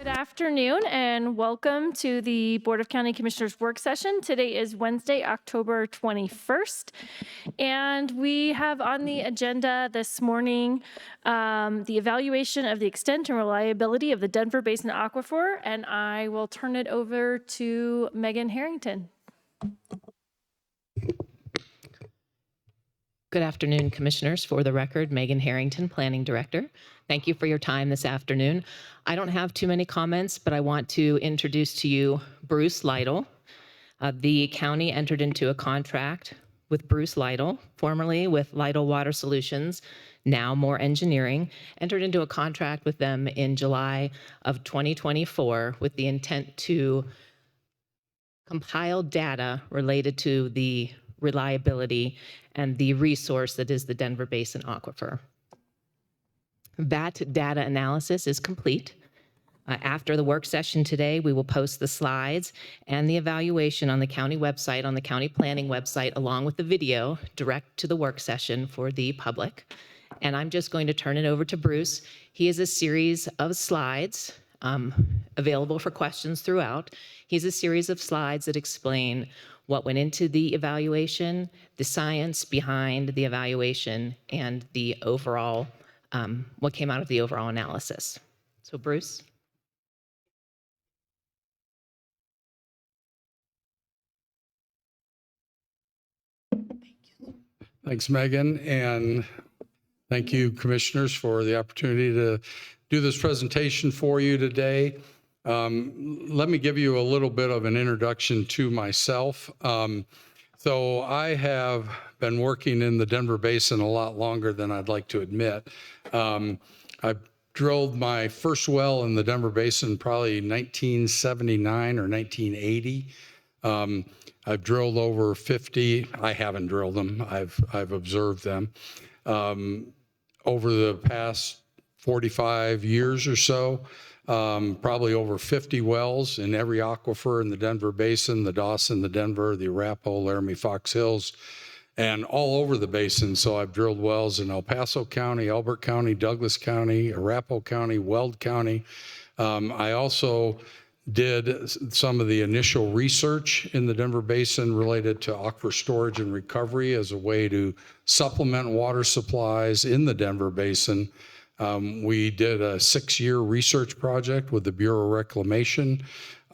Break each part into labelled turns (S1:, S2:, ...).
S1: Good afternoon and welcome to the Board of County Commissioners work session. Today is Wednesday, October 21st, and we have on the agenda this morning the evaluation of the extent and reliability of the Denver Basin Aquifer, and I will turn it over to Meggan Herington.
S2: Good afternoon, Commissioners. For the record, Meggan Herington, Planning Director. Thank you for your time this afternoon. I don't have too many comments, but I want to introduce to you Bruce Lytle. The county entered into a contract with Bruce Lytle, formerly with Lytle Water Solutions, now More Engineering, entered into a contract with them in July of 2024 with the intent to compile data related to the reliability and the resource that is the Denver Basin Aquifer. That data analysis is complete. After the work session today, we will post the slides and the evaluation on the county website, on the county planning website, along with the video direct to the work session for the public. And I'm just going to turn it over to Bruce. He has a series of slides available for questions throughout. He's a series of slides that explain what went into the evaluation, the science behind the evaluation, and the overall, what came out of the overall analysis. So Bruce.
S3: Thanks, Megan, and thank you, Commissioners, for the opportunity to do this presentation for you today. Let me give you a little bit of an introduction to myself. So I have been working in the Denver Basin a lot longer than I'd like to admit. I drilled my first well in the Denver Basin probably 1979 or 1980. I've drilled over 50. I haven't drilled them. I've observed them. Over the past 45 years or so, probably over 50 wells in every aquifer in the Denver Basin, the Dawson, the Denver, the Arapahoe, Laramie, Fox Hills, and all over the basin. So I've drilled wells in El Paso County, Elbert County, Douglas County, Arapahoe County, Weld County. I also did some of the initial research in the Denver Basin related to aquifer storage and recovery as a way to supplement water supplies in the Denver Basin. We did a 6-year research project with the Bureau of Reclamation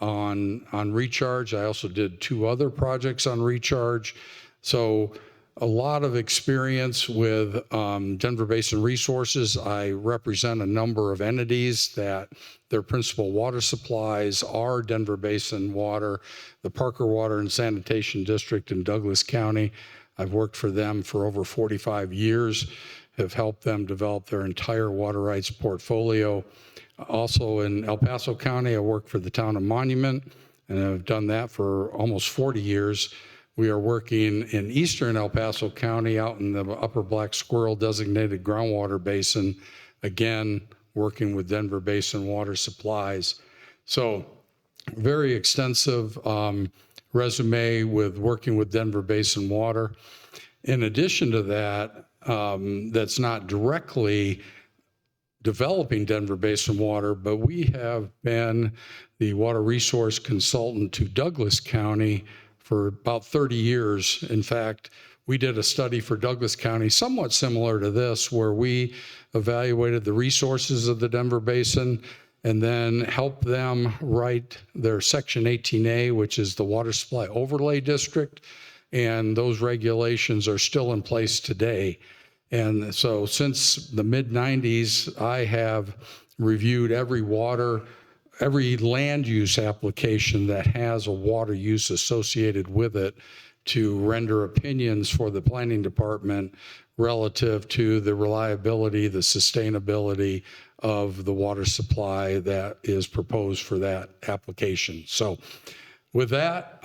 S3: on recharge. I also did 2 other projects on recharge. So a lot of experience with Denver Basin resources. I represent a number of entities that their principal water supplies are Denver Basin water, the Parker Water and Sanitation District in Douglas County. I've worked for them for over 45 years, have helped them develop their entire water rights portfolio. Also in El Paso County, I work for the town of Monument, and I've done that for almost 40 years. We are working in eastern El Paso County out in the upper Black Squirrel designated groundwater basin, again, working with Denver Basin water supplies. So very extensive resume with working with Denver Basin water. In addition to that, that's not directly developing Denver Basin water, but we have been the water resource consultant to Douglas County for about 30 years. In fact, we did a study for Douglas County somewhat similar to this, where we evaluated the resources of the Denver Basin and then helped them write their Section 18A, which is the Water Supply Overlay District. And those regulations are still in place today. And so since the mid-90s, I have reviewed every land use application that has a water use associated with it to render opinions for the planning department relative to the reliability, the sustainability of the water supply that is proposed for that application. So with that,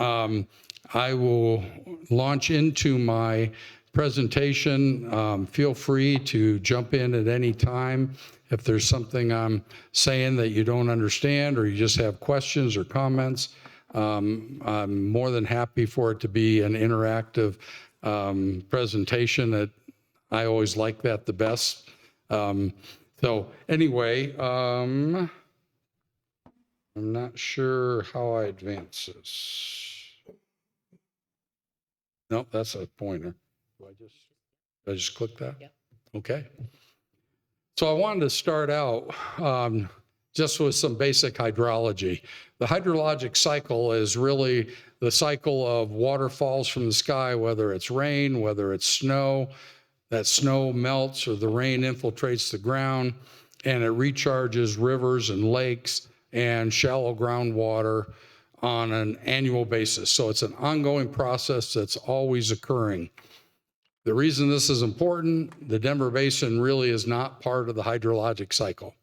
S3: I will launch into my presentation. Feel free to jump in at any time. If there's something I'm saying that you don't understand or you just have questions or comments, I'm more than happy for it to be an interactive presentation. I always like that the best. So anyway, I'm not sure how I advance this. Nope, that's a pointer. Did I just click that?
S2: Yep.
S3: Okay. So I wanted to start out just with some basic hydrology. The hydrologic cycle is really the cycle of water falls from the sky, whether it's rain, whether it's snow. That snow melts or the rain infiltrates the ground and it recharges rivers and lakes and shallow groundwater on an annual basis. So it's an ongoing process that's always occurring. The reason this is important, the Denver Basin really is not part of the hydrologic cycle.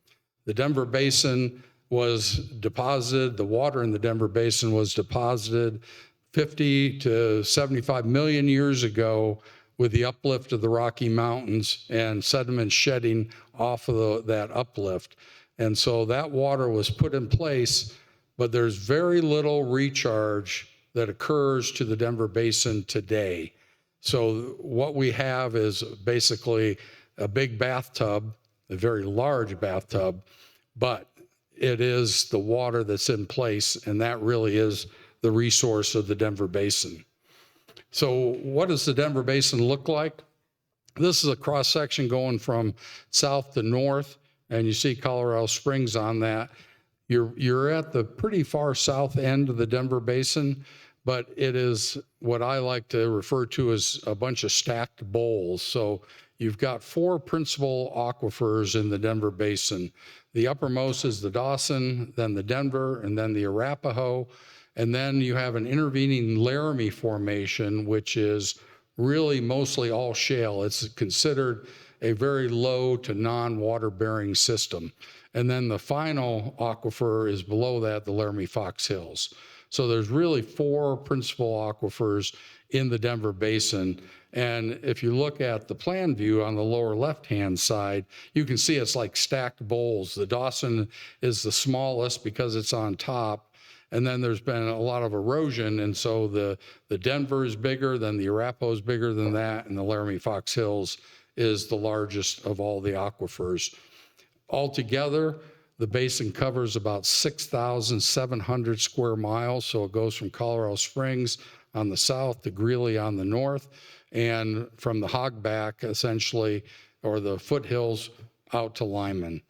S3: The Denver Basin was deposited, the water in the Denver Basin was deposited 50 to 75 million years ago with the uplift of the Rocky Mountains and sediment shedding off of that uplift. And so that water was put in place, but there's very little recharge that occurs to the Denver Basin today. So what we have is basically a big bathtub, a very large bathtub, but it is the water that's in place, and that really is the resource of the Denver Basin. So what does the Denver Basin look like? This is a cross-section going from south to north, and you see Colorado Springs on that. You're at the pretty far south end of the Denver Basin, but it is what I like to refer to as a bunch of stacked bowls. So you've got four principal aquifers in the Denver Basin. The uppermost is the Dawson, then the Denver, and then the Arapahoe. And then you have an intervening Laramie Formation, which is really mostly all shale. It's considered a very low to non-water bearing system. And then the final aquifer is below that, the Laramie Fox Hills. So there's really four principal aquifers in the Denver Basin. And if you look at the plan view on the lower left-hand side, you can see it's like stacked bowls. The Dawson is the smallest because it's on top. And then there's been a lot of erosion. And so the Denver is bigger, then the Arapahoe is bigger than that, and the Laramie Fox Hills is the largest of all the aquifers. Altogether, the basin covers about 6,700 square miles. So it goes from Colorado Springs on the south to Greeley on the north, and from the Hogback, essentially, or the foothills, out to Lyman.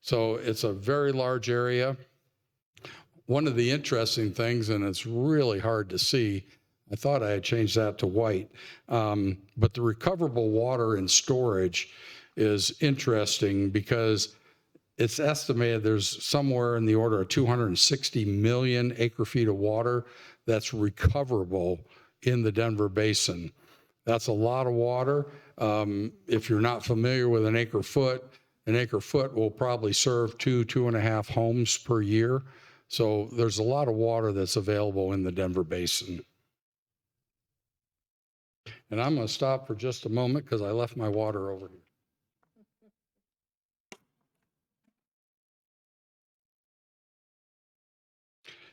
S3: So it's a very large area. One of the interesting things, and it's really hard to see, I thought I had changed that to white, but the recoverable water and storage is interesting because it's estimated there's somewhere in the order of 260 million acre feet of water that's recoverable in the Denver Basin. That's a lot of water. If you're not familiar with an acre foot will probably serve 2.5 homes per year. So there's a lot of water that's available in the Denver Basin. And I'm going to stop for just a moment because I left my water over here.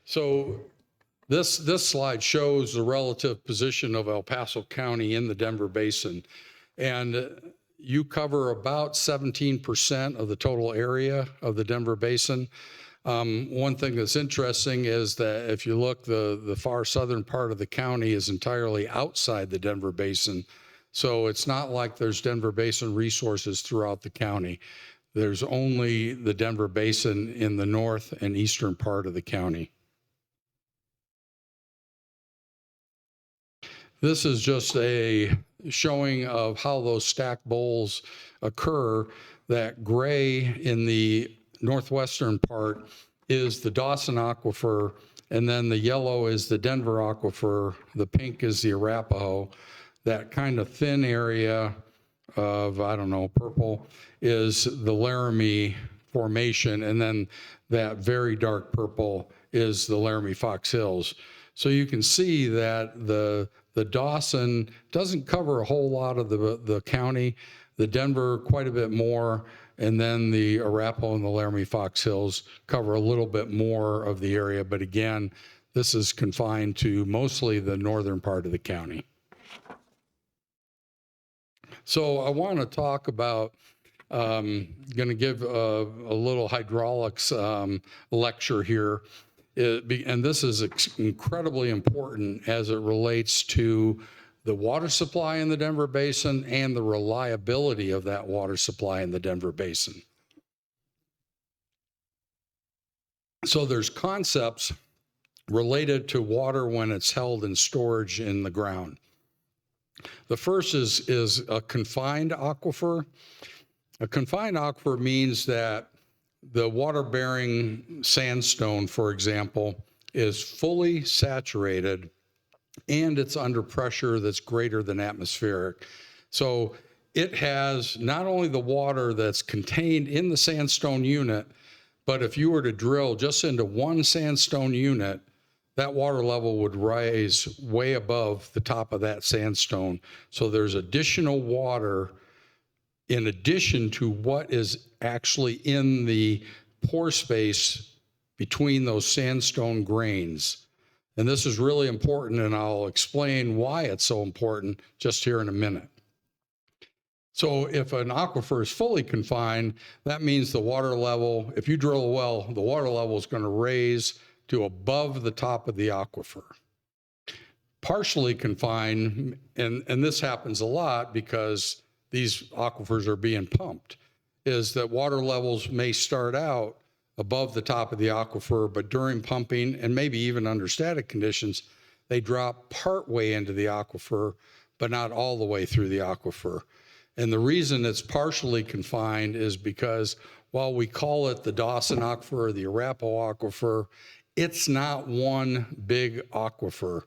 S3: So this slide shows the relative position of El Paso County in the Denver Basin. And you cover about 17% of the total area of the Denver Basin. One thing that's interesting is that if you look, the far southern part of the county is entirely outside the Denver Basin. So it's not like there's Denver Basin resources throughout the county. There's only the Denver Basin in the north and eastern part of the county. This is just a showing of how those stacked bowls occur. That gray in the northwestern part is the Dawson Aquifer, and then the yellow is the Denver Aquifer, the pink is the Arapahoe. That kind of thin area of, I don't know, purple is the Laramie Formation, and then that very dark purple is the Laramie Fox Hills. So you can see that the Dawson doesn't cover a whole lot of the county, the Denver quite a bit more, and then the Arapahoe and the Laramie Fox Hills cover a little bit more of the area. But again, this is confined to mostly the northern part of the county. So I want to talk about going to give a little hydraulics lecture here. And this is incredibly important as it relates to the water supply in the Denver Basin and the reliability of that water supply in the Denver Basin. So there's concepts related to water when it's held in storage in the ground. The first is a confined aquifer. A confined aquifer means that the water-bearing sandstone, for example, is fully saturated and it's under pressure that's greater than atmospheric. So it has not only the water that's contained in the sandstone unit, but if you were to drill just into one sandstone unit, that water level would rise way above the top of that sandstone. So there's additional water in addition to what is actually in the pore space between those sandstone grains. And this is really important, and I'll explain why it's so important just here in a minute. So if an aquifer is fully confined, that means the water level, if you drill a well, the water level is going to raise to above the top of the aquifer. Partially confined, and this happens a lot because these aquifers are being pumped, is that water levels may start out above the top of the aquifer, but during pumping and maybe even under static conditions, they drop part way into the aquifer, but not all the way through the aquifer. And the reason it's partially confined is because while we call it the Dawson Aquifer or the Arapahoe Aquifer, it's not one big aquifer.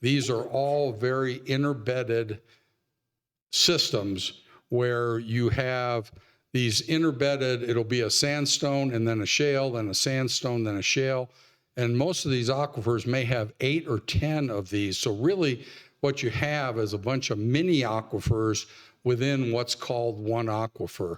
S3: These are all very interbedded systems where you have these interbedded, it'll be a sandstone and then a shale, then a sandstone, then a shale. And most of these aquifers may have 8 or 10 of these. So really what you have is a bunch of mini aquifers within what's called one aquifer.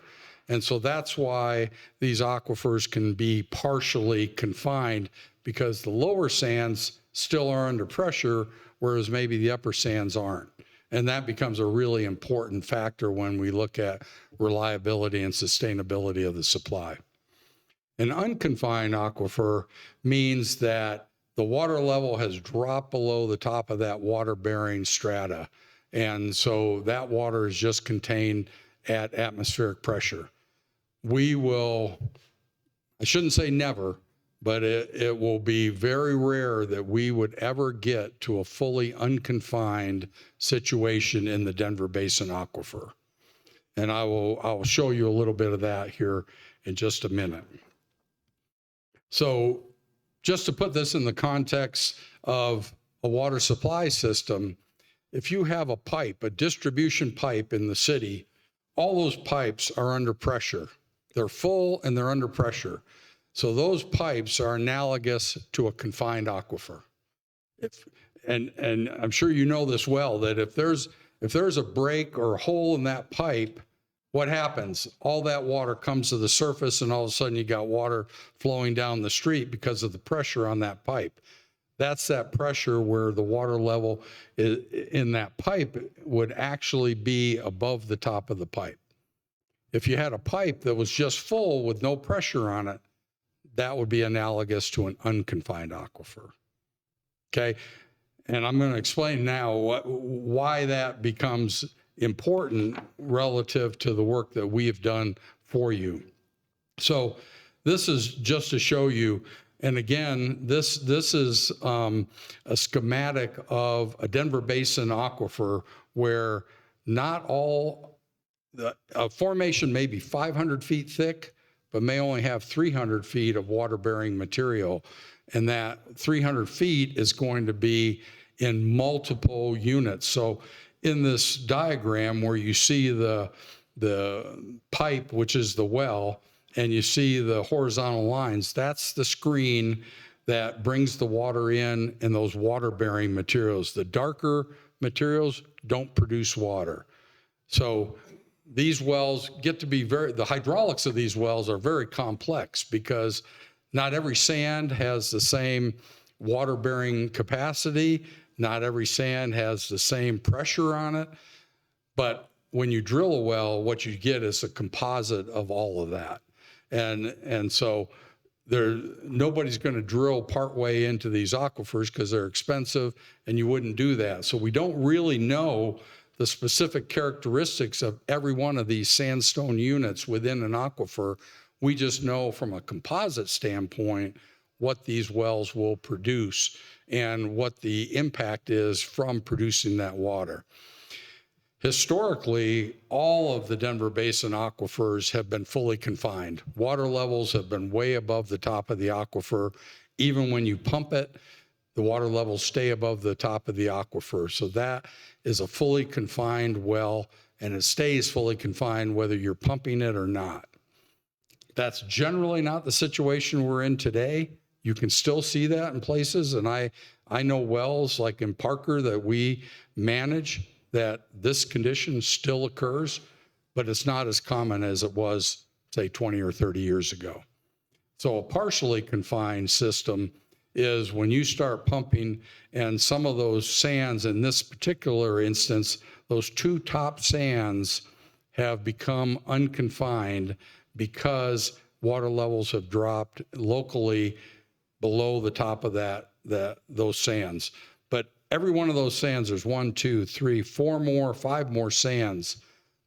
S3: And so that's why these aquifers can be partially confined, because the lower sands still are under pressure, whereas maybe the upper sands aren't. And that becomes a really important factor when we look at reliability and sustainability of the supply. An unconfined aquifer means that the water level has dropped below the top of that water-bearing strata. And so that water is just contained at atmospheric pressure. We will, I shouldn't say never, but it will be very rare that we would ever get to a fully unconfined situation in the Denver Basin Aquifer. And I will show you a little bit of that here in just a minute. So just to put this in the context of a water supply system, if you have a pipe, a distribution pipe in the city, all those pipes are under pressure. They're full and they're under pressure. So those pipes are analogous to a confined aquifer. And I'm sure you know this well, that if there's a break or a hole in that pipe, what happens? All that water comes to the surface and all of a sudden you got water flowing down the street because of the pressure on that pipe. That's that pressure where the water level in that pipe would actually be above the top of the pipe. If you had a pipe that was just full with no pressure on it, that would be analogous to an unconfined aquifer. Okay, and I'm going to explain now why that becomes important relative to the work that we have done for you. So this is just to show you, and again, this is a schematic of a Denver Basin aquifer where not all, a formation may be 500 feet thick, but may only have 300 feet of water-bearing material. And that 300 feet is going to be in multiple units. So in this diagram where you see the pipe, which is the well, and you see the horizontal lines, that's the screen that brings the water in and those water-bearing materials. The darker materials don't produce water. So these wells get to be the hydraulics of these wells are very complex because not every sand has the same water-bearing capacity. Not every sand has the same pressure on it. But when you drill a well, what you get is a composite of all of that. And so nobody's going to drill partway into these aquifers because they're expensive, and you wouldn't do that. So we don't really know the specific characteristics of every one of these sandstone units within an aquifer. We just know from a composite standpoint what these wells will produce and what the impact is from producing that water. Historically, all of the Denver Basin aquifers have been fully confined. Water levels have been way above the top of the aquifer. Even when you pump it, the water levels stay above the top of the aquifer. So that is a fully confined well, and it stays fully confined whether you're pumping it or not. That's generally not the situation we're in today. You can still see that in places, and I know wells like in Parker that we manage that this condition still occurs, but it's not as common as it was, say, 20 or 30 years ago. So a partially confined system is when you start pumping and some of those sands, in this particular instance, those two top sands have become unconfined because water levels have dropped locally below the top of those sands. But every one of those sands, there's 1, 2, 3, 4 more, 5 more sands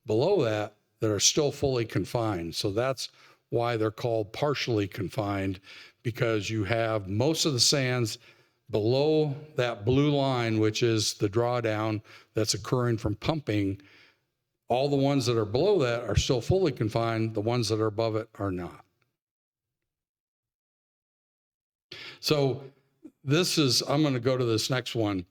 S3: below that are still fully confined. So that's why they're called partially confined, because you have most of the sands below that blue line, which is the drawdown that's occurring from pumping. All the ones that are below that are still fully confined. The ones that are above it are not. So I'm going to go to this next one.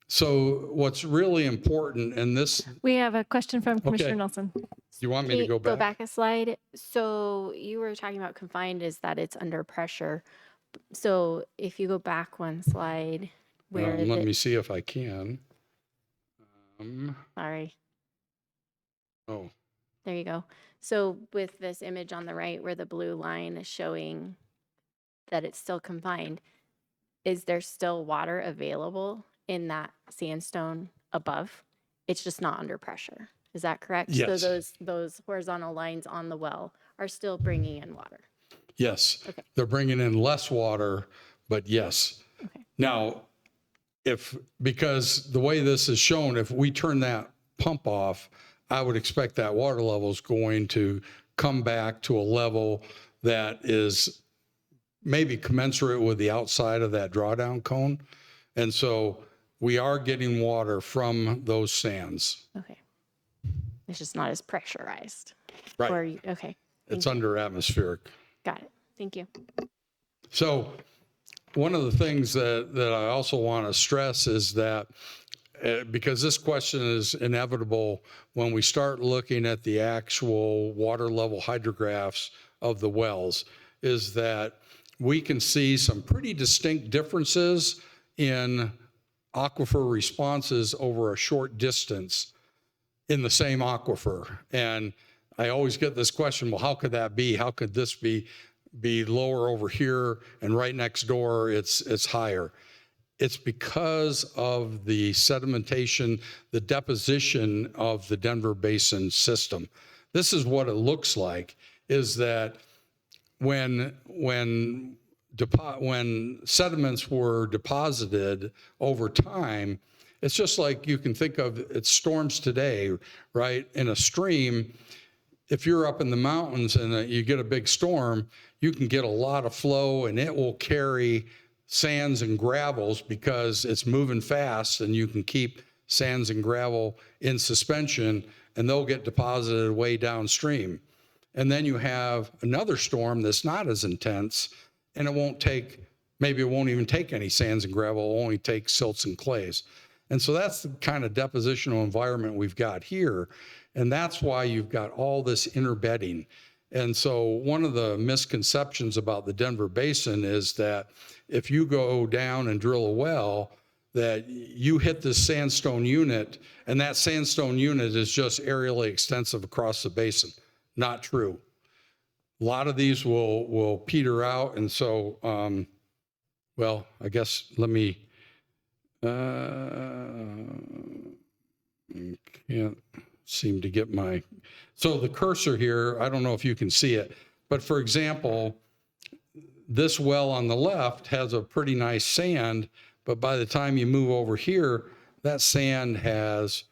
S3: So what's really important in this.
S1: We have a question from Commissioner
S3: Okay.
S1: Nelson.
S3: You want me to go back?
S4: Go back a slide. So you were talking about confined is that it's under pressure. So if you go back one slide, where
S3: let me see if I can.
S4: sorry,
S3: Oh,
S4: there you go. So with this image on the right where the blue line is showing that it's still confined, is there still water available in that sandstone above? It's just not under pressure. Is that correct?
S3: Yes.
S4: So those horizontal lines on the well are still bringing in water.
S3: yes.
S4: Okay.
S3: They're bringing in less water, but yes.
S4: Okay.
S3: Now, because the way this is shown, if we turn that pump off, I would expect that water level is going to come back to a level that is maybe commensurate with the outside of that drawdown cone. And so we are getting water from those sands.
S4: Okay. It's just not as pressurized.
S3: Right.
S4: Okay.
S3: It's under atmospheric.
S4: Got it. Thank you.
S3: So one of the things that I also want to stress is that because this question is inevitable when we start looking at the actual water level hydrographs of the wells, is that we can see some pretty distinct differences in aquifer responses over a short distance in the same aquifer. And I always get this question, well, how could that be? How could this be lower over here and right next door it's higher? It's because of the sedimentation, the deposition of the Denver Basin system. This is what it looks like, is that when sediments were deposited over time, it's just like you can think of it storms today, right? In a stream, if you're up in the mountains and you get a big storm, you can get a lot of flow and it will carry sands and gravels because it's moving fast, and you can keep sands and gravel in suspension and they'll get deposited way downstream. And then you have another storm that's not as intense, and it won't even take any sands and gravel, it'll only take silts and clays. And so that's the kind of depositional environment we've got here. And that's why you've got all this interbedding. And so one of the misconceptions about the Denver Basin is that if you go down and drill a well, that you hit this sandstone unit, and that sandstone unit is just aerially extensive across the basin. Not true. A lot of these will peter out, and so, well, I guess let me, can't seem to get so the cursor here, I don't know if you can see it, but for example, this well on the left has a pretty nice sand, but by the time you move over here, that sand has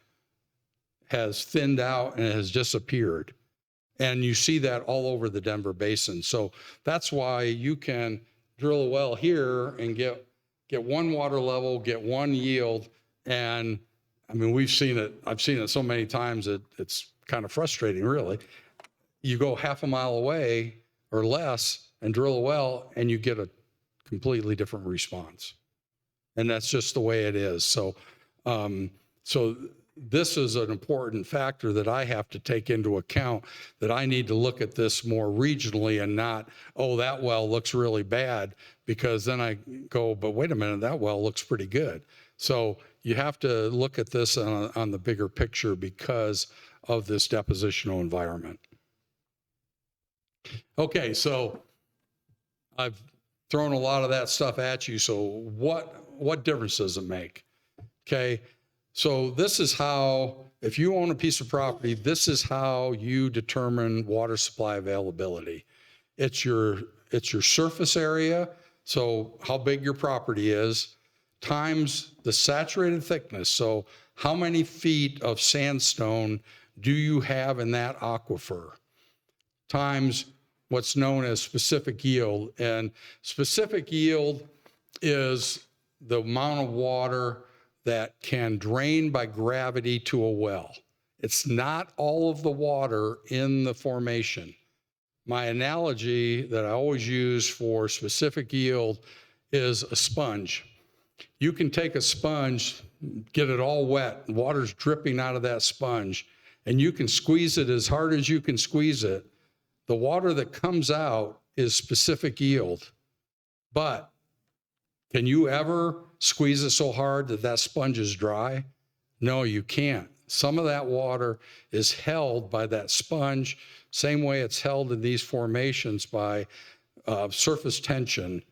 S3: thinned out and it has disappeared. And you see that all over the Denver Basin. So that's why you can drill a well here and get one water level, get one yield. And I mean, I've seen it so many times that it's kind of frustrating, really. You go half a mile away or less and drill a well and you get a completely different response. And that's just the way it is. So, this is an important factor that I have to take into account, that I need to look at this more regionally and not, oh, that well looks really bad, because then I go, but wait a minute, that well looks pretty good. So you have to look at this on the bigger picture because of this depositional environment. Okay, so I've thrown a lot of that stuff at you. So what difference does it make? Okay. So this is how, if you own a piece of property, this is how you determine water supply availability. It's your surface area, so how big your property is, times the saturated thickness. So how many feet of sandstone do you have in that aquifer, times what's known as specific yield. And specific yield is the amount of water that can drain by gravity to a well. It's not all of the water in the formation. My analogy that I always use for specific yield is a sponge. You can take a sponge, get it all wet, and water's dripping out of that sponge, and you can squeeze it as hard as you can squeeze it. The water that comes out is specific yield. But can you ever squeeze it so hard that that sponge is dry? No, you can't. Some of that water is held by that sponge, same way it's held in these formations by surface tension,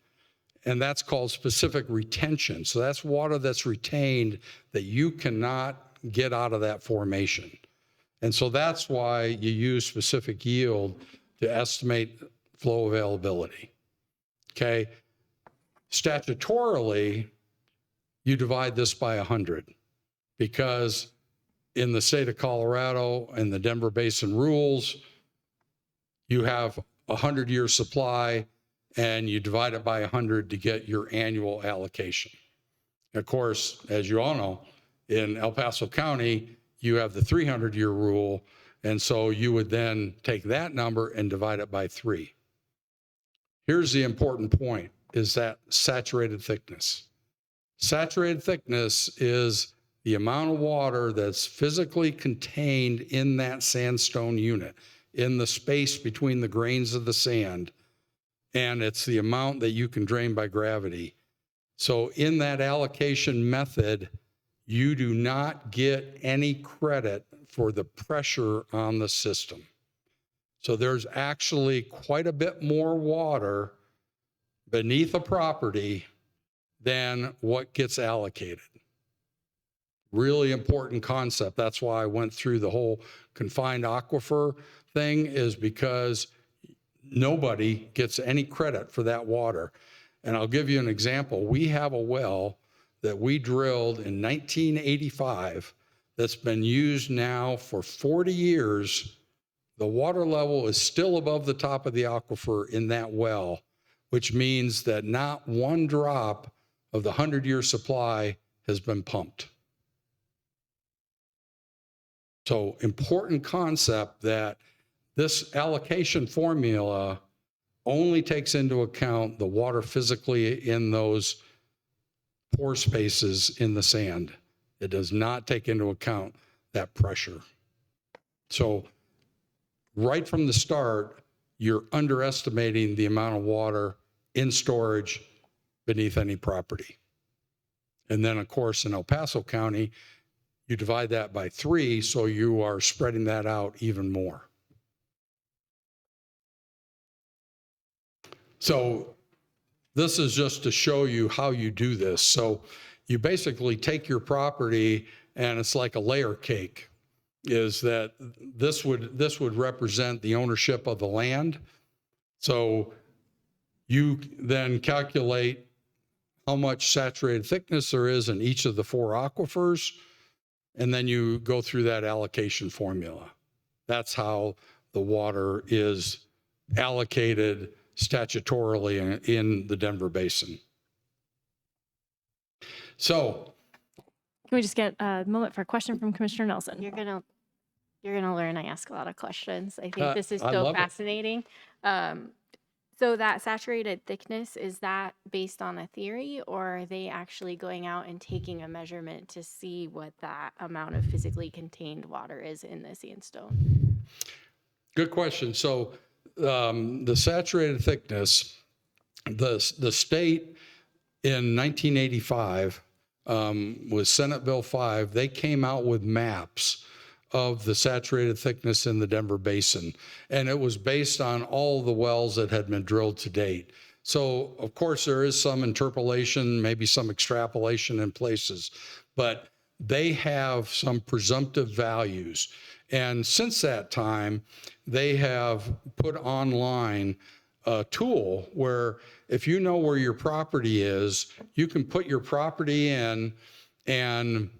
S3: and that's called specific retention. So that's water that's retained that you cannot get out of that formation. And so that's why you use specific yield to estimate flow availability. Okay. Statutorily, you divide this by 100, because in the state of Colorado and the Denver Basin rules, you have a 100-year supply and you divide it by 100 to get your annual allocation. Of course, as you all know, in El Paso County, you have the 300-year rule, and so you would then take that number and divide it by 3. Here's the important point, is that saturated thickness. Saturated thickness is the amount of water that's physically contained in that sandstone unit, in the space between the grains of the sand, and it's the amount that you can drain by gravity. So in that allocation method, you do not get any credit for the pressure on the system. So there's actually quite a bit more water beneath a property than what gets allocated. Really important concept. That's why I went through the whole confined aquifer thing, is because nobody gets any credit for that water. And I'll give you an example. We have a well that we drilled in 1985 that's been used now for 40 years. The water level is still above the top of the aquifer in that well, which means that not one drop of the 100-year supply has been pumped. So important concept that this allocation formula only takes into account the water physically in those pore spaces in the sand. It does not take into account that pressure. So right from the start, you're underestimating the amount of water in storage beneath any property. And then, of course, in El Paso County, you divide that by 3, so you are spreading that out even more. So this is just to show you how you do this. So you basically take your property and it's like a layer cake. is that this would represent the ownership of the land. So you then calculate how much saturated thickness there is in each of the 4 aquifers, and then you go through that allocation formula. That's how the water is allocated statutorily in the Denver Basin. So,
S1: Can we just get a moment for a question from Commissioner Nelson?
S4: You're gonna learn. I ask a lot of questions. I think this is
S3: I
S4: so
S3: love it.
S4: fascinating. So that saturated thickness, is that based on a theory, or are they actually going out and taking a measurement to see what that amount of physically contained water is in the sandstone?
S3: good question. So the saturated thickness, the state in 1985 with Senate Bill 5, they came out with maps of the saturated thickness in the Denver Basin. And it was based on all the wells that had been drilled to date. So of course there is some interpolation, maybe some extrapolation in places, but they have some presumptive values. And since that time, they have put online a tool where if you know where your property is, you can put your property in and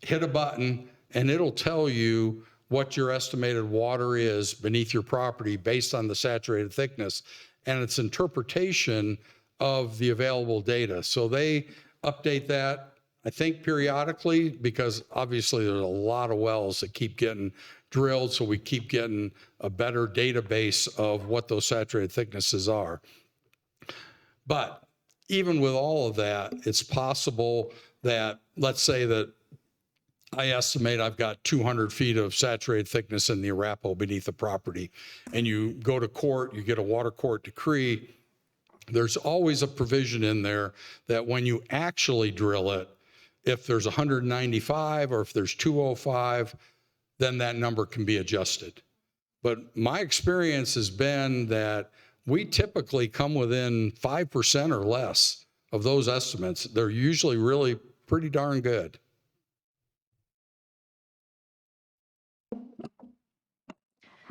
S3: hit a button, and it'll tell you what your estimated water is beneath your property based on the saturated thickness and its interpretation of the available data. So they update that, I think, periodically, because obviously there's a lot of wells that keep getting drilled, so we keep getting a better database of what those saturated thicknesses are. But even with all of that, it's possible that, let's say that I estimate I've got 200 feet of saturated thickness in the Arapahoe beneath the property, and you go to court, you get a water court decree. There's always a provision in there that when you actually drill it, if there's 195 or if there's 205, then that number can be adjusted. But my experience has been that we typically come within 5% or less of those estimates. They're usually really pretty darn good.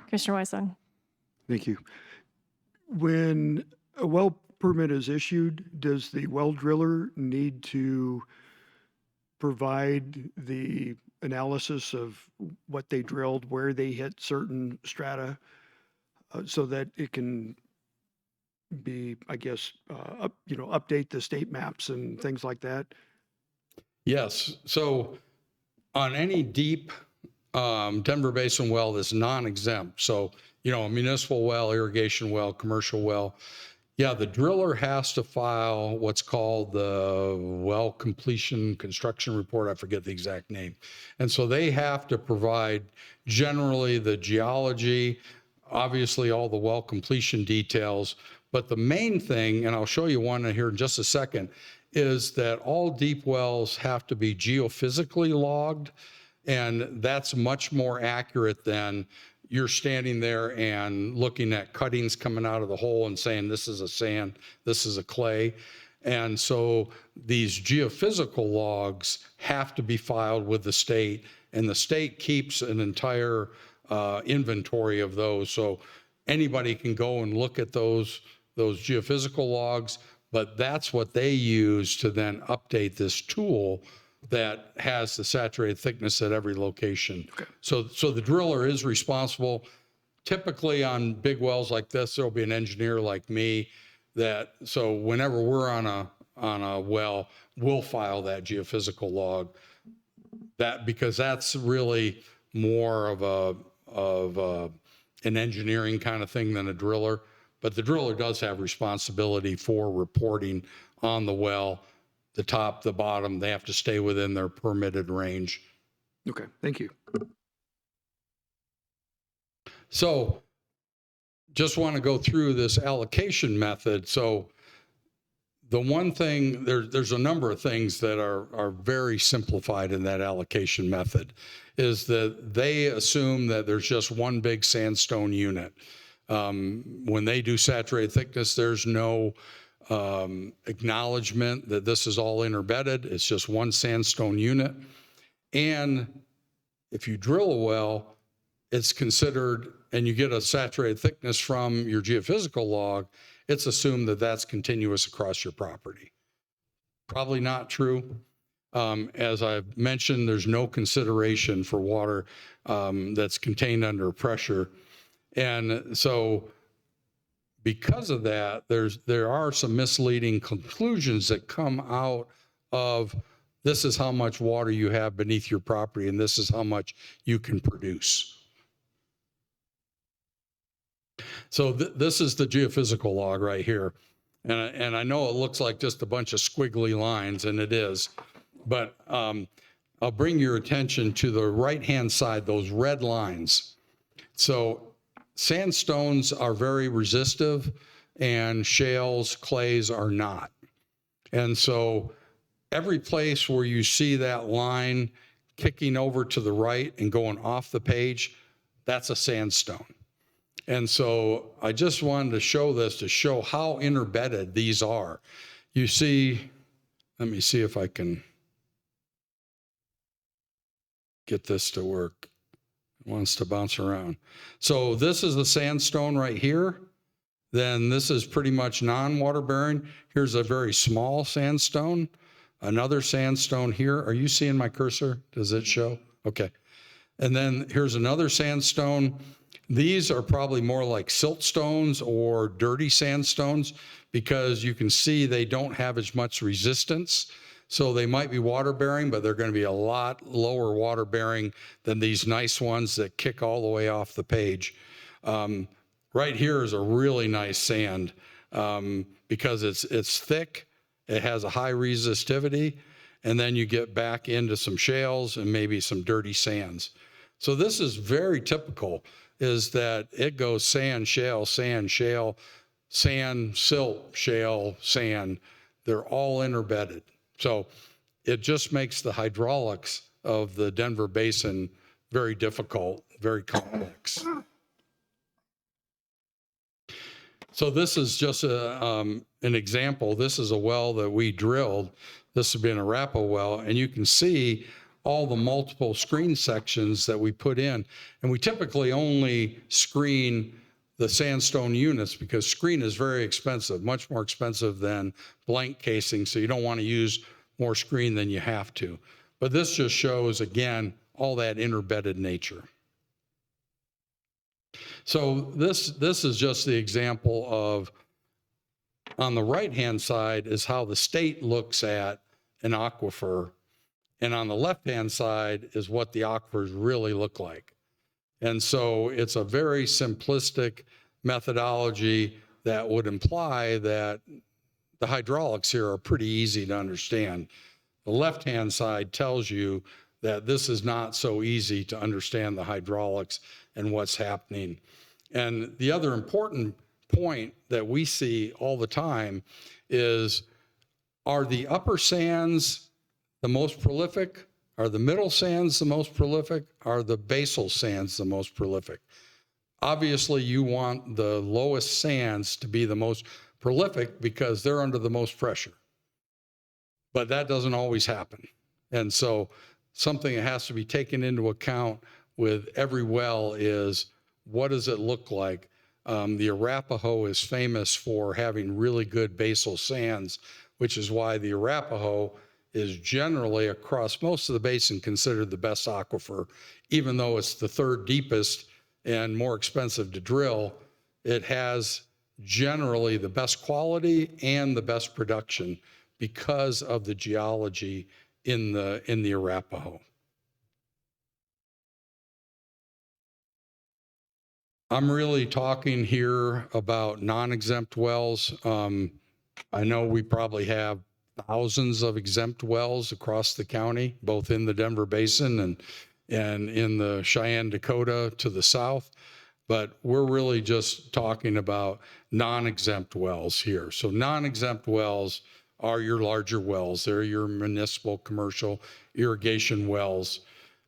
S1: Commissioner Weissong.
S5: Thank you. When a well permit is issued, does the well driller need to provide the analysis of what they drilled, where they hit certain strata, so that it can be, I guess, update the state maps and things like that?
S3: Yes. So on any deep Denver Basin well that's non-exempt, so, a municipal well, irrigation well, commercial well, yeah, the driller has to file what's called the well completion construction report. I forget the exact name. And so they have to provide generally the geology, obviously all the well completion details. But the main thing, and I'll show you one here in just a second, is that all deep wells have to be geophysically logged. And that's much more accurate than you're standing there and looking at cuttings coming out of the hole and saying, this is a sand, this is a clay. And so these geophysical logs have to be filed with the state, and the state keeps an entire inventory of those. So anybody can go and look at those geophysical logs, but that's what they use to then update this tool that has the saturated thickness at every location. Okay. So the driller is responsible. Typically on big wells like this, there'll be an engineer like me so whenever we're on a well, we'll file that geophysical log, because that's really more of an engineering kind of thing than a driller. But the driller does have responsibility for reporting on the well, the top, the bottom. They have to stay within their permitted range.
S5: Okay, thank you.
S3: So just want to go through this allocation method. So the one thing, there's a number of things that are very simplified in that allocation method, is that they assume that there's just one big sandstone unit. When they do saturated thickness, there's no acknowledgement that this is all interbedded. It's just one sandstone unit. And If you drill a well, it's considered, and you get a saturated thickness from your geophysical log, it's assumed that that's continuous across your property. Probably not true. As I've mentioned, there's no consideration for water that's contained under pressure. And so because of that, there are some misleading conclusions that come out of this is how much water you have beneath your property and this is how much you can produce. So this is the geophysical log right here. And I know it looks like just a bunch of squiggly lines, and it is, but I'll bring your attention to the right-hand side, those red lines. So sandstones are very resistive, and shales, clays are not. And so every place where you see that line kicking over to the right and going off the page, that's a sandstone. And so I just wanted to show this to show how interbedded these are. You see, let me see if I can get this to work. It wants to bounce around. So this is the sandstone right here. Then this is pretty much non-water bearing. Here's a very small sandstone, another sandstone here. Are you seeing my cursor? Does it show? Okay. And then here's another sandstone. These are probably more like siltstones or dirty sandstones because you can see they don't have as much resistance. So they might be water bearing, but they're going to be a lot lower water bearing than these nice ones that kick all the way off the page. Right here is a really nice sand because it's thick, it has a high resistivity, and then you get back into some shales and maybe some dirty sands. So this is very typical, is that it goes sand, shale, sand, shale, sand, silt, shale, sand. They're all interbedded. So it just makes the hydraulics of the Denver Basin very difficult, very complex. So this is just an example. This is a well that we drilled. This has been a Arapahoe well, and you can see all the multiple screen sections that we put in. And we typically only screen the sandstone units because screen is very expensive, much more expensive than blank casing. So you don't want to use more screen than you have to. But this just shows, again, all that interbedded nature. So this is just the example of, on the right-hand side is how the state looks at an aquifer. And on the left-hand side is what the aquifers really look like. And so it's a very simplistic methodology that would imply that the hydraulics here are pretty easy to understand. The left-hand side tells you that this is not so easy to understand the hydraulics and what's happening. And the other important point that we see all the time is, are the upper sands the most prolific? Are the middle sands the most prolific? Are the basal sands the most prolific? Obviously, you want the lowest sands to be the most prolific because they're under the most pressure. But that doesn't always happen. And so something that has to be taken into account with every well is, what does it look like? The Arapahoe is famous for having really good basal sands, which is why the Arapahoe is generally across most of the basin considered the best aquifer. Even though it's the third deepest and more expensive to drill, it has generally the best quality and the best production because of the geology in the Arapahoe. I'm really talking here about non-exempt wells. I know we probably have thousands of exempt wells across the county, both in the Denver Basin and in the Cheyenne, Dakota to the south. But we're really just talking about non-exempt wells here. So non-exempt wells are your larger wells. They're your municipal, commercial, irrigation wells.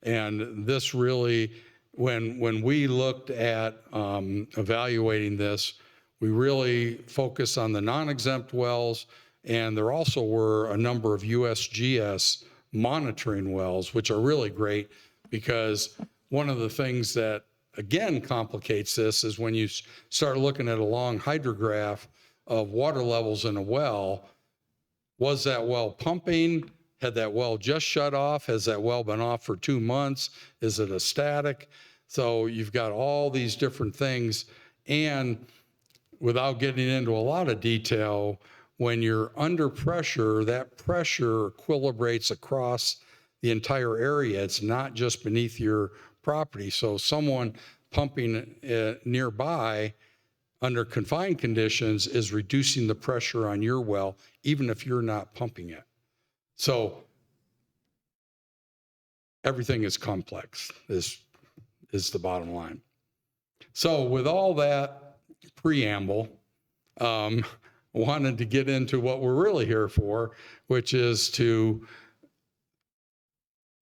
S3: And this really, when we looked at evaluating this, we really focused on the non-exempt wells. And there also were a number of USGS monitoring wells, which are really great because one of the things that, again, complicates this is when you start looking at a long hydrograph of water levels in a well. Was that well pumping? Had that well just shut off? Has that well been off for 2 months? Is it a static? So you've got all these different things. And without getting into a lot of detail, when you're under pressure, that pressure equilibrates across the entire area. It's not just beneath your property. So someone pumping nearby under confined conditions is reducing the pressure on your well, even if you're not pumping it. So everything is complex, is the bottom line. So with all that preamble, wanted to get into what we're really here for, which is to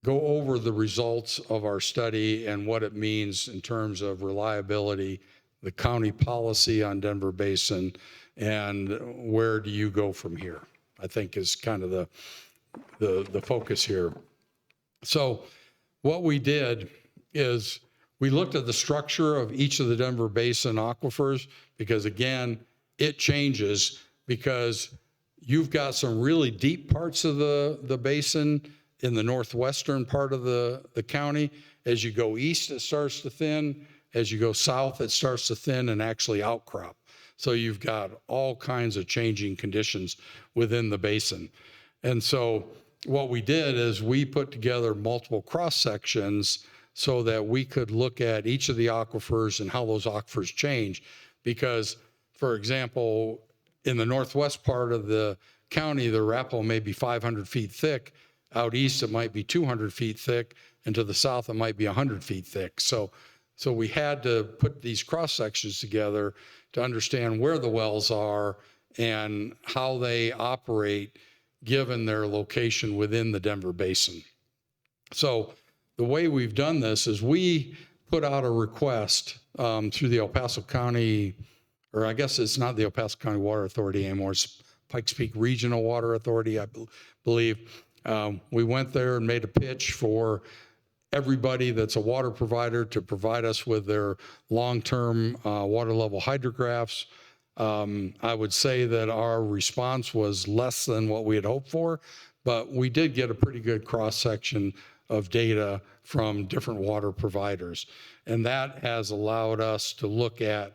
S3: go over the results of our study and what it means in terms of reliability, the county policy on Denver Basin, and where do you go from here, I think is kind of the focus here. So what we did is we looked at the structure of each of the Denver Basin aquifers, because again, it changes because you've got some really deep parts of the basin in the northwestern part of the county. As you go east, it starts to thin. As you go south, it starts to thin and actually outcrop. So you've got all kinds of changing conditions within the basin. And so what we did is we put together multiple cross sections so that we could look at each of the aquifers and how those aquifers change. Because, for example, in the northwest part of the county, the Arapahoe may be 500 feet thick. Out east, it might be 200 feet thick. And to the south, it might be 100 feet thick. So we had to put these cross sections together to understand where the wells are and how they operate given their location within the Denver Basin. So the way we've done this is we put out a request through the El Paso County, or I guess it's not the El Paso County Water Authority anymore, it's Pikes Peak Regional Water Authority, I believe. We went there and made a pitch for everybody that's a water provider to provide us with their long-term water level hydrographs. I would say that our response was less than what we had hoped for, but we did get a pretty good cross-section of data from different water providers. And that has allowed us to look at,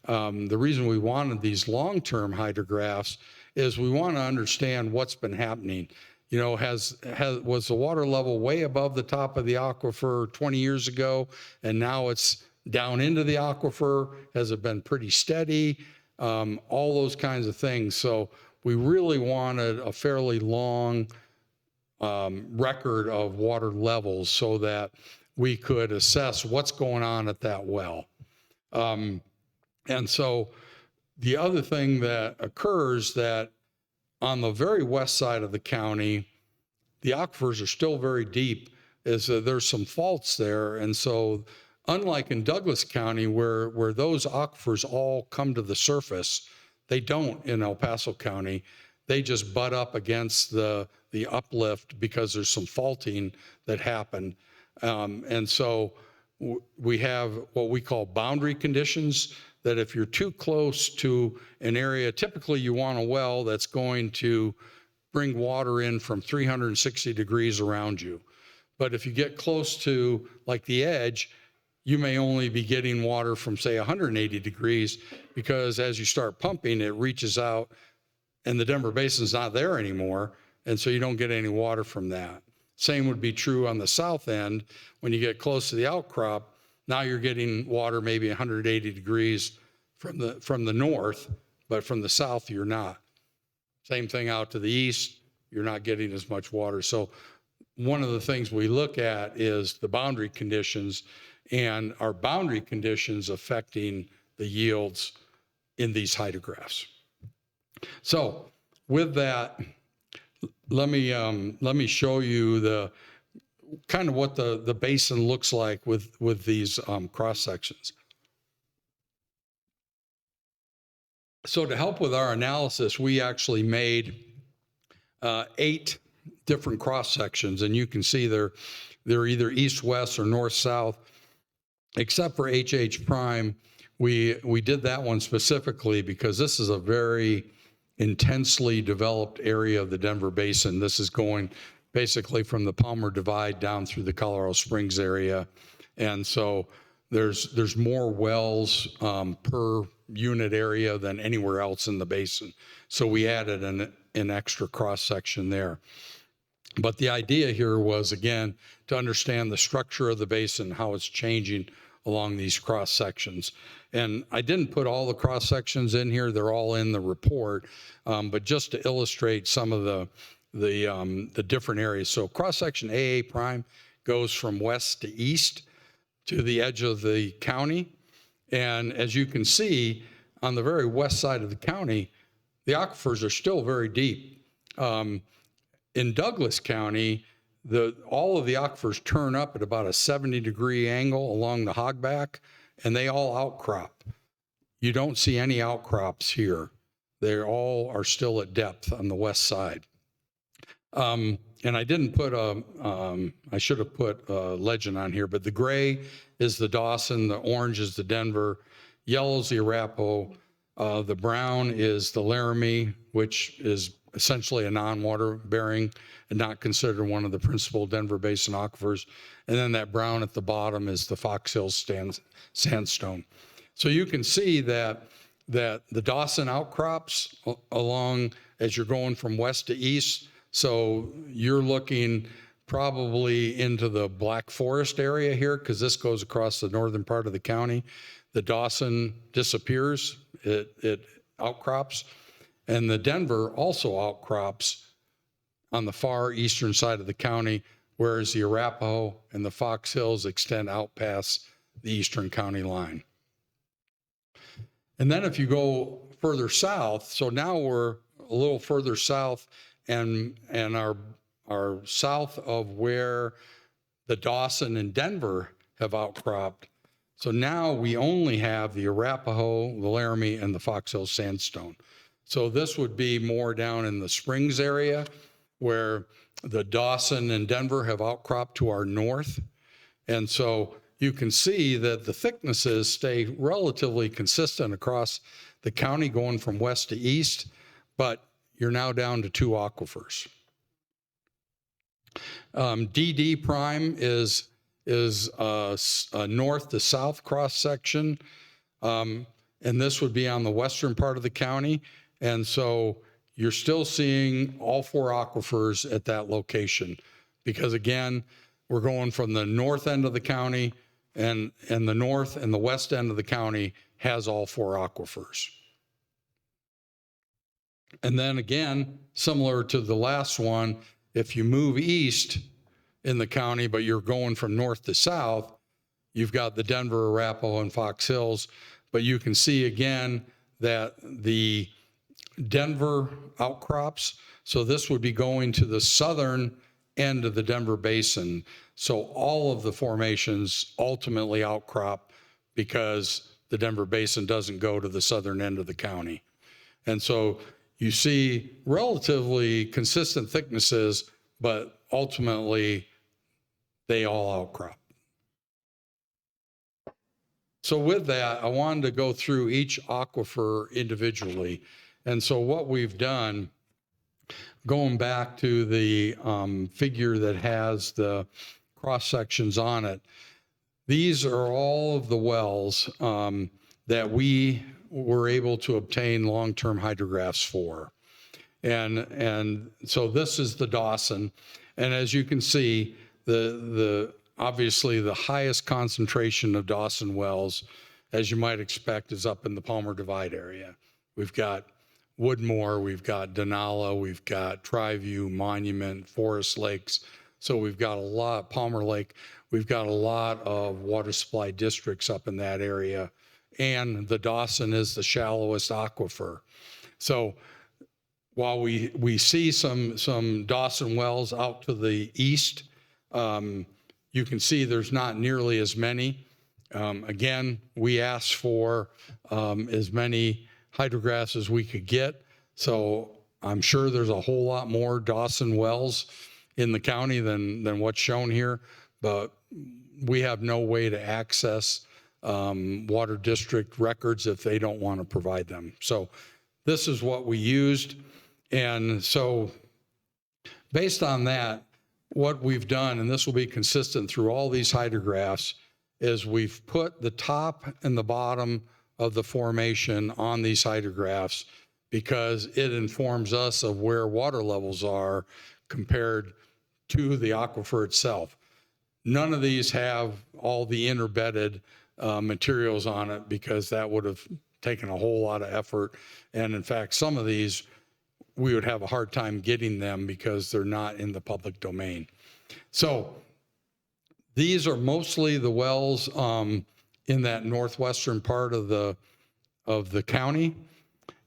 S3: the reason we wanted these long-term hydrographs is we want to understand what's been happening. You know, was the water level way above the top of the aquifer 20 years ago, and now it's down into the aquifer? Has it been pretty steady? All those kinds of things. So we really wanted a fairly long record of water levels so that we could assess what's going on at that well. And so the other thing that occurs that on the very west side of the county, the aquifers are still very deep, is that there's some faults there. And so unlike in Douglas County, where those aquifers all come to the surface, they don't in El Paso County. They just butt up against the uplift because there's some faulting that happened. And so we have what we call boundary conditions, that if you're too close to an area, typically you want a well that's going to bring water in from 360 degrees around you. But if you get close to like the edge, you may only be getting water from say 180 degrees, because as you start pumping, it reaches out and the Denver Basin's not there anymore. And so you don't get any water from that. Same would be true on the south end. When you get close to the outcrop, now you're getting water maybe 180 degrees from the north, but from the south, you're not. Same thing out to the east, you're not getting as much water. So one of the things we look at is the boundary conditions, and our boundary conditions affecting the yields in these hydrographs. So with that, let me show you the kind of what the basin looks like with these cross sections. So to help with our analysis, we actually made 8 different cross sections, and you can see they're either east-west or north-south, except for HH prime. We did that one specifically because this is a very intensely developed area of the Denver Basin. This is going basically from the Palmer Divide down through the Colorado Springs area. And so there's more wells per unit area than anywhere else in the basin. So we added an extra cross section there. But the idea here was, again, to understand the structure of the basin, how it's changing along these cross sections. And I didn't put all the cross sections in here. They're all in the report, but just to illustrate some of the different areas. So cross section AA prime goes from west to east to the edge of the county. And as you can see, on the very west side of the county, the aquifers are still very deep. In Douglas County, all of the aquifers turn up at about a 70-degree angle along the hogback, and they all outcrop. You don't see any outcrops here. They all are still at depth on the west side. And I didn't put I should have put a legend on here, but the gray is the Dawson, the orange is the Denver, yellow is the Arapahoe, the brown is the Laramie, which is essentially a non-water bearing and not considered one of the principal Denver Basin aquifers. And then that brown at the bottom is the Fox Hills sandstone. So you can see that the Dawson outcrops along as you're going from west to east. So you're looking probably into the Black Forest area here, because this goes across the northern part of the county. The Dawson disappears, it outcrops. And the Denver also outcrops on the far eastern side of the county, whereas the Arapahoe and the Fox Hills extend out past the eastern county line. And then if you go further south, so now we're a little further south and are south of where the Dawson and Denver have outcropped. So now we only have the Arapahoe, the Laramie, and the Fox Hills sandstone. So this would be more down in the Springs area where the Dawson and Denver have outcropped to our north. And so you can see that the thicknesses stay relatively consistent across the county going from west to east, but you're now down to 2 aquifers. DD prime is a north to south cross section. And this would be on the western part of the county. And so you're still seeing all 4 aquifers at that location, because again, we're going from the north end of the county, and the north and the west end of the county has all 4 aquifers. And then again, similar to the last one, if you move east in the county, but you're going from north to south, you've got the Denver, Arapahoe, and Fox Hills. But you can see again that the Denver outcrops, so this would be going to the southern end of the Denver Basin. So all of the formations ultimately outcrop because the Denver Basin doesn't go to the southern end of the county. And so you see relatively consistent thicknesses, but ultimately they all outcrop. So with that, I wanted to go through each aquifer individually. And so what we've done, going back to the figure that has the cross sections on it, these are all of the wells that we were able to obtain long-term hydrographs for. And so this is the Dawson. And as you can see, obviously the highest concentration of Dawson wells, as you might expect, is up in the Palmer Divide area. We've got Woodmore, we've got Denala, we've got Triview, Monument, Forest Lakes. So we've got a lot, Palmer Lake, we've got a lot of water supply districts up in that area. And the Dawson is the shallowest aquifer. So while we see some Dawson wells out to the east, you can see there's not nearly as many. Again, we asked for as many hydrographs as we could get. So I'm sure there's a whole lot more Dawson wells in the county than what's shown here, but we have no way to access water district records if they don't want to provide them. So this is what we used. And so based on that, what we've done, and this will be consistent through all these hydrographs, is we've put the top and the bottom of the formation on these hydrographs because it informs us of where water levels are compared to the aquifer itself. None of these have all the interbedded materials on it because that would have taken a whole lot of effort. And in fact, some of these, we would have a hard time getting them because they're not in the public domain. So these are mostly the wells in that northwestern part of the county.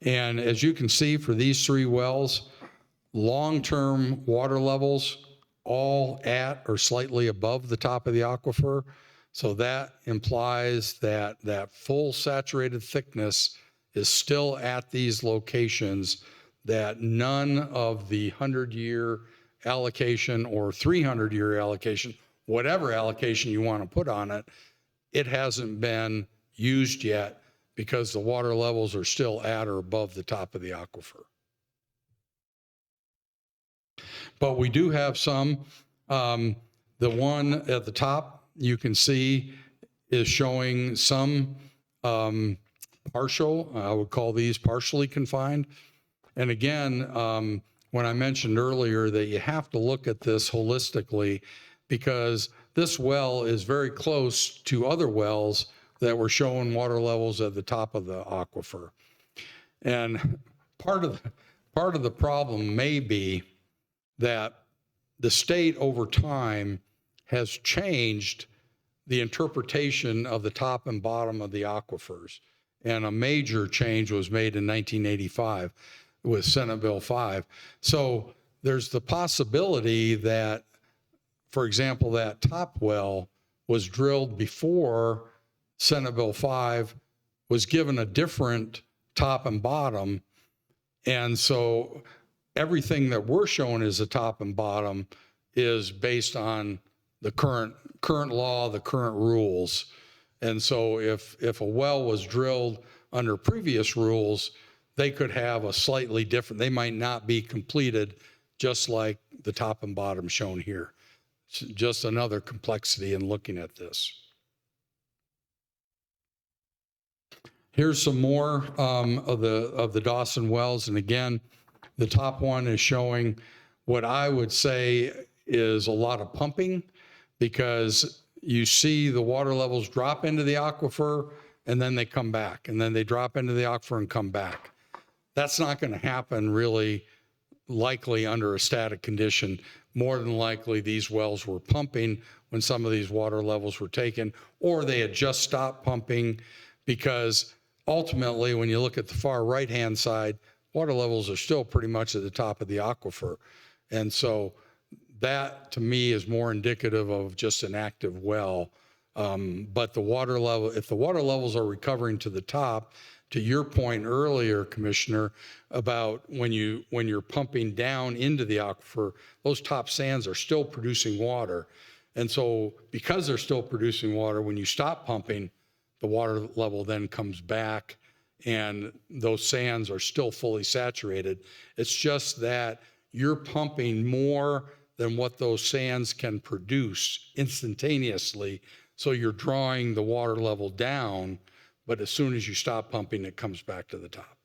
S3: And as you can see for these 3 wells, long-term water levels all at or slightly above the top of the aquifer. So that implies that that full saturated thickness is still at these locations, that none of the 100-year allocation or 300-year allocation, whatever allocation you want to put on it, it hasn't been used yet because the water levels are still at or above the top of the aquifer. But we do have some. The one at the top, you can see, is showing some partial, I would call these partially confined. And again, when I mentioned earlier that you have to look at this holistically, because this well is very close to other wells that were showing water levels at the top of the aquifer. And part of the problem may be that the state over time has changed the interpretation of the top and bottom of the aquifers. And a major change was made in 1985 with Senate Bill 5. So there's the possibility that, for example, that top well was drilled before Senate Bill 5 was given a different top and bottom. And so everything that we're showing as a top and bottom is based on the current law, the current rules. And so if a well was drilled under previous rules, they could have a slightly different, they might not be completed just like the top and bottom shown here. It's just another complexity in looking at this. Here's some more of the Dawson wells. And again, the top one is showing what I would say is a lot of pumping, because you see the water levels drop into the aquifer and then they come back, and then they drop into the aquifer and come back. That's not going to happen really likely under a static condition. More than likely these wells were pumping when some of these water levels were taken, or they had just stopped pumping, because ultimately when you look at the far right-hand side, water levels are still pretty much at the top of the aquifer. And so that to me is more indicative of just an active well. But the water level, if the water levels are recovering to the top, to your point earlier, Commissioner, about when you're pumping down into the aquifer, those top sands are still producing water. And so because they're still producing water, when you stop pumping, the water level then comes back and those sands are still fully saturated. It's just that you're pumping more than what those sands can produce instantaneously. So you're drawing the water level down, but as soon as you stop pumping, it comes back to the top.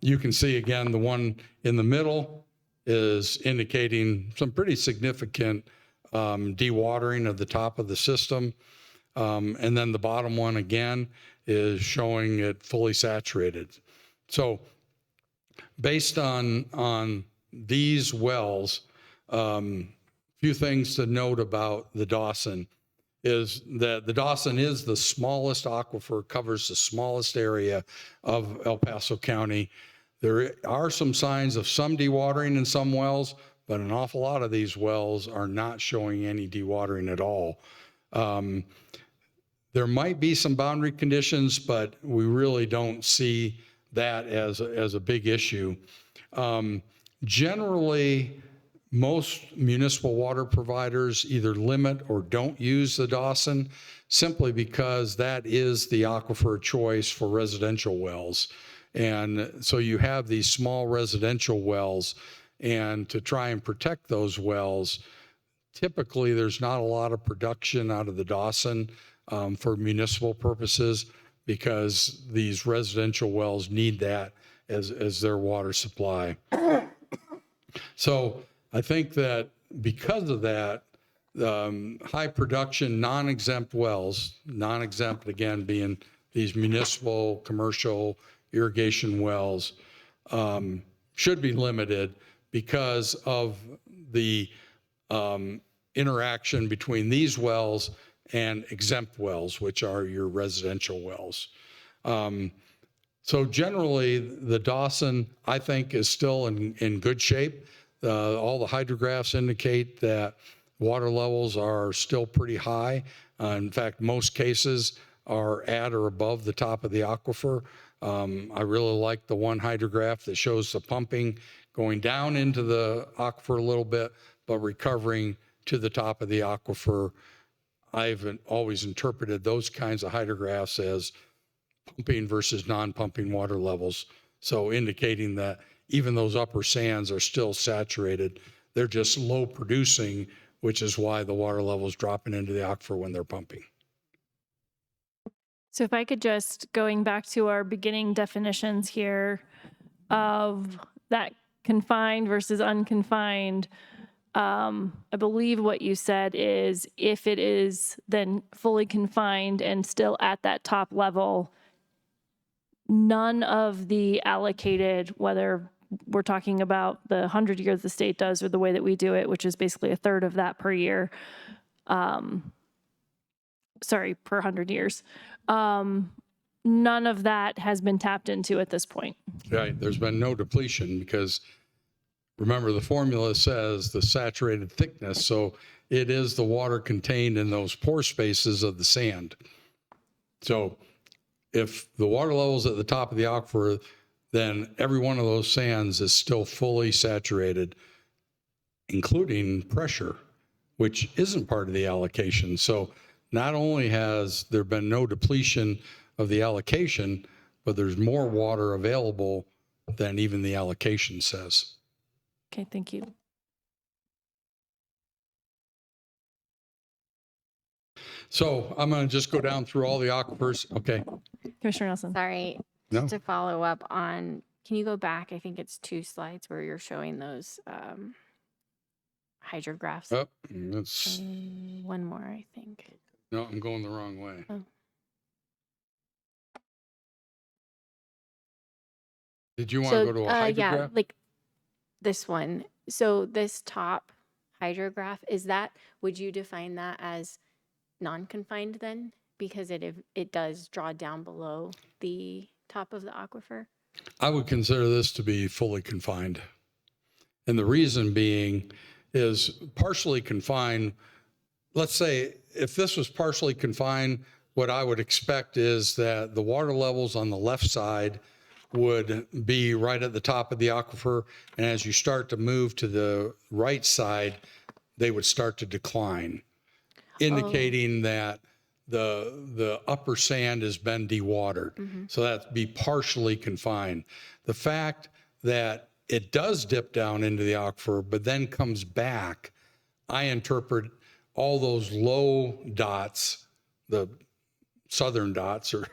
S3: You can see again, the one in the middle is indicating some pretty significant dewatering of the top of the system. And then the bottom one again is showing it fully saturated. So based on these wells, few things to note about the Dawson is that the Dawson is the smallest aquifer, covers the smallest area of El Paso County. There are some signs of some dewatering in some wells, but an awful lot of these wells are not showing any dewatering at all. There might be some boundary conditions, but we really don't see that as a big issue. Generally, most municipal water providers either limit or don't use the Dawson simply because that is the aquifer choice for residential wells. And so you have these small residential wells, and to try and protect those wells, typically there's not a lot of production out of the Dawson for municipal purposes, because these residential wells need that as their water supply. So I think that because of that, high production, non-exempt wells, non-exempt again being these municipal, commercial irrigation wells, should be limited because of the interaction between these wells and exempt wells, which are your residential wells. So generally, the Dawson, I think, is still in good shape. All the hydrographs indicate that water levels are still pretty high. In fact, most cases are at or above the top of the aquifer. I really like the one hydrograph that shows the pumping going down into the aquifer a little bit, but recovering to the top of the aquifer. I've always interpreted those kinds of hydrographs as pumping versus non-pumping water levels. So indicating that even those upper sands are still saturated. They're just low producing, which is why the water level is dropping into the aquifer when they're pumping.
S1: So if I could just, going back to our beginning definitions here of that confined versus unconfined, I believe what you said is if it is then fully confined and still at that top level, none of the allocated, whether we're talking about the 100 years the state does or the way that we do it, which is basically a third of that per year, per 100 years, none of that has been tapped into at this point.
S3: Right, there's been no depletion because remember the formula says the saturated thickness, so it is the water contained in those pore spaces of the sand. So if the water level's at the top of the aquifer, then every one of those sands is still fully saturated, including pressure, which isn't part of the allocation. So not only has there been no depletion of the allocation, but there's more water available than even the allocation says.
S1: Okay, thank you.
S3: So I'm going to just go down through all the aquifers. Okay.
S1: Commissioner Nelson.
S4: Sorry,
S3: No.
S4: to follow up on, can you go back? I think it's 2 slides where you're showing those hydrographs.
S3: Oh, that's,
S4: One more, I think.
S3: no, I'm going the wrong way.
S4: Oh.
S3: Did you want to go to a hydrograph?
S4: Yeah, like this one. So this top hydrograph, would you define that as non-confined then? Because it does draw down below the top of the aquifer?
S3: I would consider this to be fully confined. And the reason being is partially confined. Let's say if this was partially confined, what I would expect is that the water levels on the left side would be right at the top of the aquifer. And as you start to move to the right side, they would start to decline, indicating that the upper sand has been dewatered. Mm-hmm. So that'd be partially confined. The fact that it does dip down into the aquifer, but then comes back, I interpret all those low dots, the southern dots or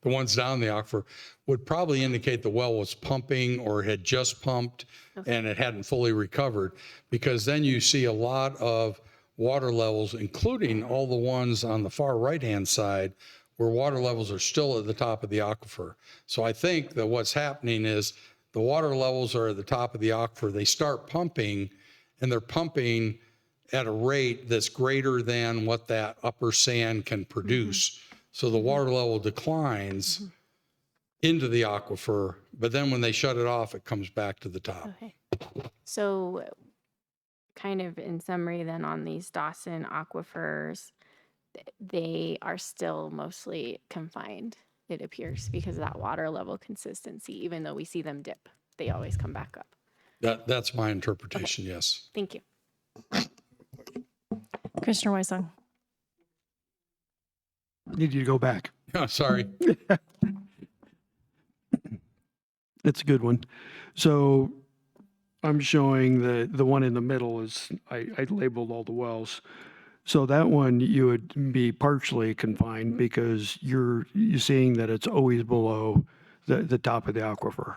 S3: the ones down the aquifer, would probably indicate the well was pumping or had just pumped and it hadn't fully recovered, because then you see a lot of water levels, including all the ones on the far right-hand side where water levels are still at the top of the aquifer. So I think that what's happening is the water levels are at the top of the aquifer. They start pumping, and they're pumping at a rate that's greater than what that upper sand can produce. So the water level declines into the aquifer, but then when they shut it off, it comes back to the top.
S4: Okay. So kind of in summary then, on these Dawson aquifers, they are still mostly confined. it appears, because of that water level consistency. Even though we see them dip, they always come back up.
S3: That's my interpretation, yes.
S4: Thank you.
S1: Commissioner Weissong.
S5: Need you to go back.
S3: Sorry.
S5: It's a good one. So I'm showing the one in the middle is, I labeled all the wells. So that one you would be partially confined because you're seeing that it's always below the top of the aquifer.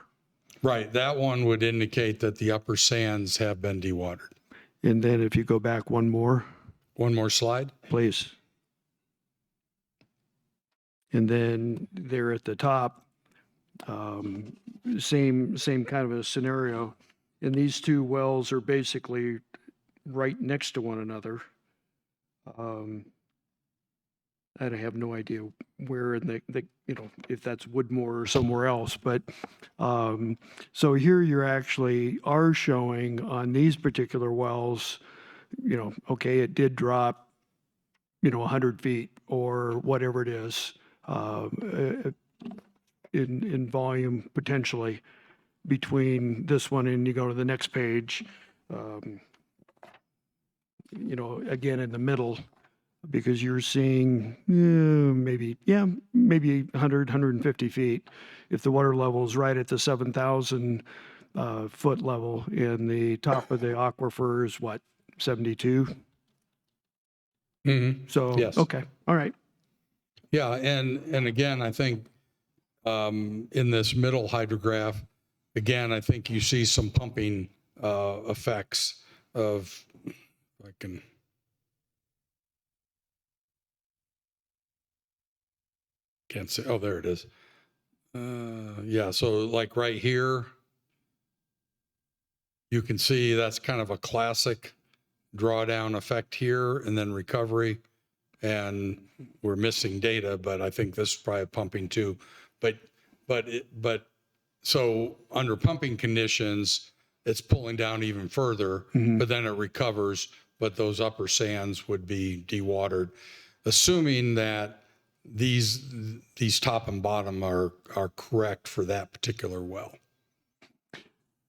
S3: Right. That one would indicate that the upper sands have been dewatered.
S5: And then if you go back one more,
S3: One more slide.
S5: please. And then there at the top, same kind of a scenario. And these two wells are basically right next to one another. I have no idea where in the if that's Woodmore or somewhere else, but so here you're actually are showing on these particular wells, okay, it did drop, 100 feet or whatever it is in volume potentially between this one and you go to the next page, again in the middle, because you're seeing maybe 100, 150 feet. If the water level is right at the 7,000 foot level and the top of the aquifer is what, 72?
S3: Mm-hmm.
S5: So,
S3: Yes.
S5: okay, all right.
S3: Yeah, and again, I think in this middle hydrograph, again, I think you see some pumping effects of, if I can. Can't see. Oh, there it is. Yeah, so like right here, you can see that's kind of a classic drawdown effect here and then recovery. And we're missing data, but I think this is probably pumping too. But so under pumping conditions, it's pulling down even further, but then it recovers, but those upper sands would be dewatered, assuming that these top and bottom are correct for that particular well.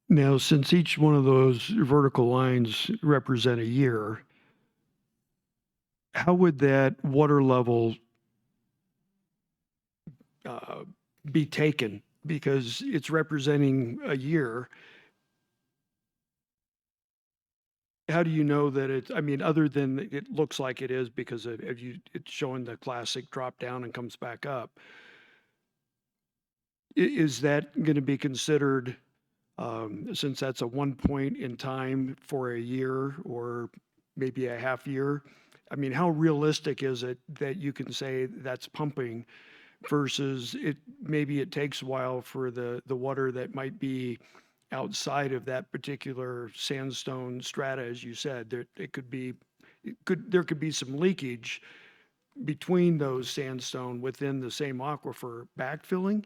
S5: Now, since each one of those vertical lines represent a year, how would that water level be taken? Because it's representing a year. How do you know that it's, other than it looks like it is because it's showing the classic drop down and comes back up. Is that going to be considered, since that's a one point in time for a year or maybe a half year? How realistic is it that you can say that's pumping versus maybe it takes a while for the water that might be outside of that particular sandstone strata, as you said, there could be some leakage between those sandstone within the same aquifer backfilling?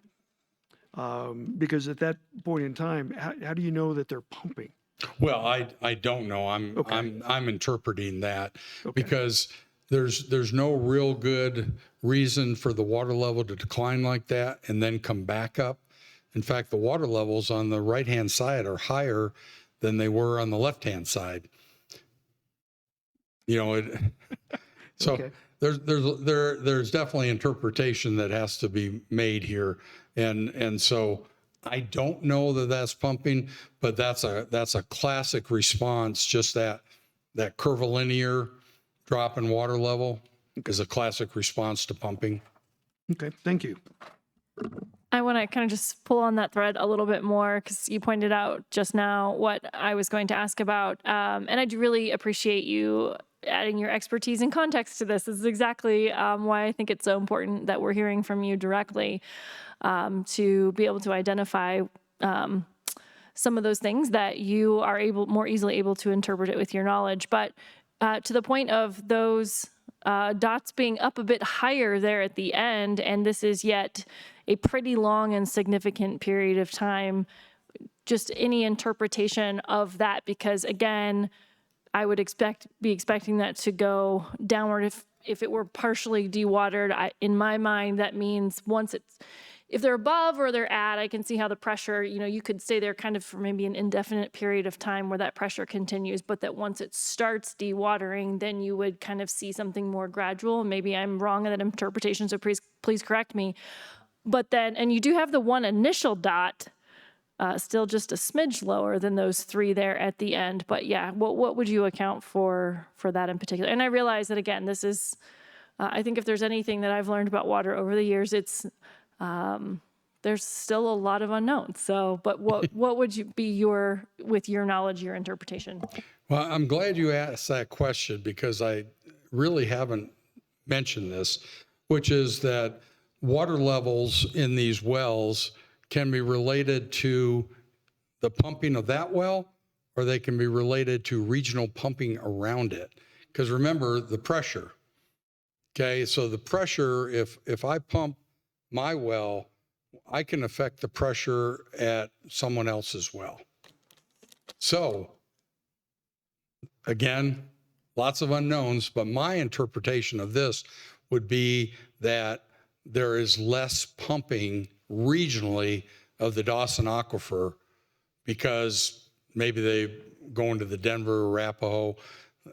S5: Because at that point in time, how do you know that they're pumping?
S3: Well, I don't know. I'm interpreting that because there's no real good reason for the water level to decline like that and then come back up. In fact, the water levels on the right-hand side are higher than they were on the left-hand side. So there's definitely interpretation that has to be made here, and so I don't know that that's pumping, but that's a classic response. Just that curvilinear drop in water level is a classic response to pumping.
S5: Okay, thank you.
S1: I want to kind of just pull on that thread a little bit more because you pointed out just now what I was going to ask about. And I do really appreciate you adding your expertise and context to this. This is exactly why I think it's so important that we're hearing from you directly to be able to identify some of those things that you are more easily able to interpret it with your knowledge. But to the point of those dots being up a bit higher there at the end, and this is yet a pretty long and significant period of time, just any interpretation of that, because again, I would be expecting that to go downward if it were partially dewatered. In my mind, that means if they're above or they're at, I can see how the pressure, you could stay there kind of for maybe an indefinite period of time where that pressure continues, but that once it starts dewatering, then you would kind of see something more gradual. Maybe I'm wrong in that interpretation, so please correct me. But then, and you do have the one initial dot, still just a smidge lower than those 3 there at the end. But yeah, what would you account for that in particular? And I realize that, again, this is, I think if there's anything that I've learned about water over the years, it's, there's still a lot of unknowns. So, but what would you be with your knowledge, your interpretation?
S3: Well, I'm glad you asked that question because I really haven't mentioned this, which is that water levels in these wells can be related to the pumping of that well, or they can be related to regional pumping around it. Because remember the pressure. Okay, so the pressure, if I pump my well, I can affect the pressure at someone else's well. So again, lots of unknowns, but my interpretation of this would be that there is less pumping regionally of the Dawson Aquifer because maybe they go into the Denver, Arapahoe,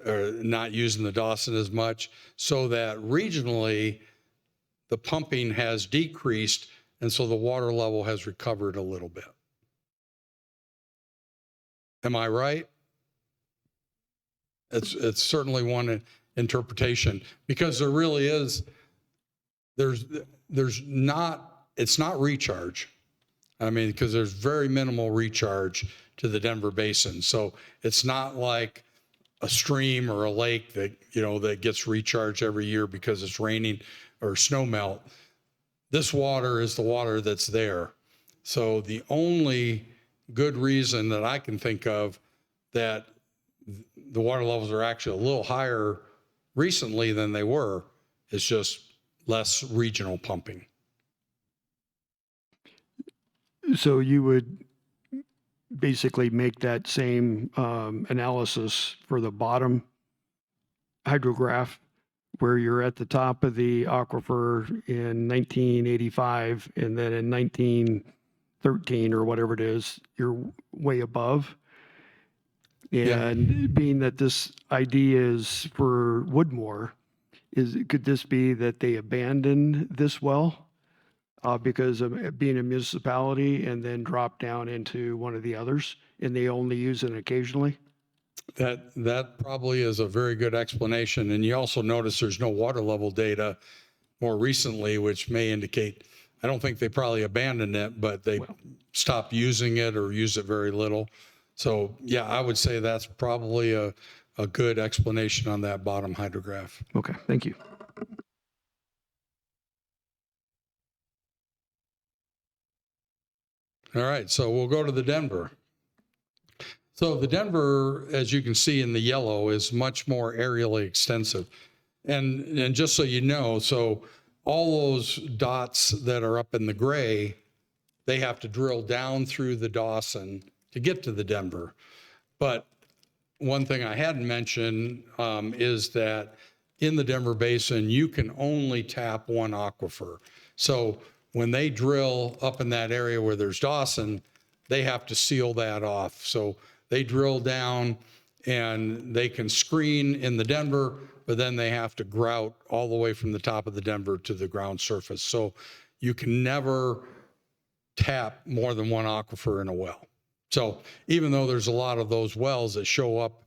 S3: or not using the Dawson as much, so that regionally the pumping has decreased, and so the water level has recovered a little bit. Am I right? It's certainly one interpretation, because there really is, it's not recharge. I mean, because there's very minimal recharge to the Denver Basin. So it's not like a stream or a lake that, that gets recharged every year because it's raining or snow melt. This water is the water that's there. So the only good reason that I can think of that the water levels are actually a little higher recently than they were is just less regional pumping.
S5: So you would basically make that same analysis for the bottom hydrograph, where you're at the top of the aquifer in 1985, and then in 1913 or whatever it is, you're way above. And being that this idea is for Woodmore, could this be that they abandoned this well because of being a municipality and then drop down into one of the others, and they only use it occasionally?
S3: That probably is a very good explanation. And you also notice there's no water level data more recently, which may indicate, I don't think they probably abandoned it, but they stopped using it or use it very little. So yeah, I would say that's probably a good explanation on that bottom hydrograph.
S5: Okay, thank you.
S3: All right, so we'll go to the Denver. So the Denver, as you can see in the yellow, is much more aerially extensive. And just so you know, so all those dots that are up in the gray, they have to drill down through the Dawson to get to the Denver. But one thing I hadn't mentioned is that in the Denver Basin, you can only tap one aquifer. So when they drill up in that area where there's Dawson, they have to seal that off. So they drill down and they can screen in the Denver, but then they have to grout all the way from the top of the Denver to the ground surface. So you can never tap more than one aquifer in a well. So even though there's a lot of those wells that show up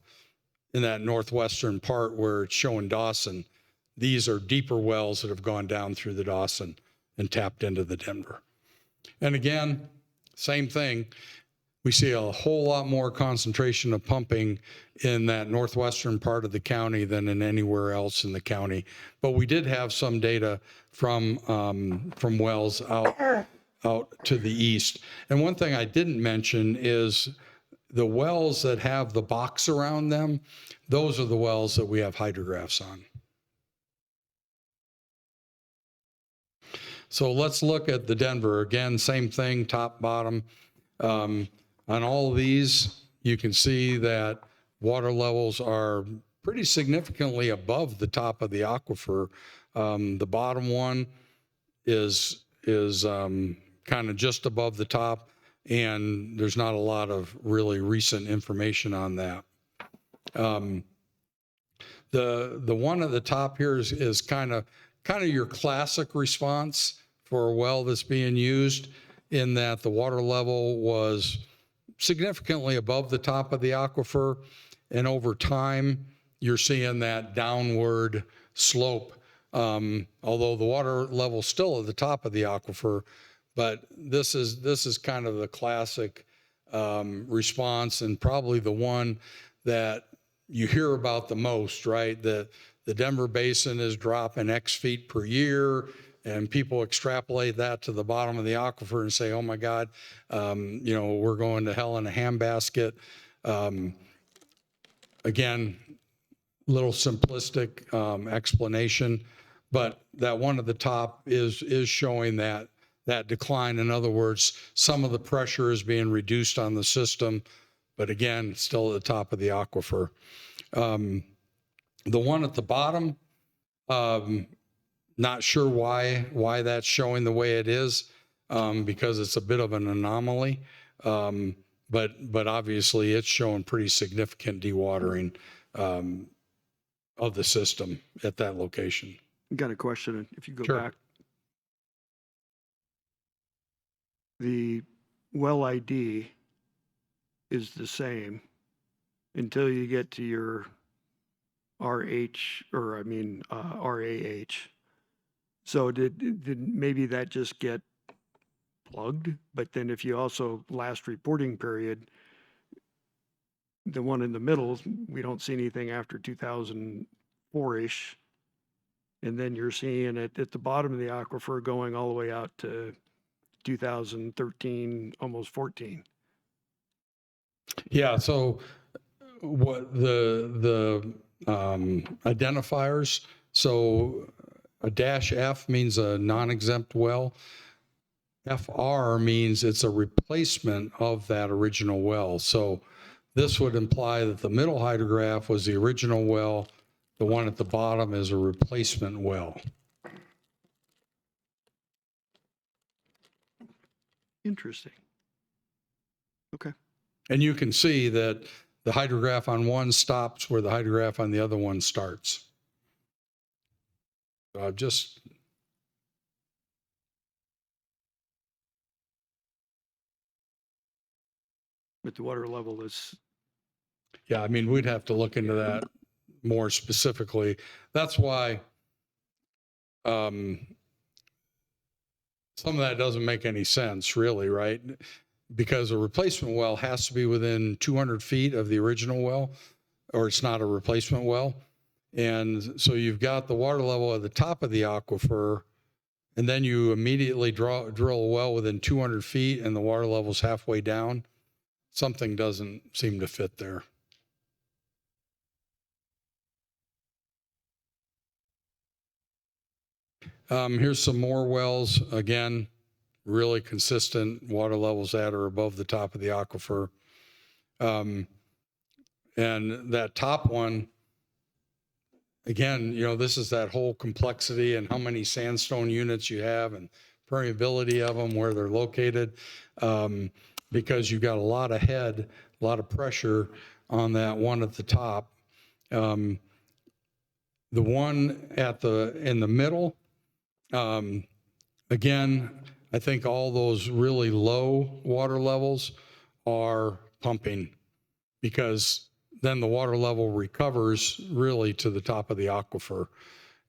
S3: in that northwestern part where it's showing Dawson, these are deeper wells that have gone down through the Dawson and tapped into the Denver. And again, same thing. We see a whole lot more concentration of pumping in that northwestern part of the county than in anywhere else in the county. But we did have some data from wells out to the east. And one thing I didn't mention is the wells that have the box around them, those are the wells that we have hydrographs on. So let's look at the Denver. Again, same thing, top, bottom. On all of these, you can see that water levels are pretty significantly above the top of the aquifer. The bottom one is kind of just above the top, and there's not a lot of really recent information on that. The one at the top here is kind of your classic response for a well that's being used, in that the water level was significantly above the top of the aquifer, and over time you're seeing that downward slope, although the water level's still at the top of the aquifer. But this is kind of the classic response, and probably the one that you hear about the most, right? The Denver Basin is dropping X feet per year, and people extrapolate that to the bottom of the aquifer and say, oh my God, we're going to hell in a handbasket. Again, little simplistic explanation, but that one at the top is showing that decline. In other words, some of the pressure is being reduced on the system, but again, still at the top of the aquifer. The one at the bottom, not sure why that's showing the way it is, because it's a bit of an anomaly, but obviously it's showing pretty significant dewatering of the system at that location.
S5: Got a question, if you go
S3: Sure.
S5: back. The well ID is the same until you get to your RH, or I mean, RAH. So did maybe that just get plugged? But then if you also, last reporting period, the one in the middle, we don't see anything after 2004-ish. And then you're seeing it at the bottom of the aquifer going all the way out to 2013, almost 14.
S3: Yeah, so what the identifiers, so a -F means a non-exempt well. FR means it's a replacement of that original well. So this would imply that the middle hydrograph was the original well. The one at the bottom is a replacement well.
S5: Interesting. Okay.
S3: And you can see that the hydrograph on one stops where the hydrograph on the other one starts. So I've just...
S5: But the water level is,
S3: Yeah, I mean, we'd have to look into that more specifically. That's why some of that doesn't make any sense, really, right? Because a replacement well has to be within 200 feet of the original well, or it's not a replacement well. And so you've got the water level at the top of the aquifer, and then you immediately drill a well within 200 feet and the water level's halfway down. Something doesn't seem to fit there. Here's some more wells. Again, really consistent water levels at or above the top of the aquifer. And that top one, again, this is that whole complexity and how many sandstone units you have and permeability of them, where they're located, because you've got a lot of head, a lot of pressure on that one at the top. The one in the middle, again, I think all those really low water levels are pumping, because then the water level recovers really to the top of the aquifer.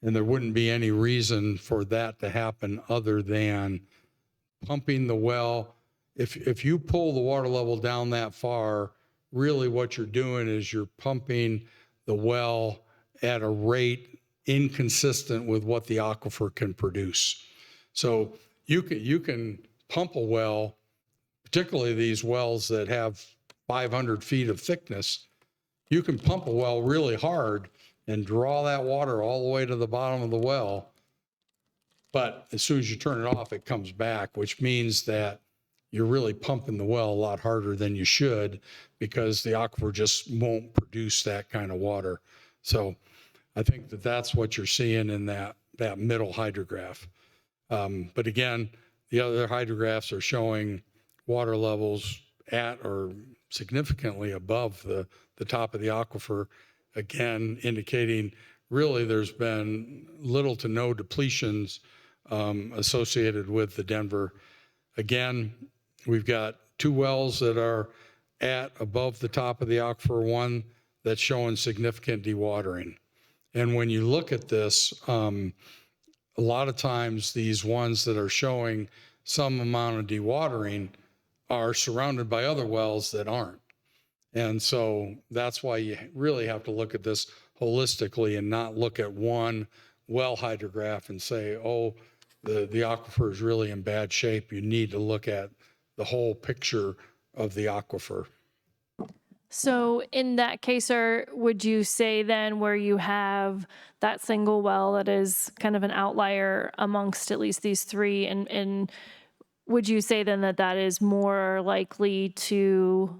S3: And there wouldn't be any reason for that to happen other than pumping the well. If you pull the water level down that far, really what you're doing is you're pumping the well at a rate inconsistent with what the aquifer can produce. So you can pump a well, particularly these wells that have 500 feet of thickness. You can pump a well really hard and draw that water all the way to the bottom of the well. But as soon as you turn it off, it comes back, which means that you're really pumping the well a lot harder than you should because the aquifer just won't produce that kind of water. So I think that that's what you're seeing in that middle hydrograph. But again, the other hydrographs are showing water levels at or significantly above the top of the aquifer, again, indicating really there's been little to no depletions associated with the Denver. Again, we've got 2 wells that are at above the top of the aquifer, one that's showing significant dewatering. And when you look at this, a lot of times these ones that are showing some amount of dewatering are surrounded by other wells that aren't. And so that's why you really have to look at this holistically and not look at one well hydrograph and say, oh, the aquifer is really in bad shape. You need to look at the whole picture of the aquifer.
S1: So in that case, sir, would you say then where you have that single well that is kind of an outlier amongst at least these 3, and would you say then that that is more likely to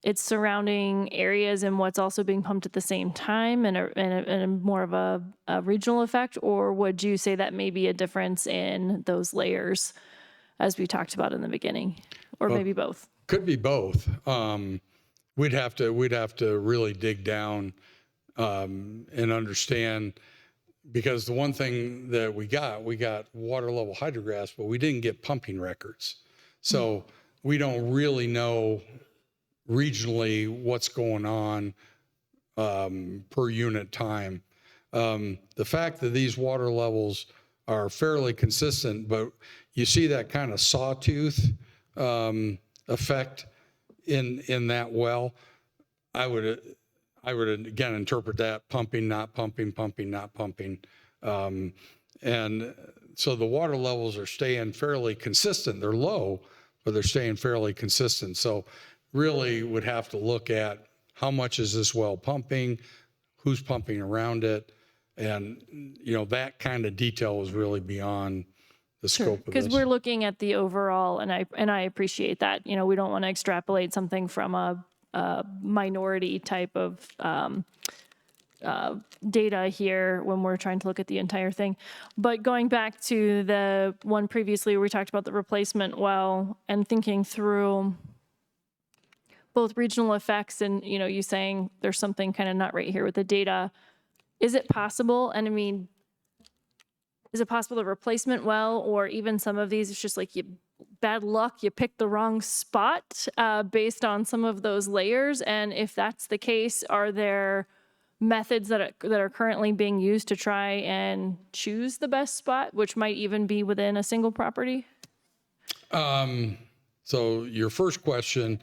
S1: its surrounding areas and what's also being pumped at the same time and a more of a regional effect? Or would you say that may be a difference in those layers as we talked about in the beginning, or maybe both?
S3: Could be both. We'd have to really dig down and understand, because the one thing that we got water level hydrographs, but we didn't get pumping records. So we don't really know regionally what's going on per unit time. The fact that these water levels are fairly consistent, but you see that kind of sawtooth effect in that well, I would again interpret that pumping, not pumping, pumping, not pumping. And so the water levels are staying fairly consistent. They're low, but they're staying fairly consistent. So really would have to look at how much is this well pumping, who's pumping around it, and that kind of detail is really beyond the scope of this.
S1: Because we're looking at the overall, and I appreciate that. We don't want to extrapolate something from a minority type of data here when we're trying to look at the entire thing. But going back to the one previously where we talked about the replacement well and thinking through both regional effects and, you saying there's something kind of not right here with the data. Is it possible? And I mean, is it possible the replacement well, or even some of these, it's just like bad luck, you picked the wrong spot based on some of those layers? And if that's the case, are there methods that are currently being used to try and choose the best spot, which might even be within a single property?
S3: So your first question,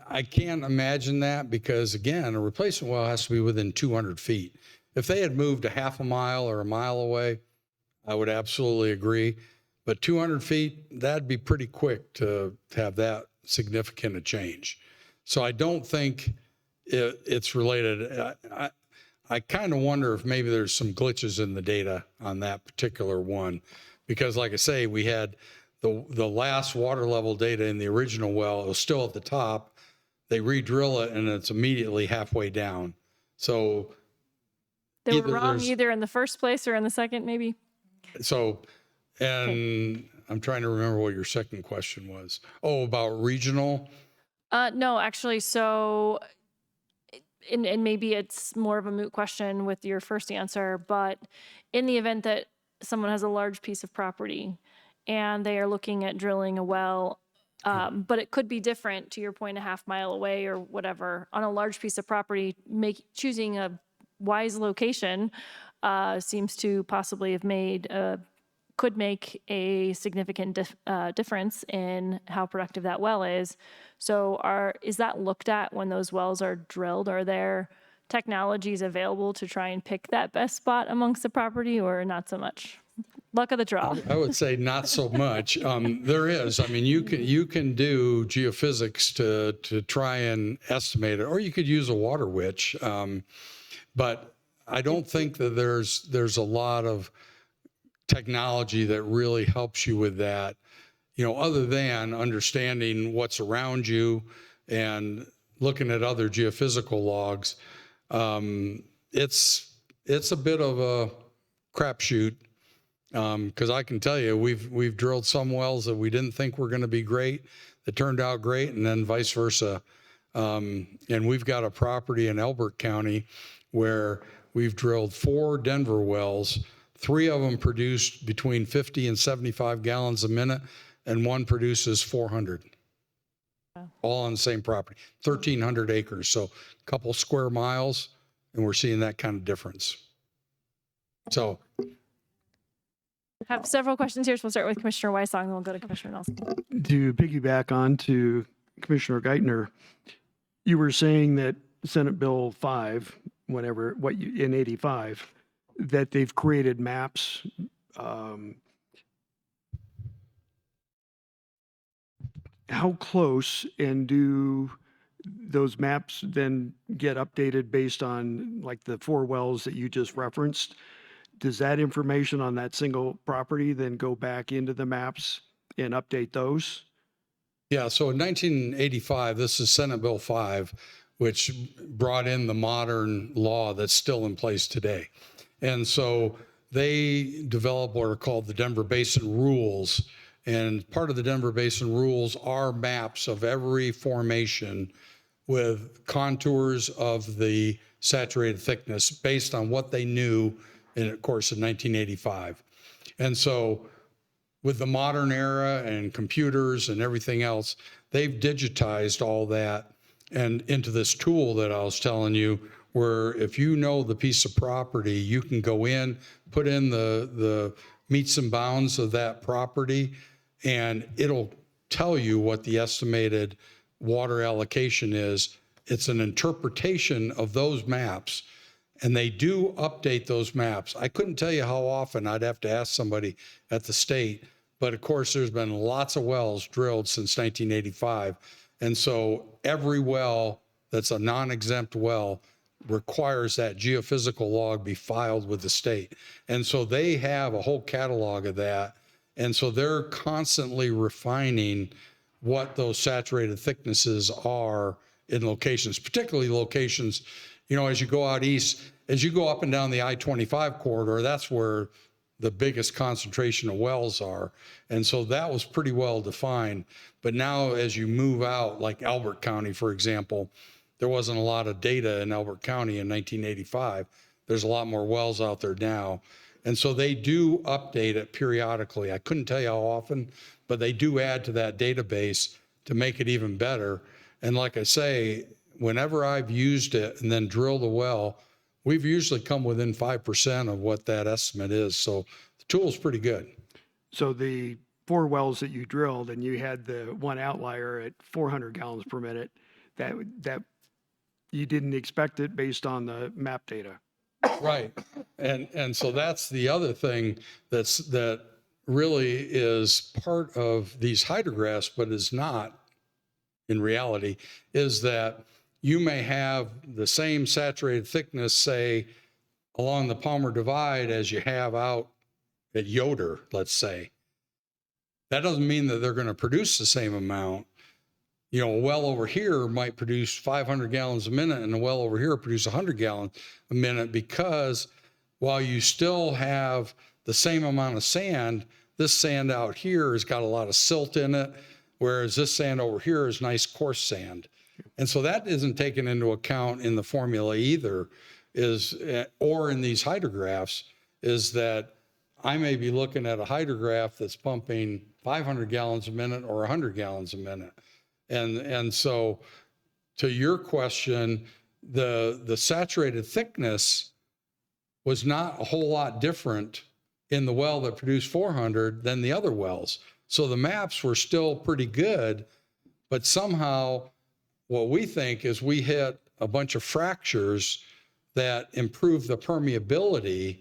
S3: I can't imagine that, because again, a replacement well has to be within 200 feet. If they had moved a half a mile or a mile away, I would absolutely agree. But 200 feet, that'd be pretty quick to have that significant a change. So I don't think it's related. I kind of wonder if maybe there's some glitches in the data on that particular one, because like I say, we had the last water level data in the original well. It was still at the top. They re-drill it and it's immediately halfway down. So
S1: they were wrong either in the first place or in the second, maybe.
S3: So, and okay. I'm trying to remember what your second question was. Oh, about regional?
S1: No, actually. So, and maybe it's more of a moot question with your first answer, but in the event that someone has a large piece of property and they are looking at drilling a well, but it could be different, to your point, a half mile away or whatever, on a large piece of property, choosing a wise location seems to possibly have could make a significant difference in how productive that well is. So is that looked at when those wells are drilled? Are there technologies available to try and pick that best spot amongst the property, or not so much? Luck of the draw.
S3: I would say not so much. There is. I mean, you can do geophysics to try and estimate it, or you could use a water witch. But I don't think that there's a lot of technology that really helps you with that. other than understanding what's around you and looking at other geophysical logs, it's a bit of a crapshoot. Because I can tell you, we've drilled some wells that we didn't think were going to be great, that turned out great, and then vice versa. And we've got a property in Elbert County where we've drilled 4 Denver wells. 3 of them produced between 50 and 75 gallons a minute, and 1 produces 400.
S1: Wow.
S3: All on the same property, 1,300 acres, so a couple square miles, and we're seeing that kind of difference. So.
S1: Have several questions here, so we'll start with Commissioner Weissong, and we'll go to Commissioner Nelson.
S5: To piggyback on to Commissioner Geithner, you were saying that Senate Bill 5, in 85, that they've created maps. How close, and do those maps then get updated based on like the 4 wells that you just referenced? Does that information on that single property then go back into the maps and update those?
S3: Yeah, so in 1985, this is Senate Bill 5, which brought in the modern law that's still in place today. And so they developed what are called the Denver Basin Rules. And part of the Denver Basin Rules are maps of every formation with contours of the saturated thickness based on what they knew in, of course, in 1985. And so with the modern era and computers and everything else, they've digitized all that and into this tool that I was telling you, where if you know the piece of property, you can go in, put in the meets and bounds of that property, and it'll tell you what the estimated water allocation is. It's an interpretation of those maps. And they do update those maps. I couldn't tell you how often. I'd have to ask somebody at the state. But of course, there's been lots of wells drilled since 1985. And so every well that's a non-exempt well requires that geophysical log be filed with the state. And so they have a whole catalog of that. And so they're constantly refining what those saturated thicknesses are in locations, particularly locations, as you go out east, as you go up and down the I-25 corridor, that's where the biggest concentration of wells are. And so that was pretty well defined. But now as you move out, like Elbert County, for example, there wasn't a lot of data in Elbert County in 1985. There's a lot more wells out there now. And so they do update it periodically. I couldn't tell you how often, but they do add to that database to make it even better. And like I say, whenever I've used it and then drilled a well, we've usually come within 5% of what that estimate is. So the tool's pretty good.
S5: So the 4 wells that you drilled, and you had the one outlier at 400 gallons per minute, that you didn't expect it based on the map data.
S3: Right. And so that's the other thing that really is part of these hydrographs, but is not in reality, is that you may have the same saturated thickness, say, along the Palmer Divide as you have out at Yoder, let's say. That doesn't mean that they're going to produce the same amount. A well over here might produce 500 gallons a minute, and a well over here produce 100 gallons a minute, because while you still have the same amount of sand, this sand out here has got a lot of silt in it, whereas this sand over here is nice coarse sand. And so that isn't taken into account in the formula either, or in these hydrographs, is that I may be looking at a hydrograph that's pumping 500 gallons a minute or 100 gallons a minute. And so to your question, the saturated thickness was not a whole lot different in the well that produced 400 than the other wells. So the maps were still pretty good, but somehow what we think is we hit a bunch of fractures that improved the permeability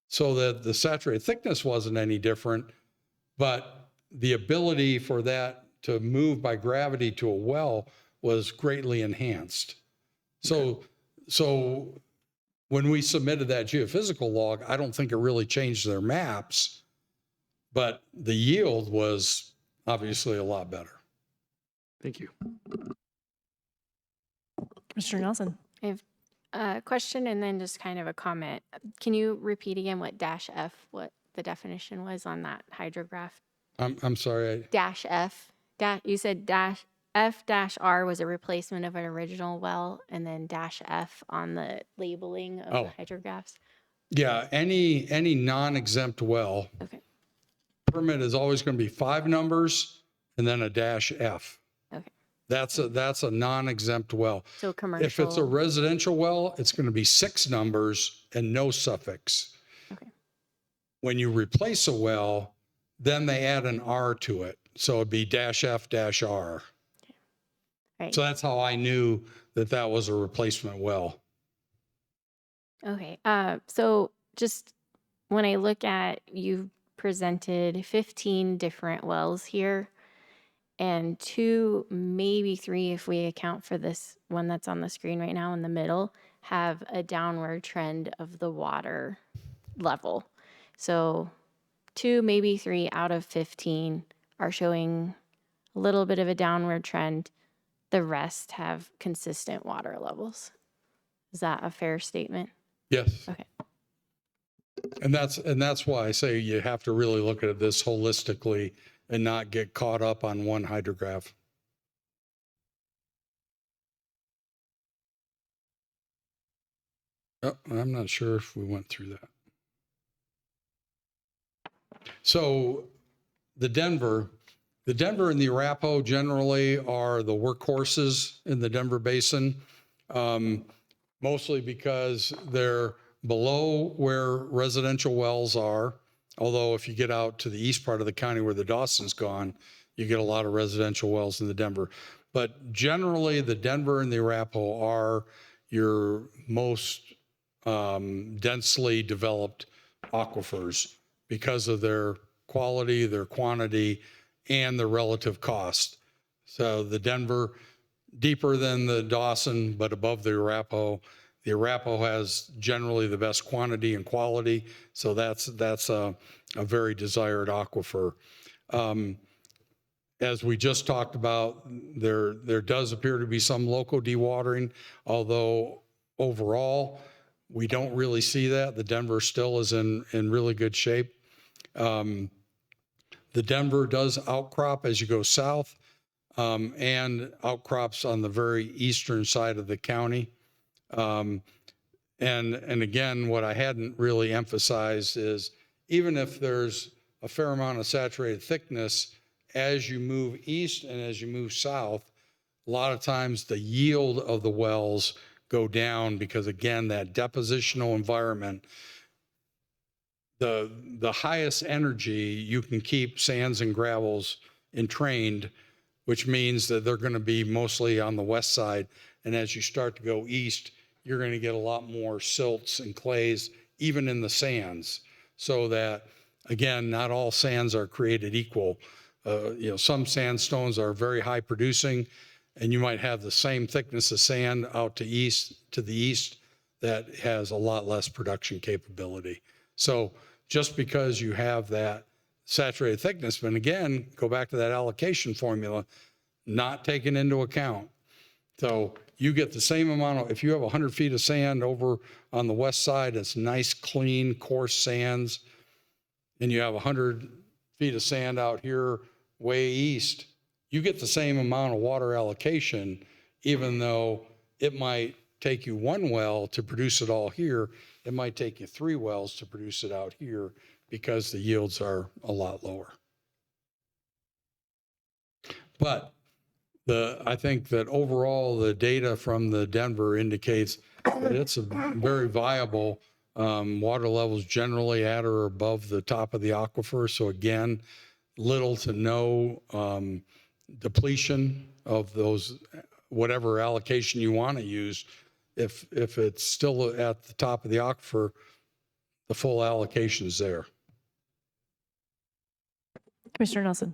S3: so that the saturated thickness wasn't any different, but the ability for that to move by gravity to a well was greatly enhanced. So when we submitted that geophysical log, I don't think it really changed their maps, but the yield was obviously a lot better.
S5: Thank you.
S1: Mr. Nelson.
S4: I have a question and then just kind of a comment. Can you repeat again what dash F, what the definition was on that hydrograph?
S3: I'm sorry.
S4: Dash F, you said dash F dash R was a replacement of an original well, and then dash F on the labeling of
S3: Oh.
S4: the hydrographs.
S3: Yeah, any non-exempt well,
S4: Okay.
S3: permit is always going to be 5 numbers and then a dash F.
S4: Okay.
S3: That's a non-exempt well.
S4: So commercial.
S3: If it's a residential well, it's going to be 6 numbers and no suffix.
S4: Okay.
S3: When you replace a well, then they add an R to it. So it'd be dash F dash R.
S4: Right.
S3: So that's how I knew that that was a replacement well.
S4: Okay. So just when I look at, you've presented 15 different wells here, and 2, maybe 3, if we account for this one that's on the screen right now in the middle, have a downward trend of the water level. So 2, maybe 3 out of 15 are showing a little bit of a downward trend. The rest have consistent water levels. Is that a fair statement?
S3: Yes.
S4: Okay.
S3: And that's why I say you have to really look at this holistically and not get caught up on one hydrograph. Oh, I'm not sure if we went through that. So the Denver and the Arapahoe generally are the workhorses in the Denver Basin, mostly because they're below where residential wells are. Although if you get out to the east part of the county where the Dawson's gone, you get a lot of residential wells in the Denver. But generally, the Denver and the Arapahoe are your most densely developed aquifers because of their quality, their quantity, and their relative cost. So the Denver, deeper than the Dawson, but above the Arapahoe. The Arapahoe has generally the best quantity and quality, so that's a very desired aquifer. As we just talked about, there does appear to be some local dewatering, although overall, we don't really see that. The Denver still is in really good shape. The Denver does outcrop as you go south, and outcrops on the very eastern side of the county. And again, what I hadn't really emphasized is even if there's a fair amount of saturated thickness, as you move east and as you move south, a lot of times the yield of the wells go down because again, that depositional environment, the highest energy you can keep sands and gravels entrained, which means that they're going to be mostly on the west side. And as you start to go east, you're going to get a lot more silts and clays, even in the sands. So that, again, not all sands are created equal. Some sandstones are very high producing, and you might have the same thickness of sand out to the east that has a lot less production capability. So just because you have that saturated thickness, but again, go back to that allocation formula, not taken into account. So you get the same amount of, if you have 100 feet of sand over on the west side, it's nice, clean, coarse sands, and you have 100 feet of sand out here way east, you get the same amount of water allocation, even though it might take you 1 well to produce it all here, it might take you 3 wells to produce it out here because the yields are a lot lower. But I think that overall the data from the Denver indicates that it's a very viable, water levels generally at or above the top of the aquifer. So again, little to no depletion of those, whatever allocation you want to use. If it's still at the top of the aquifer, the full allocation is there.
S1: Commissioner Nelson.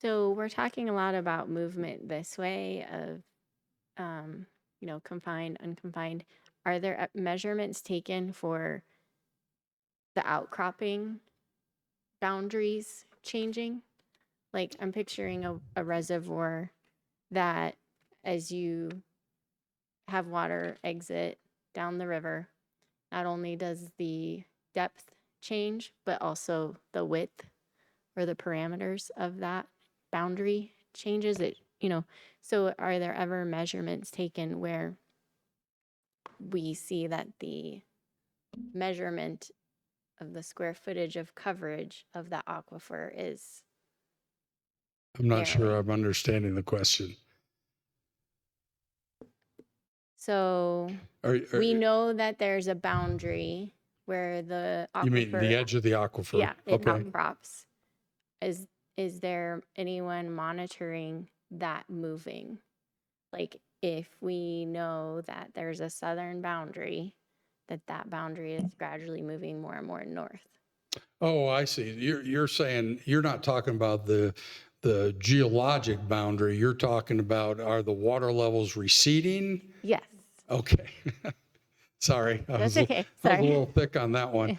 S4: So we're talking a lot about movement this way of, confined, unconfined. Are there measurements taken for the outcropping boundaries changing? like I'm picturing a reservoir that as you have water exit down the river, not only does the depth change, but also the width or the parameters of that boundary changes. It, so are there ever measurements taken where we see that the measurement of the square footage of coverage of the aquifer is
S3: I'm not sure
S4: narrowing?
S3: I'm understanding the question.
S4: So
S3: Are,
S4: we know that there's a boundary where the
S3: you mean the
S4: aquifer,
S3: edge of the aquifer?
S4: yeah, it
S3: Okay.
S4: outcrops. Is there anyone monitoring that moving? Like if we know that there's a southern boundary, that boundary is gradually moving more and more north.
S3: Oh, I see. You're saying you're not talking about the geologic boundary. You're talking about, are the water levels receding?
S4: Yes.
S3: Okay. Sorry.
S4: That's okay.
S3: I was
S4: Sorry.
S3: a little thick on that one.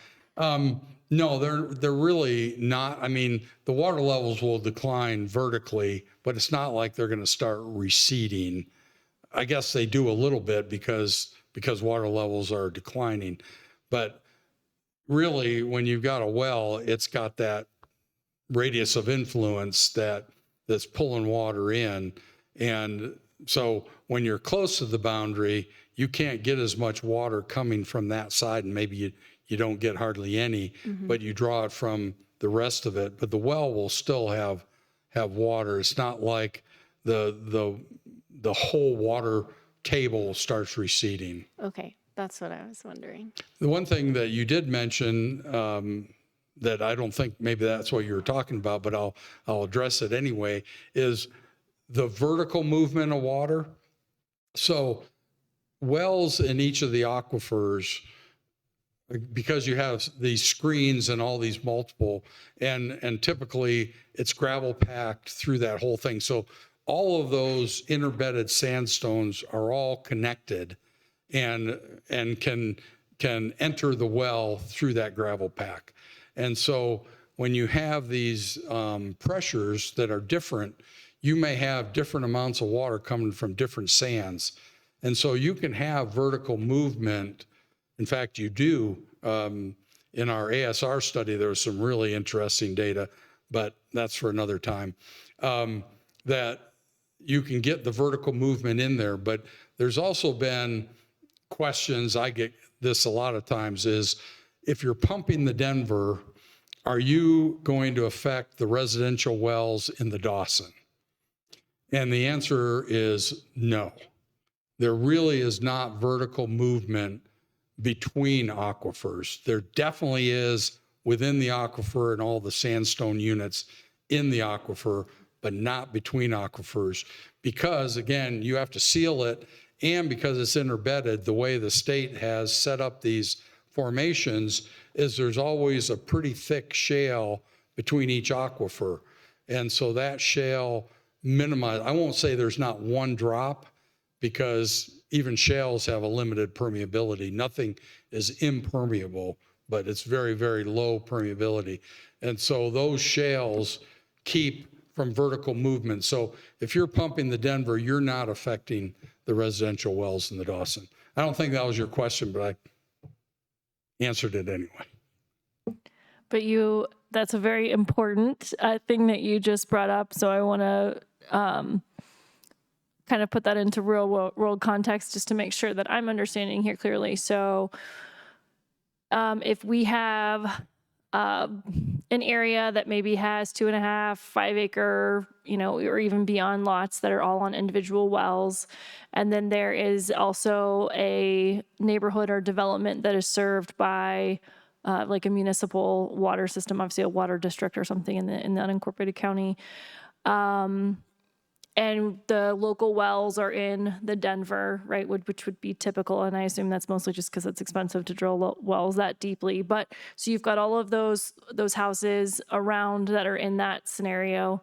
S3: No, they're really not. I mean, the water levels will decline vertically, but it's not like they're going to start receding. I guess they do a little bit because water levels are declining. But really, when you've got a well, it's got that radius of influence that's pulling water in. And so when you're close to the boundary, you can't get as much water coming from that side, and maybe you don't get hardly any, but you draw it from the rest of it. But the well will still have water. It's not like the whole water table starts receding.
S4: Okay. That's what I was wondering.
S3: The one thing that you did mention that I don't think maybe that's what you were talking about, but I'll address it anyway, is the vertical movement of water. So wells in each of the aquifers, because you have these screens and all these multiple, and typically it's gravel packed through that whole thing. So all of those interbedded sandstones are all connected and can enter the well through that gravel pack. And so when you have these pressures that are different, you may have different amounts of water coming from different sands. And so you can have vertical movement. In fact, you do. In our ASR study, there was some really interesting data, but that's for another time, that you can get the vertical movement in there. But there's also been questions, I get this a lot of times, is if you're pumping the Denver, are you going to affect the residential wells in the Dawson? And the answer is no. There really is not vertical movement between aquifers. There definitely is within the aquifer and all the sandstone units in the aquifer, but not between aquifers, because again, you have to seal it, and because it's interbedded, the way the state has set up these formations is there's always a pretty thick shale between each aquifer. And so that shale minimizes, I won't say there's not one drop, because even shales have a limited permeability. Nothing is impermeable, but it's very, very low permeability. And so those shales keep from vertical movement. So if you're pumping the Denver, you're not affecting the residential wells in the Dawson. I don't think that was your question, but I answered it anyway.
S1: But that's a very important thing that you just brought up. So I want to kind of put that into real world context just to make sure that I'm understanding here clearly. So if we have an area that maybe has 2.5, 5 acre, or even beyond lots that are all on individual wells, and then there is also a neighborhood or development that is served by like a municipal water system, obviously a water district or something in the unincorporated county. And the local wells are in the Denver, right, which would be typical. And I assume that's mostly just because it's expensive to drill wells that deeply. But so you've got all of those houses around that are in that scenario.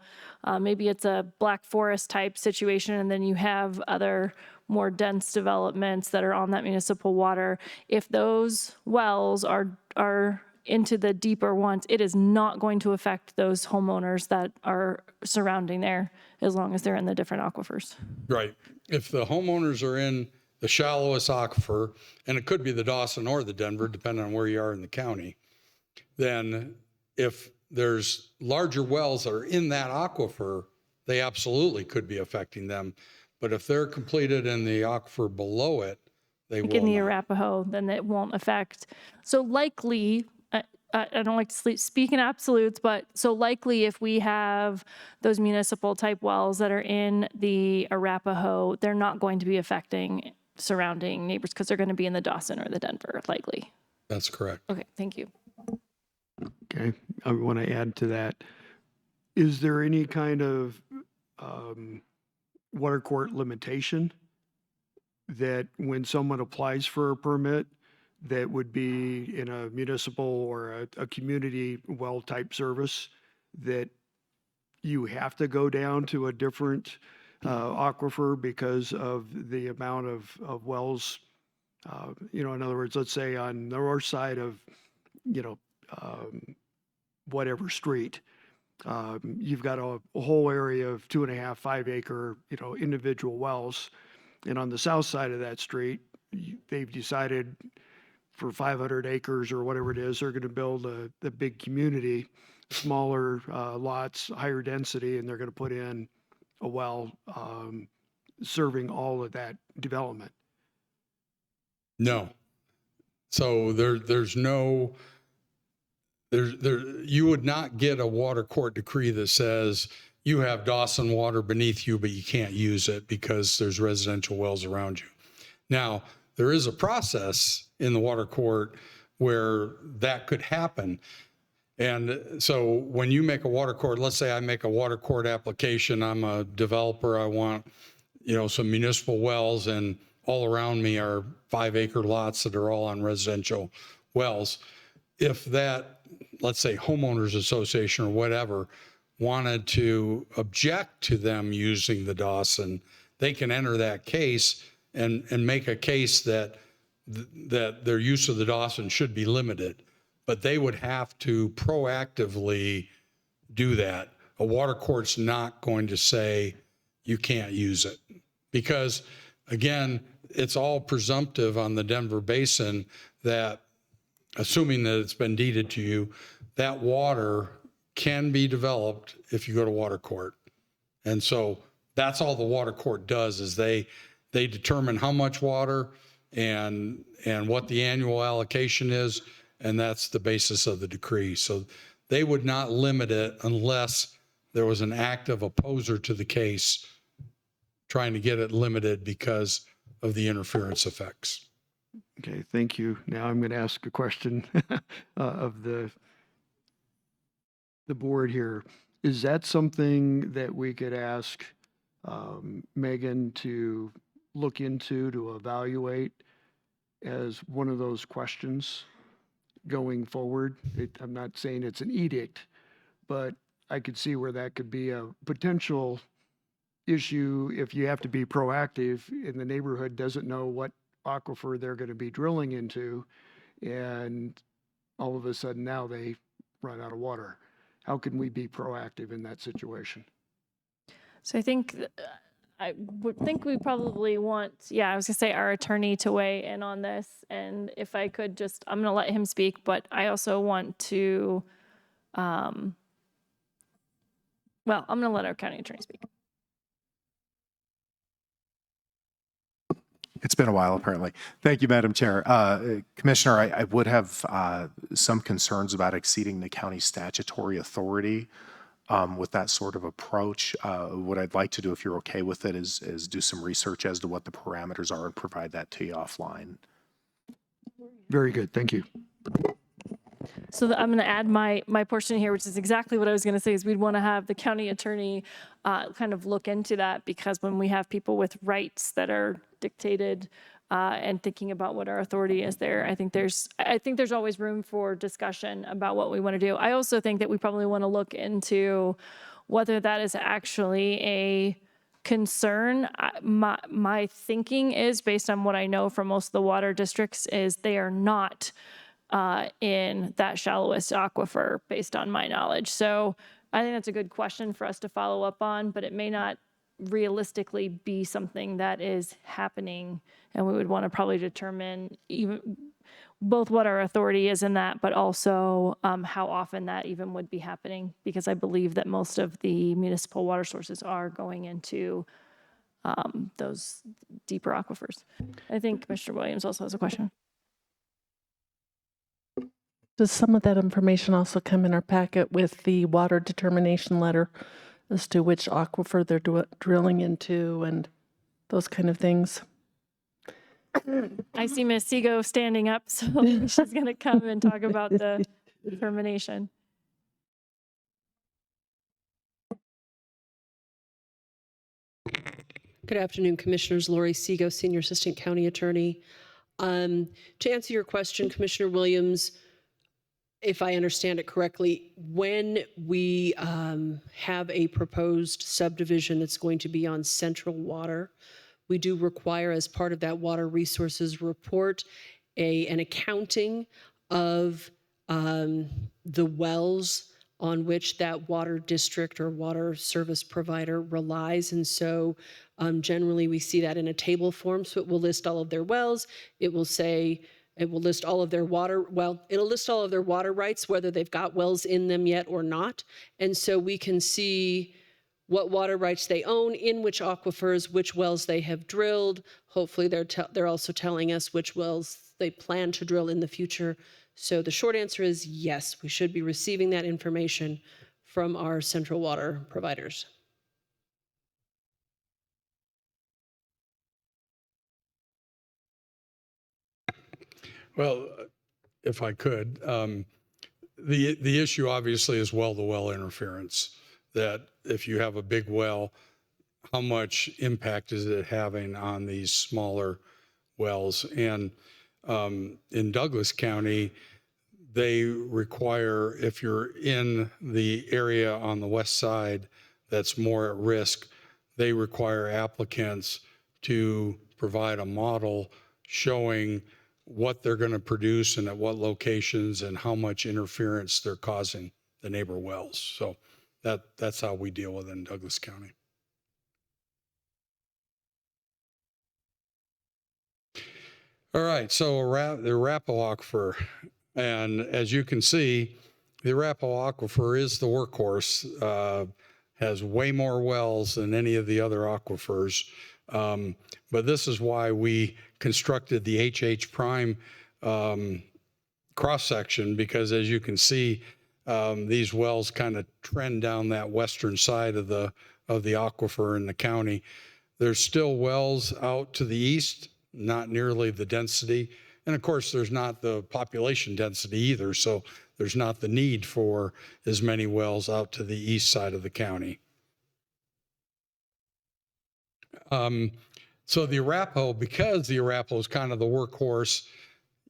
S1: Maybe it's a Black Forest type situation, and then you have other more dense developments that are on that municipal water. If those wells are into the deeper ones, it is not going to affect those homeowners that are surrounding there as long as they're in the different aquifers.
S3: Right. If the homeowners are in the shallowest aquifer, and it could be the Dawson or the Denver, depending on where you are in the county, then if there's larger wells that are in that aquifer, they absolutely could be affecting them. But if they're completed in the aquifer below it, they
S1: Like
S3: will
S1: in the
S3: not.
S1: Arapahoe, then it won't affect. So likely, I don't like to speak in absolutes, but so likely if we have those municipal type wells that are in the Arapahoe, they're not going to be affecting surrounding neighbors because they're going to be in the Dawson or the Denver, likely.
S3: That's correct.
S1: Okay, thank you.
S5: Okay, I want to add to that. Is there any kind of water court limitation that when someone applies for a permit that would be in a municipal or a community well type service, that you have to go down to a different aquifer because of the amount of wells? In other words, let's say on the north side of, whatever street, you've got a whole area of 2.5, 5 acre, individual wells. And on the south side of that street, they've decided for 500 acres or whatever it is, they're going to build a big community, smaller lots, higher density, and they're going to put in a well serving all of that development.
S3: No. So there's no, you would not get a water court decree that says you have Dawson water beneath you, but you can't use it because there's residential wells around you. Now, there is a process in the water court where that could happen. And so when you make a water court, let's say I make a water court application, I'm a developer, I want, some municipal wells, and all around me are 5 acre lots that are all on residential wells. If that, let's say homeowners association or whatever, wanted to object to them using the Dawson, they can enter that case and make a case that their use of the Dawson should be limited. But they would have to proactively do that. A water court's not going to say you can't use it because, again, it's all presumptive on the Denver Basin that, assuming that it's been deeded to you, that water can be developed if you go to water court. And so that's all the water court does is they determine how much water and what the annual allocation is, and that's the basis of the decree. So they would not limit it unless there was an active opposer to the case trying to get it limited because of the interference effects.
S5: Okay, thank you. Now I'm going to ask a question of the board here. Is that something that we could ask Meggan to look into, to evaluate as one of those questions going forward? I'm not saying it's an edict, but I could see where that could be a potential issue if you have to be proactive and the neighborhood doesn't know what aquifer they're going to be drilling into, and all of a sudden now they run out of water. How can we be proactive in that situation?
S1: So I would think we probably want, I was gonna say our attorney to weigh in on this. And if I could just, I'm gonna let him speak, but I also want to, I'm gonna let our county attorney speak.
S6: It's been a while, apparently. Thank you, Madam Chair. Commissioner, I would have some concerns about exceeding the county statutory authority with that sort of approach. What I'd like to do, if you're okay with it, is do some research as to what the parameters are and provide that to you offline.
S5: Very good. Thank you.
S1: So I'm going to add my portion here, which is exactly what I was going to say, is we'd want to have the county attorney kind of look into that, because when we have people with rights that are dictated and thinking about what our authority is there, I think there's always room for discussion about what we want to do. I also think that we probably want to look into whether that is actually a concern. My thinking is, based on what I know from most of the water districts, is they are not in that shallowest aquifer, based on my knowledge. So I think that's a good question for us to follow up on, but it may not realistically be something that is happening. And we would want to probably determine even both what our authority is in that, but also how often that even would be happening, because I believe that most of the municipal water sources are going into those deeper aquifers. I think Commissioner Williams also has a question.
S7: Does some of that information also come in our packet with the water determination letter as to which aquifer they're drilling into and those kind of things?
S1: I see Ms. Sego standing up, so she's going to come and talk about the determination.
S8: Good afternoon, Commissioners. Lori Sego, Senior Assistant County Attorney. To answer your question, Commissioner Williams, if I understand it correctly, when we have a proposed subdivision that's going to be on central water, we do require, as part of that water resources report, an accounting of the wells on which that water district or water service provider relies. And so generally we see that in a table form. So it will list all of their wells. It will list all of their it'll list all of their water rights, whether they've got wells in them yet or not. And so we can see what water rights they own, in which aquifers, which wells they have drilled. Hopefully they're also telling us which wells they plan to drill in the future. So the short answer is yes, we should be receiving that information from our central water providers.
S3: Well, if I could, the issue obviously is well-to-well interference, that if you have a big well, how much impact is it having on these smaller wells? And in Douglas County, they require, if you're in the area on the west side that's more at risk, they require applicants to provide a model showing what they're going to produce and at what locations and how much interference they're causing the neighbor wells. So that's how we deal with it in Douglas County. All right, so the Arapahoe Aquifer, and as you can see, the Arapahoe Aquifer is the workhorse, has way more wells than any of the other aquifers. But this is why we constructed the HH prime cross-section, because as you can see, these wells kind of trend down that western side of the aquifer in the county. There's still wells out to the east, not nearly the density. And of course, there's not the population density either, so there's not the need for as many wells out to the east side of the county. So the Arapahoe, because the Arapahoe is kind of the workhorse,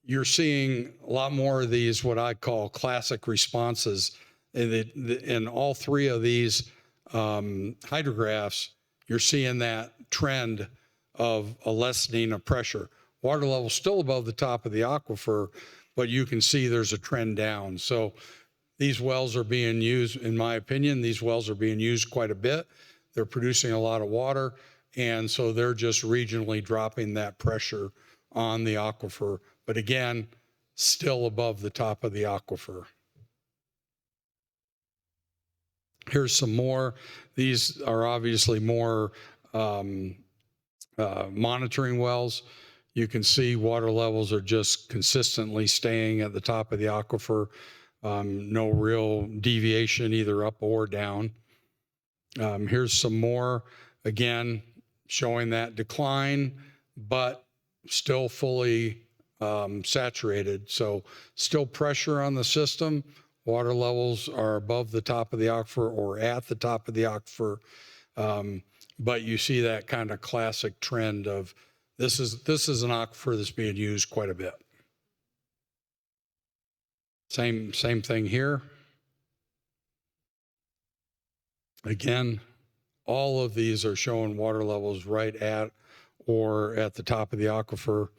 S3: you're seeing a lot more of these, what I call classic responses. In all three of these hydrographs, you're seeing that trend of a lessening of pressure. Water level still above the top of the aquifer, but you can see there's a trend down. So these wells are being used, in my opinion, these wells are being used quite a bit. They're producing a lot of water. And so they're just regionally dropping that pressure on the aquifer. But again, still above the top of the aquifer. Here's some more. These are obviously more monitoring wells. You can see water levels are just consistently staying at the top of the aquifer. No real deviation either up or down. Here's some more, again, showing that decline, but still fully saturated. So still pressure on the system. Water levels are above the top of the aquifer or at the top of the aquifer. But you see that kind of classic trend of this is an aquifer that's being used quite a bit. Same thing here. Again, all of these are showing water levels right at or at the top of the aquifer.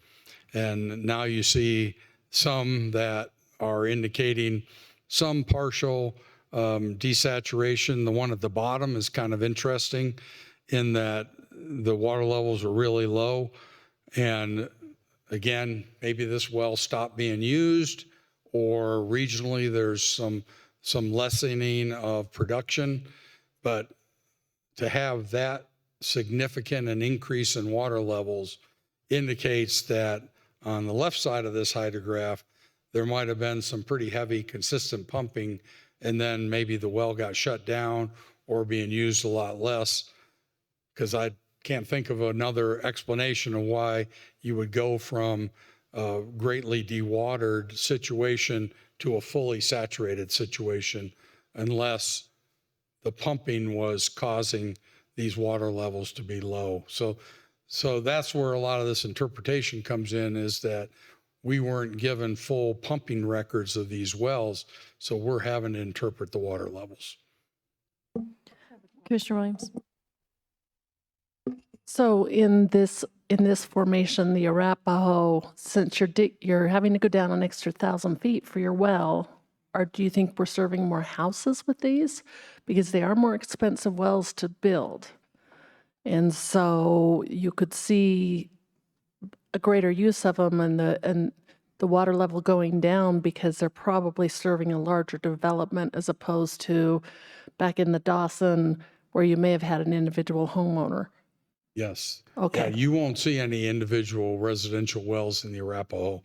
S3: And now you see some that are indicating some partial desaturation. The one at the bottom is kind of interesting in that the water levels are really low. And again, maybe this well stopped being used, or regionally there's some lessening of production. But to have that significant an increase in water levels indicates that on the left side of this hydrograph, there might have been some pretty heavy, consistent pumping, and then maybe the well got shut down or being used a lot less, because I can't think of another explanation of why you would go from a greatly dewatered situation to a fully saturated situation unless the pumping was causing these water levels to be low. So that's where a lot of this interpretation comes in, is that we weren't given full pumping records of these wells, so we're having to interpret the water levels.
S1: Commissioner Williams.
S7: So in this formation, the Arapahoe, since you're having to go down an extra 1,000 feet for your well, or do you think we're serving more houses with these? Because they are more expensive wells to build. And so you could see a greater use of them and the water level going down because they're probably serving a larger development, as opposed to back in the Dawson where you may have had an individual homeowner.
S3: Yes.
S7: Okay.
S3: Yeah, you won't see any individual residential wells in the Arapahoe.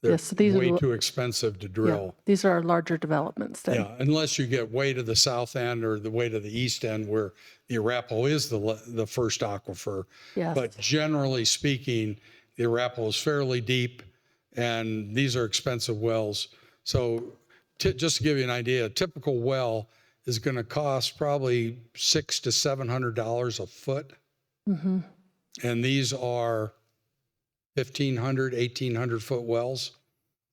S3: They're
S7: Yes, so these are
S3: way
S7: the-
S3: too expensive to
S7: Yeah,
S3: drill.
S7: these are our larger developments then.
S3: Yeah, unless you get way to the south end or the way to the east end where the Arapahoe is the first aquifer.
S7: Yes.
S3: But generally speaking, the Arapahoe is fairly deep, and these are expensive wells. So just to give you an idea, a typical well is going to cost probably $600 to $700 a foot.
S7: Mm-hmm.
S3: And these are 1,500, 1,800 foot wells.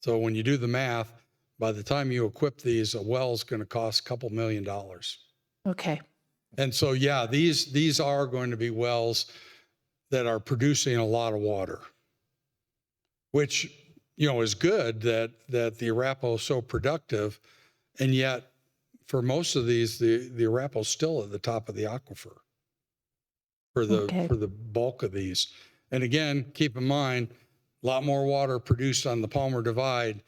S3: So when you do the math, by the time you equip these, a well is going to cost a couple $1 million.
S7: Okay.
S3: And so, yeah, these are going to be wells that are producing a lot of water, which, you know, is good that the Arapahoe is so productive. And yet, for most of these, the Arapahoe is still at the top of the aquifer for the bulk of these. And again, keep in mind, a lot more water produced on the Palmer Divide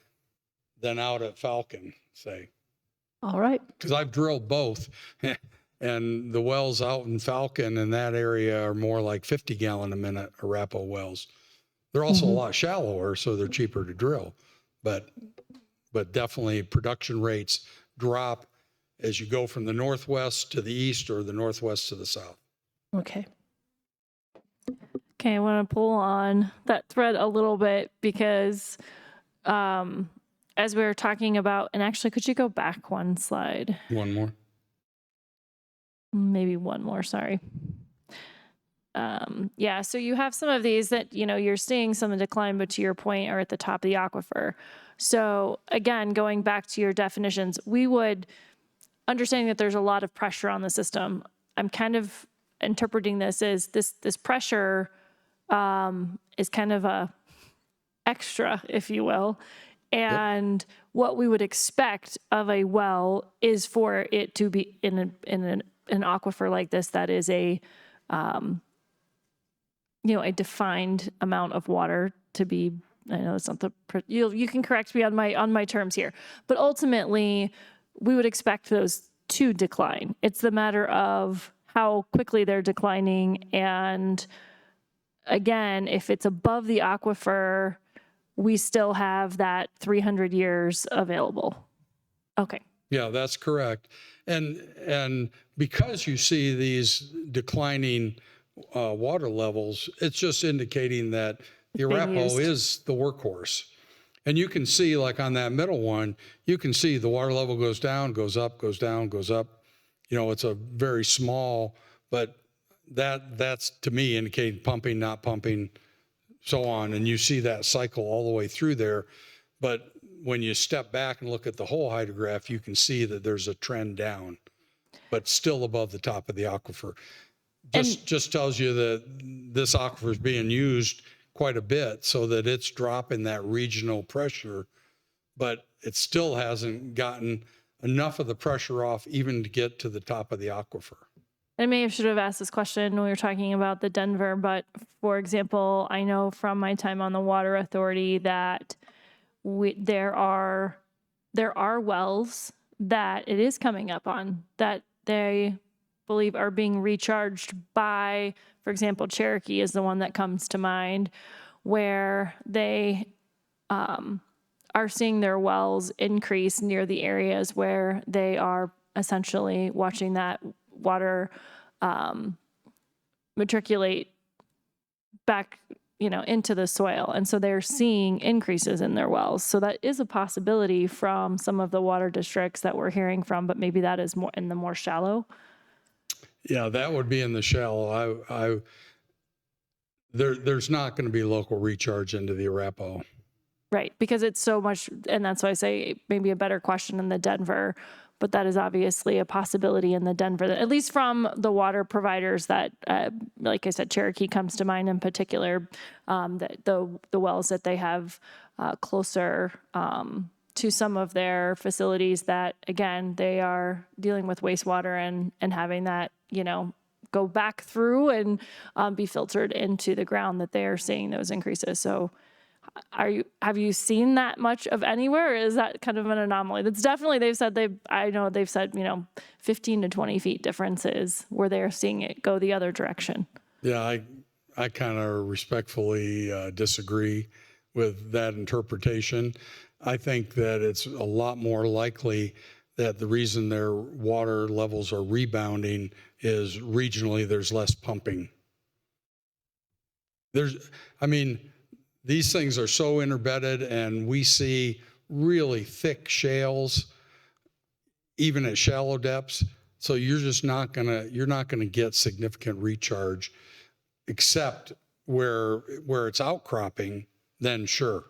S3: than out at Falcon, say.
S7: All right.
S3: Because I've drilled both. And the wells out in Falcon in that area are more like 50 gallon a minute Arapahoe wells. They're also a lot shallower, so they're cheaper to drill. But definitely production rates drop as you go from the northwest to the east or the northwest to the south.
S7: Okay.
S1: Okay, I want to pull on that thread a little bit because as we were talking about, and actually, could you go back one slide?
S3: One more.
S1: Maybe one more, sorry. Yeah, so you have some of these that, you know, you're seeing some of the decline, but to your point, are at the top of the aquifer. So again, going back to your definitions, we would, understanding that there's a lot of pressure on the system, I'm kind of interpreting this as this pressure is kind of a extra, if you will. And what we would expect of a well is for it to be in an aquifer like this that is a a defined amount of water to be. I know it's not the you can correct me on my terms here, but ultimately we would expect those to decline. It's the matter of how quickly they're declining, and again, if it's above the aquifer, we still have that 300 years available. Okay.
S3: Yeah, that's correct. And because you see these declining water levels, it's just indicating that the Arapahoe is the workhorse. And you can see, like on that middle one, you can see the water level goes down, goes up, goes down, goes up. You know, it's a very small, but that's to me indicating pumping, not pumping, so on. And you see that cycle all the way through there. But when you step back and look at the whole hydrograph, you can see that there's a trend down, but still above the top of the aquifer. Just tells you that this aquifer is being used quite a bit so that it's dropping that regional pressure, but it still hasn't gotten enough of the pressure off even to get to the top of the aquifer.
S1: I may have should have asked this question when we were talking about the Denver, but for example, I know from my time on the Water Authority that there are wells that it is coming up on that they believe are being recharged by, for example, Cherokee is the one that comes to mind, where they are seeing their wells increase near the areas where they are essentially watching that water matriculate back, into the soil. And so they're seeing increases in their wells. So that is a possibility from some of the water districts that we're hearing from, but maybe that is more in the more shallow.
S3: Yeah, that would be in the shallow. There's not going to be local recharge into the Arapahoe.
S1: Right, because it's so much, and that's why I say maybe a better question in the Denver, but that is obviously a possibility in the Denver, at least from the water providers that, like I said, Cherokee comes to mind in particular, the wells that they have closer to some of their facilities that, again, they are dealing with wastewater and having that, go back through and be filtered into the ground, that they are seeing those increases. So have you seen that much of anywhere, or is that kind of an anomaly? That's definitely, they've said 15 to 20 feet differences where they're seeing it go the other direction.
S3: Yeah, I kind of respectfully disagree with that interpretation. I think that it's a lot more likely that the reason their water levels are rebounding is regionally there's less pumping. These things are so interbedded, and we see really thick shales, even at shallow depths. So you're just not gonna get significant recharge, except where it's outcropping. Then sure,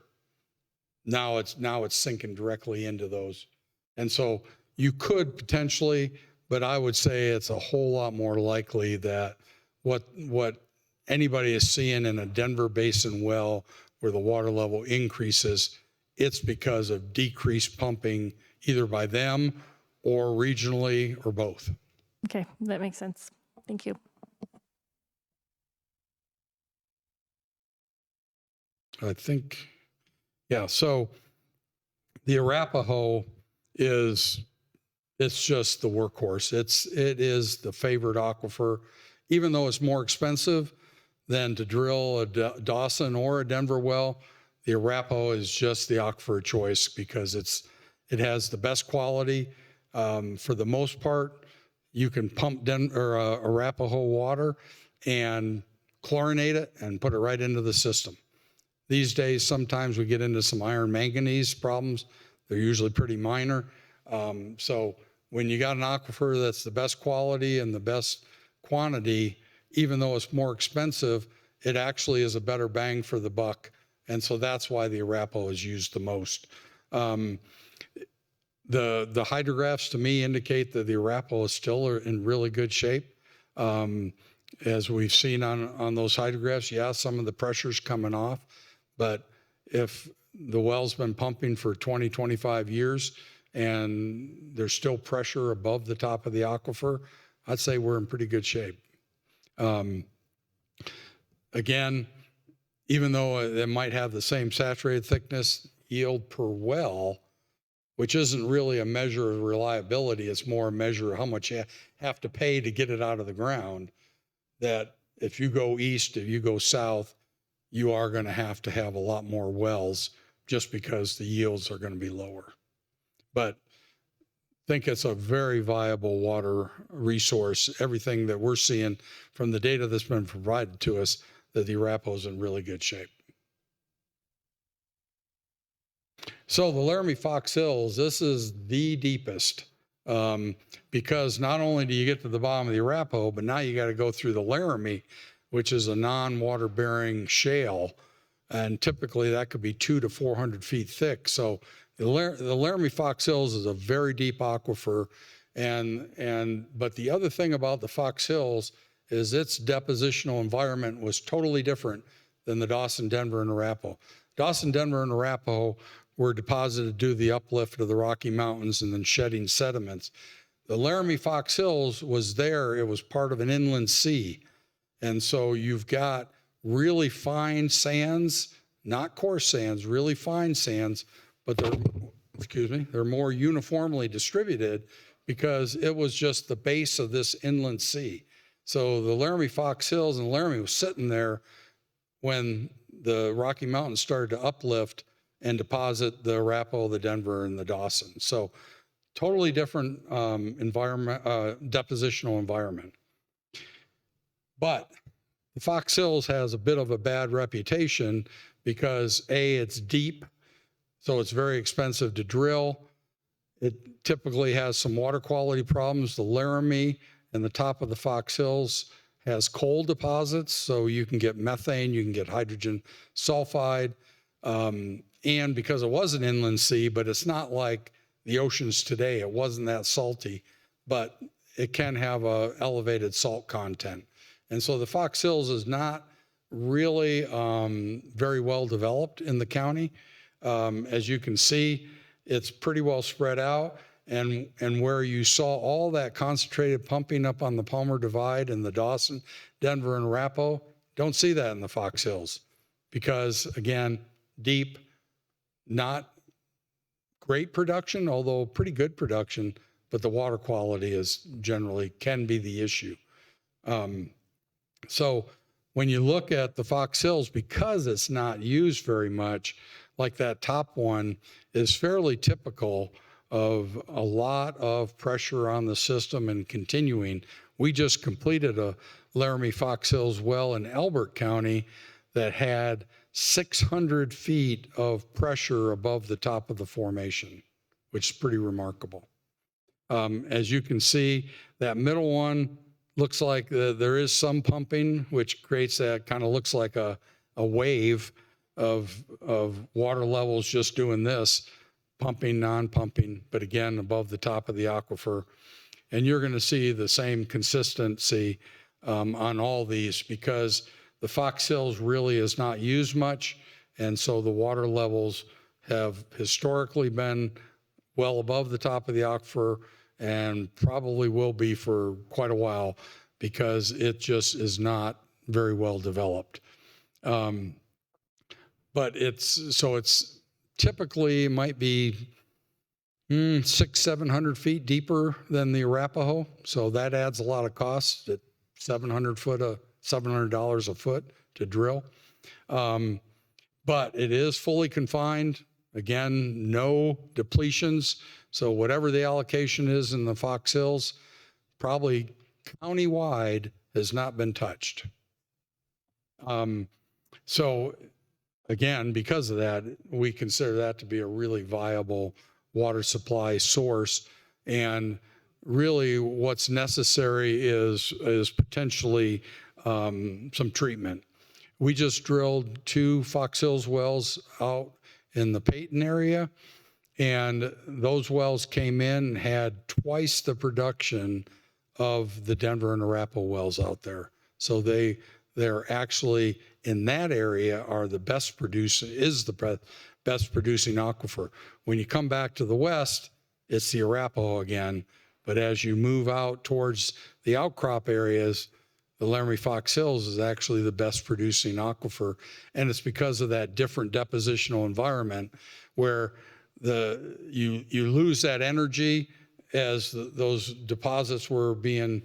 S3: now it's sinking directly into those, and so you could potentially, but I would say it's a whole lot more likely that what anybody is seeing in a Denver Basin well, where the water level increases, it's because of decreased pumping either by them or regionally or both.
S1: Okay, that makes sense. Thank you.
S3: I think, yeah, so the Arapahoe it's just the workhorse. It is the favored aquifer, even though it's more expensive than to drill a Dawson or a Denver well. The Arapahoe is just the aquifer choice because it has the best quality. For the most part, you can pump Arapahoe water and chlorinate it and put it right into the system. These days, sometimes we get into some iron manganese problems. They're usually pretty minor. So when you got an aquifer that's the best quality and the best quantity, even though it's more expensive, it actually is a better bang for the buck. And so that's why the Arapahoe is used the most. The hydrographs to me indicate that the Arapahoe is still in really good shape. As we've seen on those hydrographs, yeah, some of the pressure's coming off, but if the well's been pumping for 20, 25 years and there's still pressure above the top of the aquifer, I'd say we're in pretty good shape. Again, even though it might have the same saturated thickness, yield per well, which isn't really a measure of reliability, it's more a measure of how much you have to pay to get it out of the ground, that if you go east, if you go south, you are going to have a lot more wells just because the yields are going to be lower. But I think it's a very viable water resource. Everything that we're seeing from the data that's been provided to us, that the Arapahoe is in really good shape. So the Laramie Fox Hills, this is the deepest because not only do you get to the bottom of the Arapahoe, but now you got to go through the Laramie, which is a non-water bearing shale. And typically that could be 200 to 400 feet thick. So the Laramie Fox Hills is a very deep aquifer. But the other thing about the Fox Hills is its depositional environment was totally different than the Dawson, Denver, and Arapahoe. Dawson, Denver, and Arapahoe were deposited due to the uplift of the Rocky Mountains and then shedding sediments. The Laramie Fox Hills was there. It was part of an inland sea. And so you've got really fine sands, not coarse sands, really fine sands, but they're more uniformly distributed because it was just the base of this inland sea. So the Laramie Fox Hills and Laramie was sitting there when the Rocky Mountains started to uplift and deposit the Arapahoe, the Denver, and the Dawson. So totally different environment, depositional environment. But the Fox Hills has a bit of a bad reputation because A, it's deep, so it's very expensive to drill. It typically has some water quality problems. The Laramie and the top of the Fox Hills has coal deposits, so you can get methane, you can get hydrogen sulfide, and because it was an inland sea, but it's not like the oceans today, it wasn't that salty, but it can have a elevated salt content. And so the Fox Hills is not really very well developed in the county. As you can see, it's pretty well spread out. And where you saw all that concentrated pumping up on the Palmer Divide and the Dawson, Denver, and Arapahoe, don't see that in the Fox Hills because, again, deep, not great production, although pretty good production, but the water quality is generally can be the issue. So when you look at the Fox Hills, because it's not used very much, like that top one is fairly typical of a lot of pressure on the system and continuing. We just completed a Laramie Fox Hills well in Elbert County that had 600 feet of pressure above the top of the formation, which is pretty remarkable. As you can see, that middle one looks like there is some pumping, which creates that kind of looks like a wave of water levels just doing this. Pumping, non-pumping, but again, above the top of the aquifer. And you're going to see the same consistency on all these because the Fox Hills really is not used much. And so the water levels have historically been well above the top of the aquifer and probably will be for quite a while because it just is not very well developed. But it's typically might be 600-700 feet deeper than the Arapahoe, so that adds a lot of cost at $700 a foot to drill. But it is fully confined. Again, no depletions. So whatever the allocation is in the Fox Hills, probably countywide has not been touched. So again, because of that, we consider that to be a really viable water supply source. And really what's necessary is potentially some treatment. We just drilled 2 Fox Hills wells out in the Peyton area, and those wells came in and had twice the production of the Denver and Arapahoe wells out there. So they're actually in that area are the best producing, is the best producing aquifer. When you come back to the west, it's the Arapahoe again. But as you move out towards the outcrop areas, the Laramie Fox Hills is actually the best producing aquifer. And it's because of that different depositional environment where you lose that energy as those deposits were being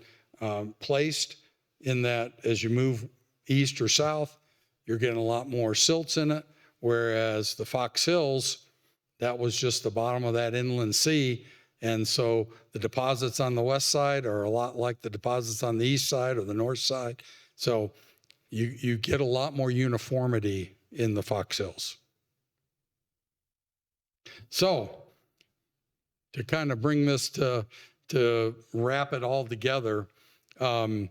S3: placed, in that as you move east or south, you're getting a lot more silts in it, whereas the Fox Hills, that was just the bottom of that inland sea. And so the deposits on the west side are a lot like the deposits on the east side or the north side. So you get a lot more uniformity in the Fox Hills. So to kind of bring this to wrap it all together, I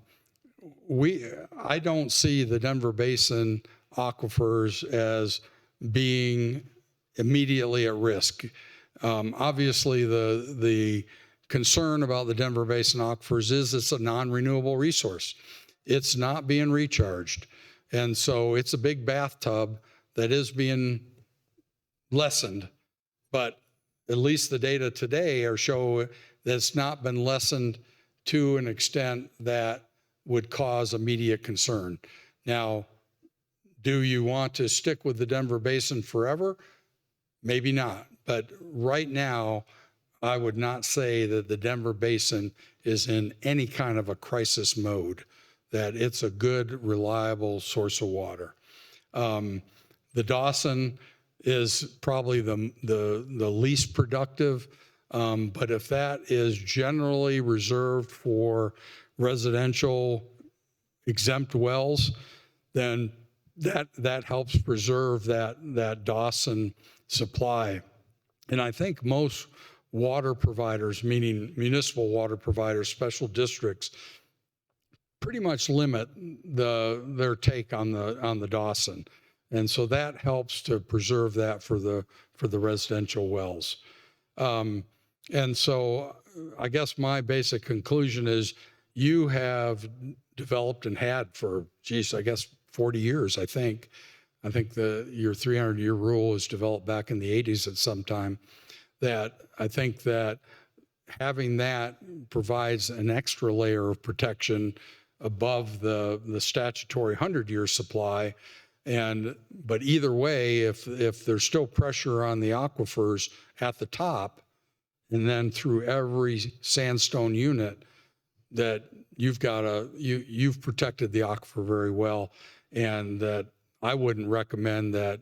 S3: don't see the Denver Basin aquifers as being immediately at risk. Obviously, the concern about the Denver Basin aquifers is it's a non-renewable resource. It's not being recharged. And so it's a big bathtub that is being lessened, but at least the data today show that it's not been lessened to an extent that would cause immediate concern. Now, do you want to stick with the Denver Basin forever? Maybe not. But right now, I would not say that the Denver Basin is in any kind of a crisis mode, that it's a good, reliable source of water. The Dawson is probably the least productive, but if that is generally reserved for residential exempt wells, then that helps preserve that Dawson supply. And I think most water providers, meaning municipal water providers, special districts, pretty much limit their take on the Dawson. And so that helps to preserve that for the residential wells. And so I guess my basic conclusion is you have developed and had for, I guess 40 years, I think. I think your 300-year rule was developed back in the 80s at some time. That I think that having that provides an extra layer of protection above the statutory 100-year supply. But either way, if there's still pressure on the aquifers at the top, and then through every sandstone unit, that you've protected the aquifer very well, and that I wouldn't recommend that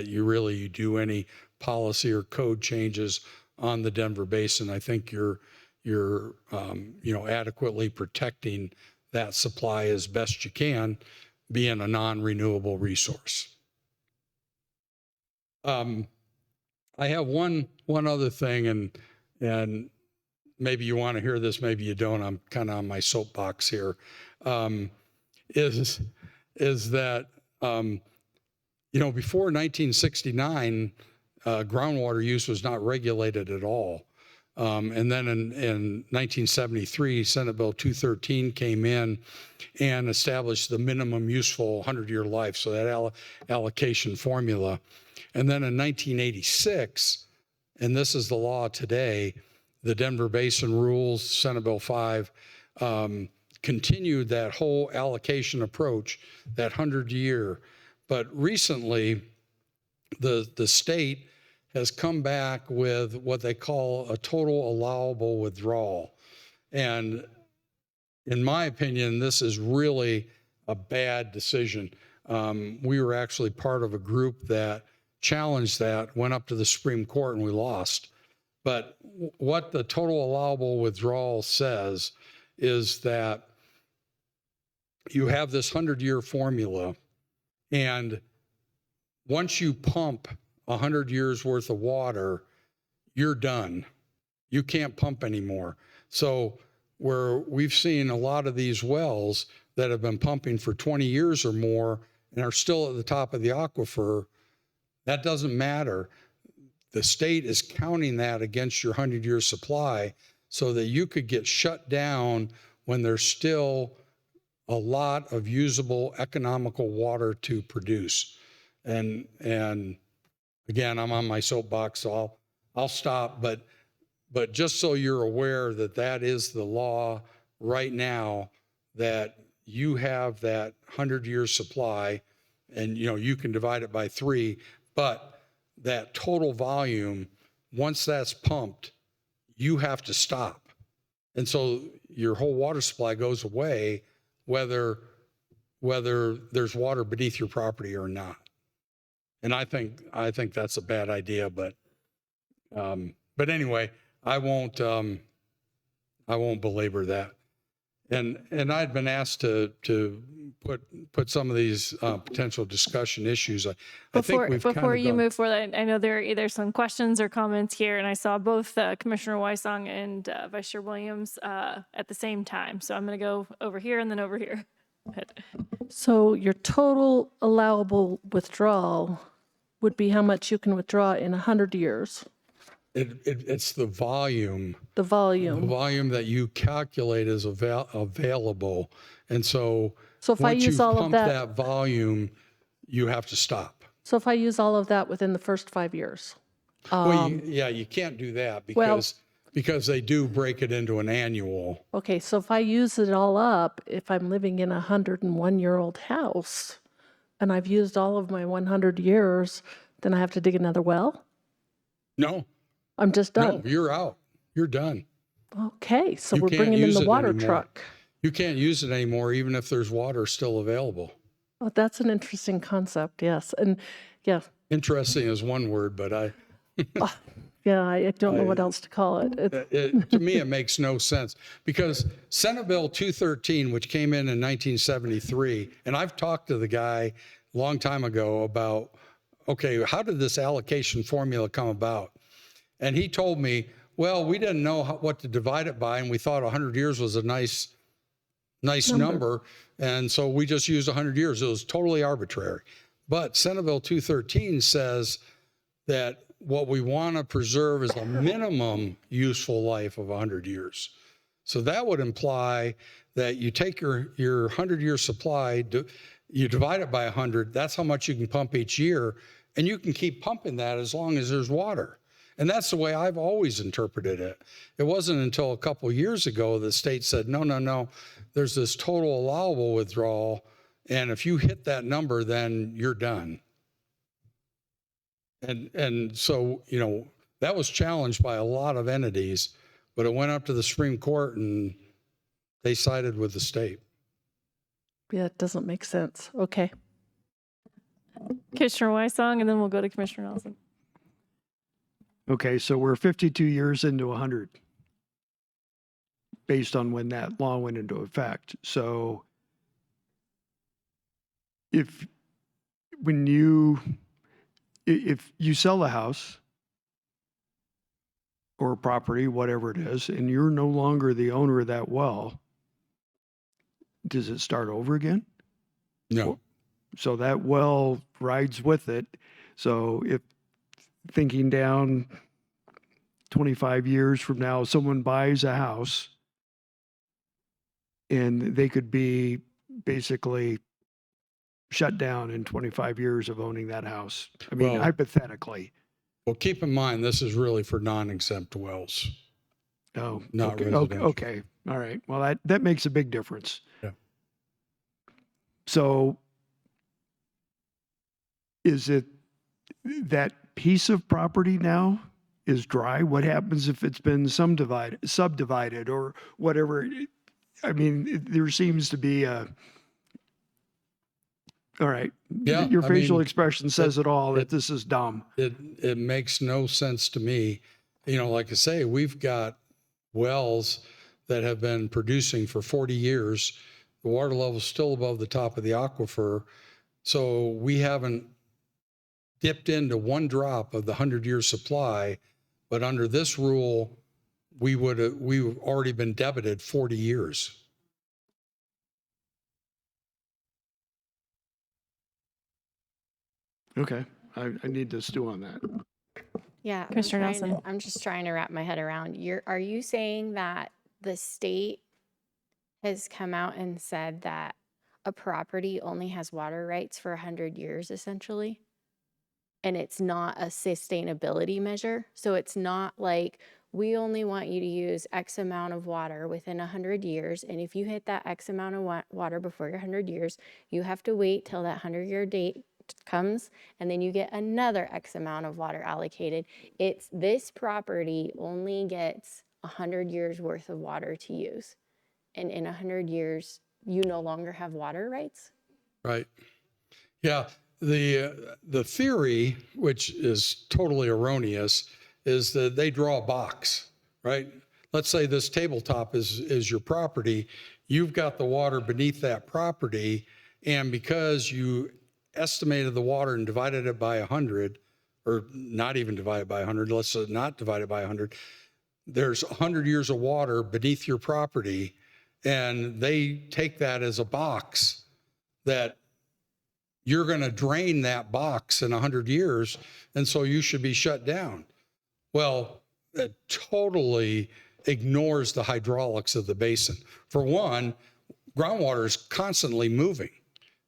S3: you do any policy or code changes on the Denver Basin. I think you're adequately protecting that supply as best you can, being a non-renewable resource. I have one other thing, and maybe you want to hear this, maybe you don't. I'm kind of on my soapbox here. Is that before 1969, groundwater use was not regulated at all. And then in 1973, Senate Bill 213 came in and established the minimum useful 100-year life, so that allocation formula. And then in 1986, and this is the law today, the Denver Basin Rules, Senate Bill 5, continued that whole allocation approach, that 100-year. But recently, the state has come back with what they call a total allowable withdrawal. And in my opinion, this is really a bad decision. We were actually part of a group that challenged that, went up to the Supreme Court, and we lost. But what the total allowable withdrawal says is that you have this 100-year formula, and once you pump 100 years worth of water, you're done. You can't pump anymore. So where we've seen a lot of these wells that have been pumping for 20 years or more and are still at the top of the aquifer, that doesn't matter. The state is counting that against your 100-year supply so that you could get shut down when there's still a lot of usable, economical water to produce. And again, I'm on my soapbox, so I'll stop. But just so you're aware that is the law right now, that you have that 100-year supply, and you can divide it by 3, but that total volume, once that's pumped, you have to stop. And so your whole water supply goes away, whether there's water beneath your property or not. And I think that's a bad idea, but anyway, I won't belabor that. And I'd been asked to put some of these potential discussion issues. I think we've
S1: before you
S3: gone,
S1: move forward, I know there are either some questions or comments here, and I saw both Commissioner Wysong and Vice Chair Williams at the same time. So I'm going to go over here and then over here. Go ahead.
S7: So your total allowable withdrawal would be how much you can withdraw in 100 years?
S3: It's the volume.
S7: The volume.
S3: The volume that you calculate as available. And so
S7: So if I
S3: Once
S7: use
S3: you
S7: all of
S3: pump
S7: that,
S3: that volume, you have to stop.
S7: so if I use all of that within the first 5 years,
S3: Well, yeah, you can't do that
S7: well-
S3: because they do break it into an annual.
S7: okay, so if I use it all up, if I'm living in a 101-year-old house and I've used all of my 100 years, then I have to dig another well?
S3: No,
S7: I'm just
S3: no,
S7: done.
S3: you're out. You're done.
S7: Okay, so
S3: You
S7: we're
S3: can't
S7: bringing in
S3: use
S7: the
S3: it
S7: water
S3: anymore.
S7: truck.
S3: You can't use it anymore, even if there's water still available.
S7: Oh, that's an interesting concept, yes. And yeah,
S3: Interesting is one word, but I
S7: don't know what else to call it.
S3: to me, it makes no sense because Senate Bill 213, which came in 1973, and I've talked to the guy a long time ago about, okay, how did this allocation formula come about? And he told me, well, we didn't know what to divide it by, and we thought 100 years was a nice number. And so we just used 100 years. It was totally arbitrary. But Senate Bill 213 says that what we want to preserve is a minimum useful life of 100 years. So that would imply that you take your 100-year supply, you divide it by 100, that's how much you can pump each year, and you can keep pumping that as long as there's water. And that's the way I've always interpreted it. It wasn't until a couple of years ago the state said, no, there's this total allowable withdrawal, and if you hit that number, then you're done. And so, that was challenged by a lot of entities, but it went up to the Supreme Court and they sided with the state.
S7: Yeah, it doesn't make sense. Okay.
S1: Commissioner Weissong, and then we'll go to Commissioner Nelson.
S5: Okay, so we're 52 years into 100 based on when that law went into effect. So if you sell a house or property, whatever it is, and you're no longer the owner of that well, does it start over again?
S3: No.
S5: So that well rides with it. So if thinking down 25 years from now, someone buys a house and they could be basically shut down in 25 years of owning that house. I mean,
S3: Well-
S5: hypothetically.
S3: Well, keep in mind, this is really for non-exempt wells.
S5: Oh,
S3: Not
S5: okay,
S3: residential.
S5: okay. All right. Well, that makes a big difference.
S3: Yeah.
S5: So is it that piece of property now is dry? What happens if it's been subdivided or whatever? I mean, there seems to be all right.
S3: Yeah,
S5: Your
S3: I
S5: facial
S3: mean,
S5: expression says it all, that this is dumb.
S3: It makes no sense to me. Like I say, we've got wells that have been producing for 40 years. The water level is still above the top of the aquifer. So we haven't dipped into one drop of the 100-year supply, but under this rule, we've already been debited 40 years.
S5: Okay. I need to stew on that.
S4: Yeah,
S1: Commissioner Nelson.
S4: I'm just trying to wrap my head around. Are you saying that the state has come out and said that a property only has water rights for 100 years, essentially? And it's not a sustainability measure? So it's not like, we only want you to use X amount of water within 100 years. And if you hit that X amount of water before your 100 years, you have to wait till that 100-year date comes, and then you get another X amount of water allocated. It's this property only gets 100 years worth of water to use. And in 100 years, you no longer have water rights?
S3: Right. Yeah. The theory, which is totally erroneous, is that they draw a box, right? Let's say this tabletop is your property. You've got the water beneath that property, and because you estimated the water and divided it by 100, or not even divided by 100, let's not divide it by 100, there's 100 years of water beneath your property, and they take that as a box that you're going to drain that box in 100 years, and so you should be shut down. Well, that totally ignores the hydraulics of the basin. For one, groundwater is constantly moving.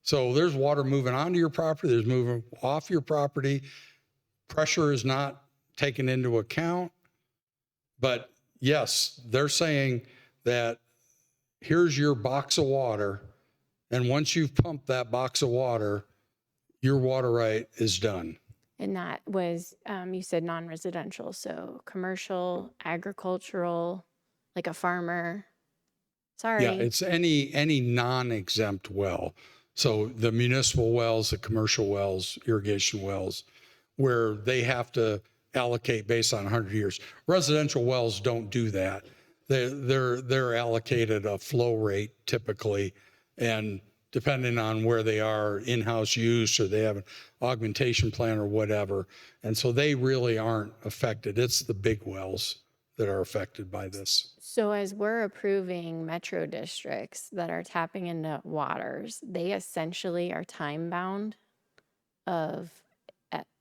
S3: So there's water moving onto your property, there's moving off your property. Pressure is not taken into account. But yes, they're saying that here's your box of water, and once you've pumped that box of water, your water right is done.
S4: And that was, you said non-residential, so commercial, agricultural, like a farmer. Sorry.
S3: Yeah, it's any non-exempt well. So the municipal wells, the commercial wells, irrigation wells, where they have to allocate based on 100 years. Residential wells don't do that. They're allocated a flow rate typically, and depending on where they are, in-house use, or they have an augmentation plan or whatever. And so they really aren't affected. It's the big wells that are affected by this.
S4: So as we're approving metro districts that are tapping into waters, they essentially are time bound of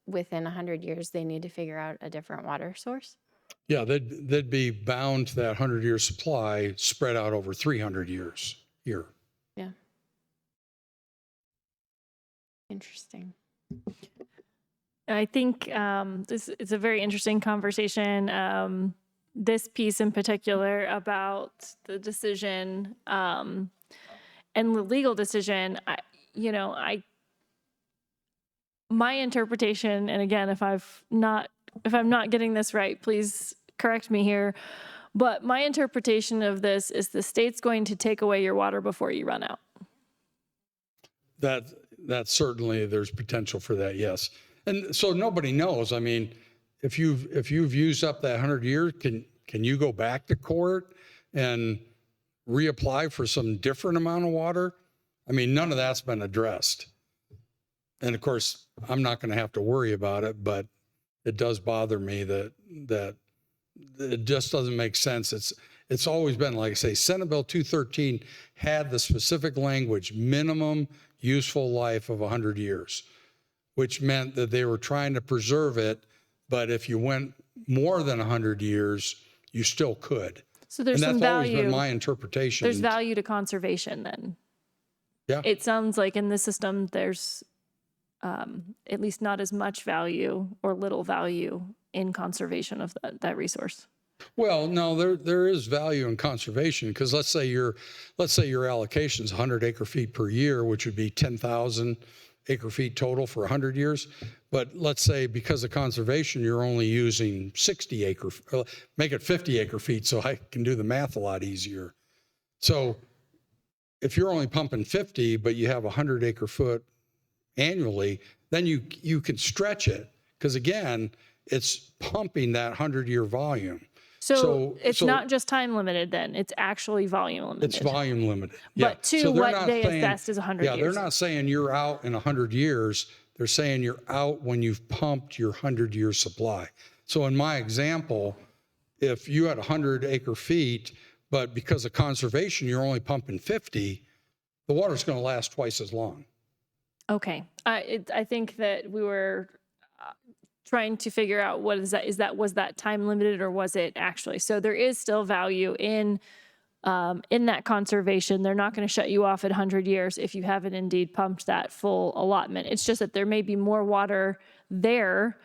S4: within 100 years, they need to figure out a different water source?
S3: Yeah, they'd be bound to that 100-year supply spread out over 300 years here.
S4: Yeah. Interesting.
S1: I think this is a very interesting conversation. This piece in particular about the decision and the legal decision, my interpretation, and again, if I'm not getting this right, please correct me here. But my interpretation of this is the state's going to take away your water before you run out.
S3: That certainly there's potential for that, yes. And so nobody knows. I mean, if you've used up that 100 years, can you go back to court and reapply for some different amount of water? I mean, none of that's been addressed. And of course, I'm not going to have to worry about it, but it does bother me that it just doesn't make sense. It's always been, like I say, Senate Bill 213 had the specific language, minimum useful life of 100 years, which meant that they were trying to preserve it. But if you went more than 100 years, you still could.
S1: So there's some
S3: And that's always
S1: value.
S3: been my interpretation.
S1: There's value to conservation then.
S3: Yeah.
S1: It sounds like in the system, there's at least not as much value or little value in conservation of that resource.
S3: Well, no, there is value in conservation, because let's say your allocation is 100 acre feet per year, which would be 10,000 acre feet total for 100 years. But let's say because of conservation, you're only using 60 acre, make it 50 acre feet so I can do the math a lot easier. So if you're only pumping 50, but you have 100 acre foot annually, then you can stretch it, because again, it's pumping that 100-year volume.
S1: So it's not just time limited then, it's actually volume limited.
S3: It's volume limited. Yeah.
S1: But to
S3: So they're
S1: what
S3: not
S1: they
S3: saying-
S1: assessed is 100
S3: Yeah,
S1: years.
S3: they're not saying you're out in 100 years. They're saying you're out when you've pumped your 100-year supply. So in my example, if you had 100 acre feet, but because of conservation, you're only pumping 50, the water's going to last twice as long.
S1: Okay. I think that we were trying to figure out what is that, was that time limited or was it actually? So there is still value in that conservation. They're not going to shut you off at 100 years if you haven't indeed pumped that full allotment. It's just that there may be more water there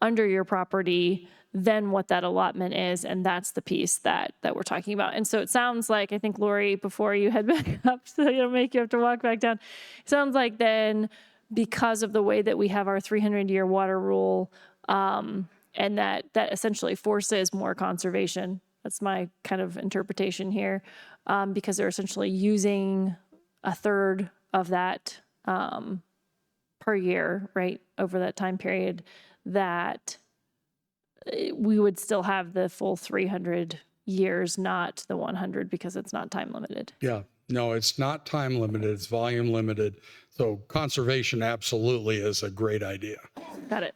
S1: under your property than what that allotment is, and that's the piece that we're talking about. And so it sounds like, I think, Lori, before you head back up, so you don't make you have to walk back down, it sounds like then because of the way that we have our 300-year water rule, and that essentially forces more conservation. That's my kind of interpretation here, because they're essentially using a third of that per year, right, over that time period, that we would still have the full 300 years, not the 100, because it's not time limited.
S3: Yeah, no, it's not time limited, it's volume limited. So conservation absolutely is a great idea.
S1: Got it.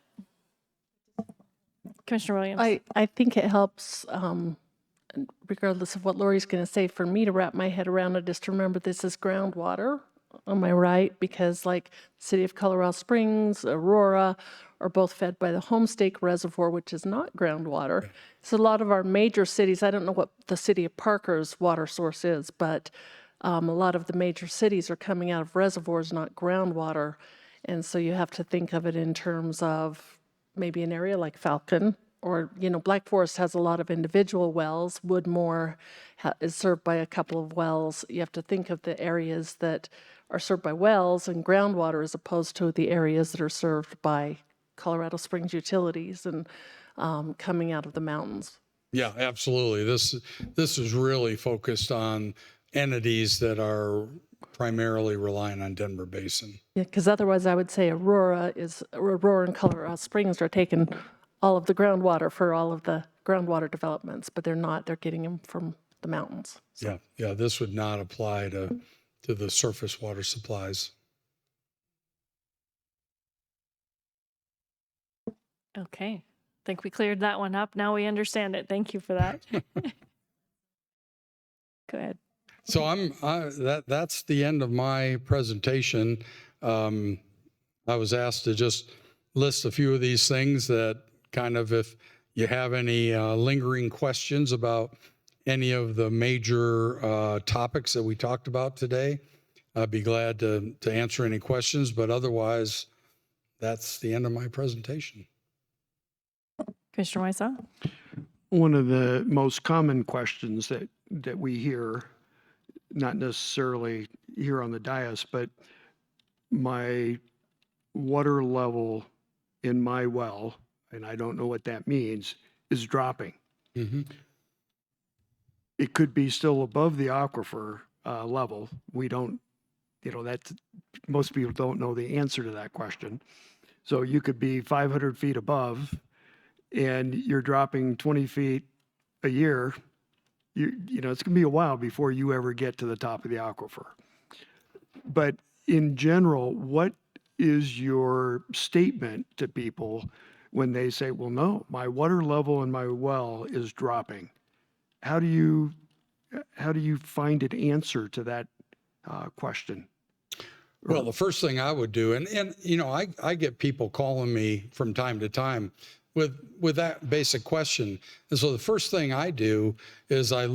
S1: Commissioner Williams.
S7: I think it helps, regardless of what Lori's going to say, for me to wrap my head around it, just to remember this is groundwater. Am I right? Because like City of Colorado Springs, Aurora are both fed by the Homestake Reservoir, which is not groundwater. So a lot of our major cities, I don't know what the city of Parker's water source is, but A lot of the major cities are coming out of reservoirs, not groundwater. And so you have to think of it in terms of maybe an area like Falcon, or, Black Forest has a lot of individual wells. Woodmore is served by a couple of wells. You have to think of the areas that are served by wells and groundwater as opposed to the areas that are served by Colorado Springs utilities and coming out of the mountains.
S3: Yeah, absolutely. This is really focused on entities that are primarily relying on Denver Basin.
S7: Yeah, because otherwise I would say Aurora and Colorado Springs are taking all of the groundwater for all of the groundwater developments, but they're not. They're getting them from the mountains. So.
S3: Yeah, this would not apply to the surface water supplies.
S1: Okay. I think we cleared that one up. Now we understand it. Thank you for that. Go ahead.
S3: So that's the end of my presentation. I was asked to just list a few of these things that kind of, if you have any lingering questions about any of the major topics that we talked about today, I'd be glad to answer any questions, but otherwise, that's the end of my presentation.
S1: Commissioner Weiss?
S5: One of the most common questions that we hear, not necessarily here on the dais, but my water level in my well, and I don't know what that means, is dropping.
S3: Mm-hmm.
S5: It could be still above the aquifer level. We don't, that's, most people don't know the answer to that question. So you could be 500 feet above and you're dropping 20 feet a year. It's going to be a while before you ever get to the top of the aquifer. But in general, what is your statement to people when they say, well, no, my water level in my well is dropping? How do you find an answer to that question?
S3: Well, the first thing I would do, and I get people calling me from time to time with that basic question. And so the first thing I do is I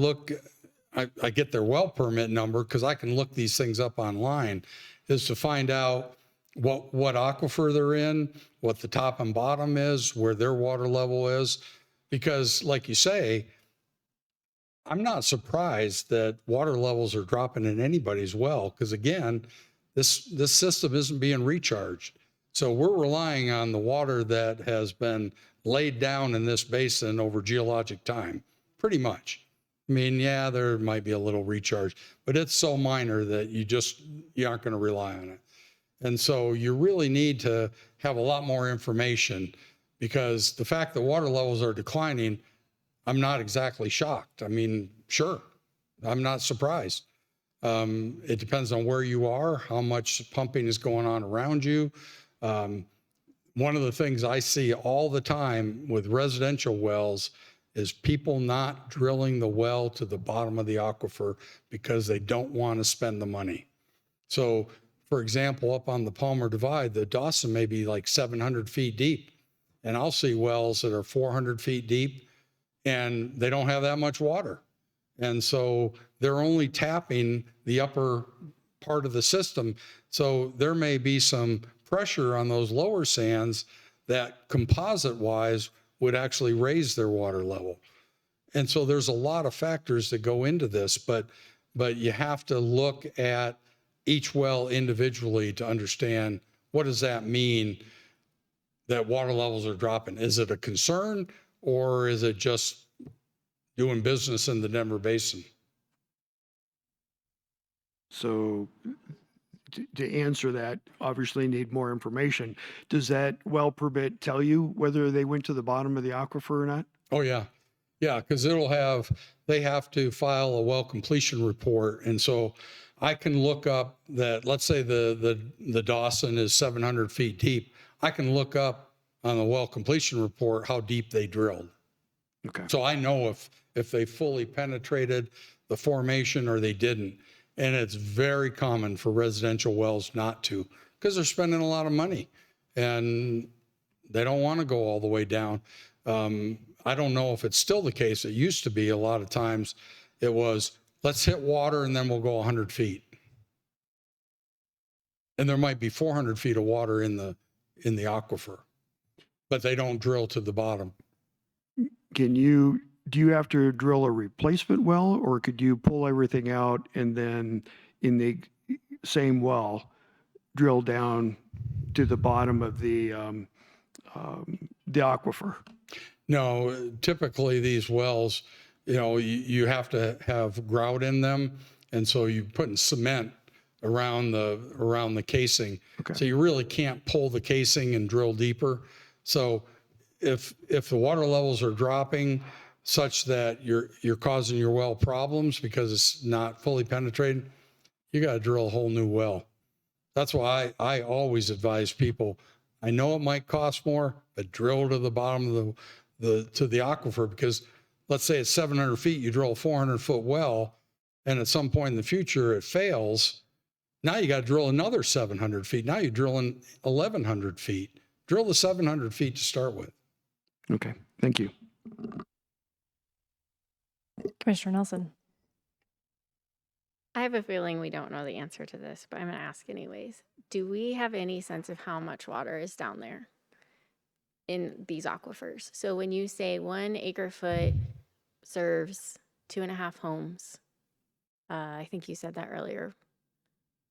S3: get their well permit number, because I can look these things up online, is to find out what aquifer they're in, what the top and bottom is, where their water level is. Because like you say, I'm not surprised that water levels are dropping in anybody's well, because again, this system isn't being recharged. So we're relying on the water that has been laid down in this basin over geologic time, pretty much. I mean, yeah, there might be a little recharge, but it's so minor that you aren't going to rely on it. And so you really need to have a lot more information, because the fact that water levels are declining, I'm not exactly shocked. I mean, sure, I'm not surprised. It depends on where you are, how much pumping is going on around you. One of the things I see all the time with residential wells is people not drilling the well to the bottom of the aquifer because they don't want to spend the money. So, for example, up on the Palmer Divide, the Dawson may be like 700 feet deep. And I'll see wells that are 400 feet deep and they don't have that much water. And so they're only tapping the upper part of the system. So there may be some pressure on those lower sands that composite-wise would actually raise their water level. And so there's a lot of factors that go into this, but you have to look at each well individually to understand, what does that mean that water levels are dropping? Is it a concern, or is it just doing business in the Denver Basin?
S5: So to answer that, obviously need more information. Does that well permit tell you whether they went to the bottom of the aquifer or not?
S3: Oh, yeah. Yeah, because they have to file a well completion report. And so I can look up that, let's say the Dawson is 700 feet deep. I can look up on the well completion report how deep they drilled.
S5: Okay.
S3: So I know if they fully penetrated the formation or they didn't. And it's very common for residential wells not to, because they're spending a lot of money and they don't want to go all the way down. I don't know if it's still the case. It used to be a lot of times it was, let's hit water and then we'll go 100 feet. And there might be 400 feet of water in the aquifer, but they don't drill to the bottom.
S5: Do you have to drill a replacement well, or could you pull everything out and then in the same well, drill down to the bottom of the aquifer?
S3: No, typically these wells, you have to have grout in them. And so you're putting cement around the casing.
S5: Okay.
S3: So you really can't pull the casing and drill deeper. So if the water levels are dropping such that you're causing your well problems because it's not fully penetrated, you got to drill a whole new well. That's why I always advise people, I know it might cost more, but drill to the bottom of to the aquifer, because let's say it's 700 feet, you drill a 400-foot well, and at some point in the future it fails. Now you got to drill another 700 feet. Now you're drilling 1,100 feet. Drill the 700 feet to start with.
S5: Okay, thank you.
S1: Commissioner Nelson.
S4: I have a feeling we don't know the answer to this, but I'm going to ask anyways. Do we have any sense of how much water is down there in these aquifers? So when you say 1 acre foot serves 2.5 homes, I think you said that earlier.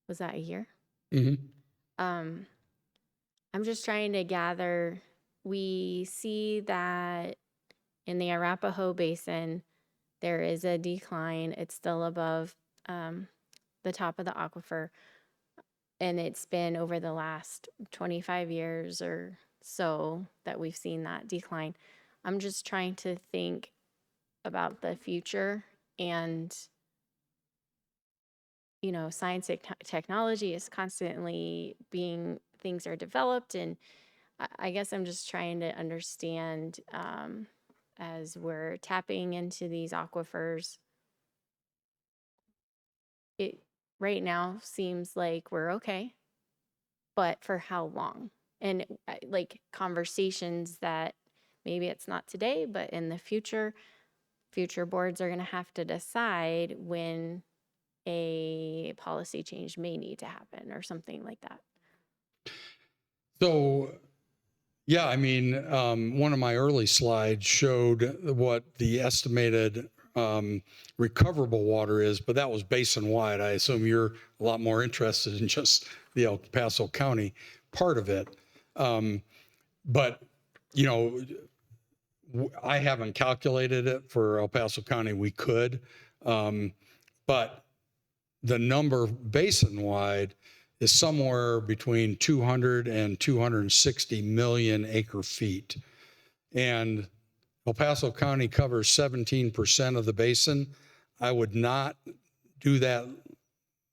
S4: Was that a year?
S3: Mm-hmm.
S4: I'm just trying to gather. We see that in the Arapahoe Basin, there is a decline. It's still above the top of the aquifer. And it's been over the last 25 years or so that we've seen that decline. I'm just trying to think about the future, and science and technology is constantly things are developed, and I guess I'm just trying to understand as we're tapping into these aquifers, it right now seems like we're okay, but for how long? And like conversations that maybe it's not today, but in the future boards are going to have to decide when a policy change may need to happen or something like that.
S3: So, yeah, I mean, one of my early slides showed what the estimated recoverable water is, but that was basin-wide. I assume you're a lot more interested in just the El Paso County part of it. But, I haven't calculated it for El Paso County. We could, but the number basin-wide is somewhere between 200 and 260 million acre feet. And El Paso County covers 17% of the basin. I would not do that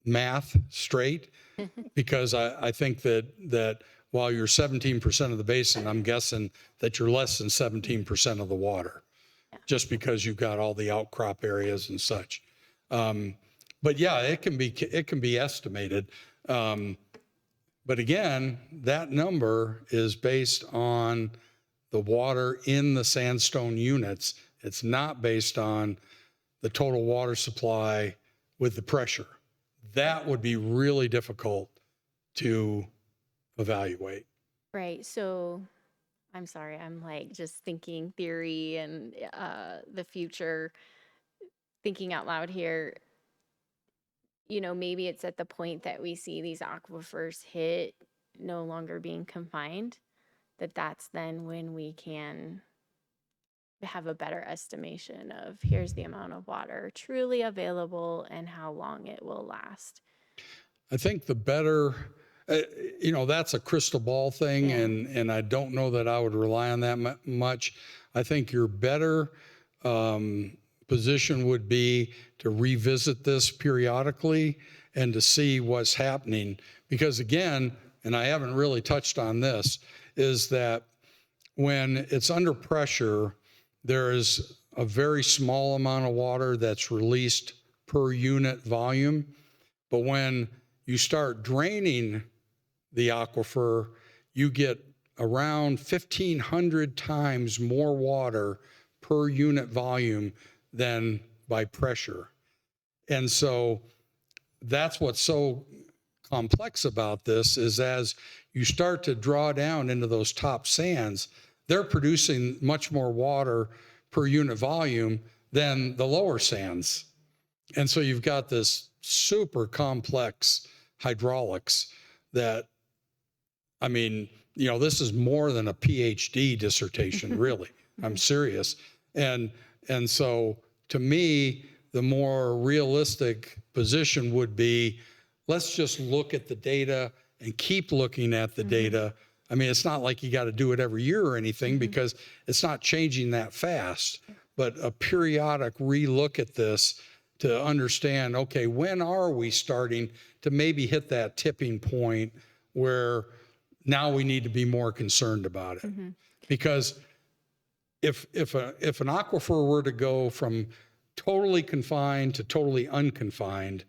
S3: math straight, because I think that while you're 17% of the basin, I'm guessing that you're less than 17% of the water, just because you've got all the outcrop areas and such. But yeah, it can be estimated. But again, that number is based on the water in the sandstone units. It's not based on the total water supply with the pressure. That would be really difficult to evaluate.
S4: Right. So I'm sorry, I'm like just thinking theory and the future, thinking out loud here. Maybe it's at the point that we see these aquifers hit no longer being confined, that's then when we can have a better estimation of here's the amount of water truly available and how long it will last.
S3: I think the better, that's a crystal ball thing,
S4: Yeah.
S3: and I don't know that I would rely on that much. I think your better position would be to revisit this periodically and to see what's happening. Because again, and I haven't really touched on this, is that when it's under pressure, there is a very small amount of water that's released per unit volume. But when you start draining the aquifer, you get around 1,500 times more water per unit volume than by pressure. And so that's what's so complex about this is as you start to draw down into those top sands, they're producing much more water per unit volume than the lower sands. And so you've got this super complex hydraulics that, I mean, you know, this is more than a PhD dissertation, really. I'm serious. And so to me, the more realistic position would be, let's just look at the data and keep looking at the data. I mean, it's not like you got to do it every year or anything because it's not changing that fast, but a periodic relook at this to understand, okay, when are we starting to maybe hit that tipping point where now we need to be more concerned about it? Because if an aquifer were to go from totally confined to totally unconfined,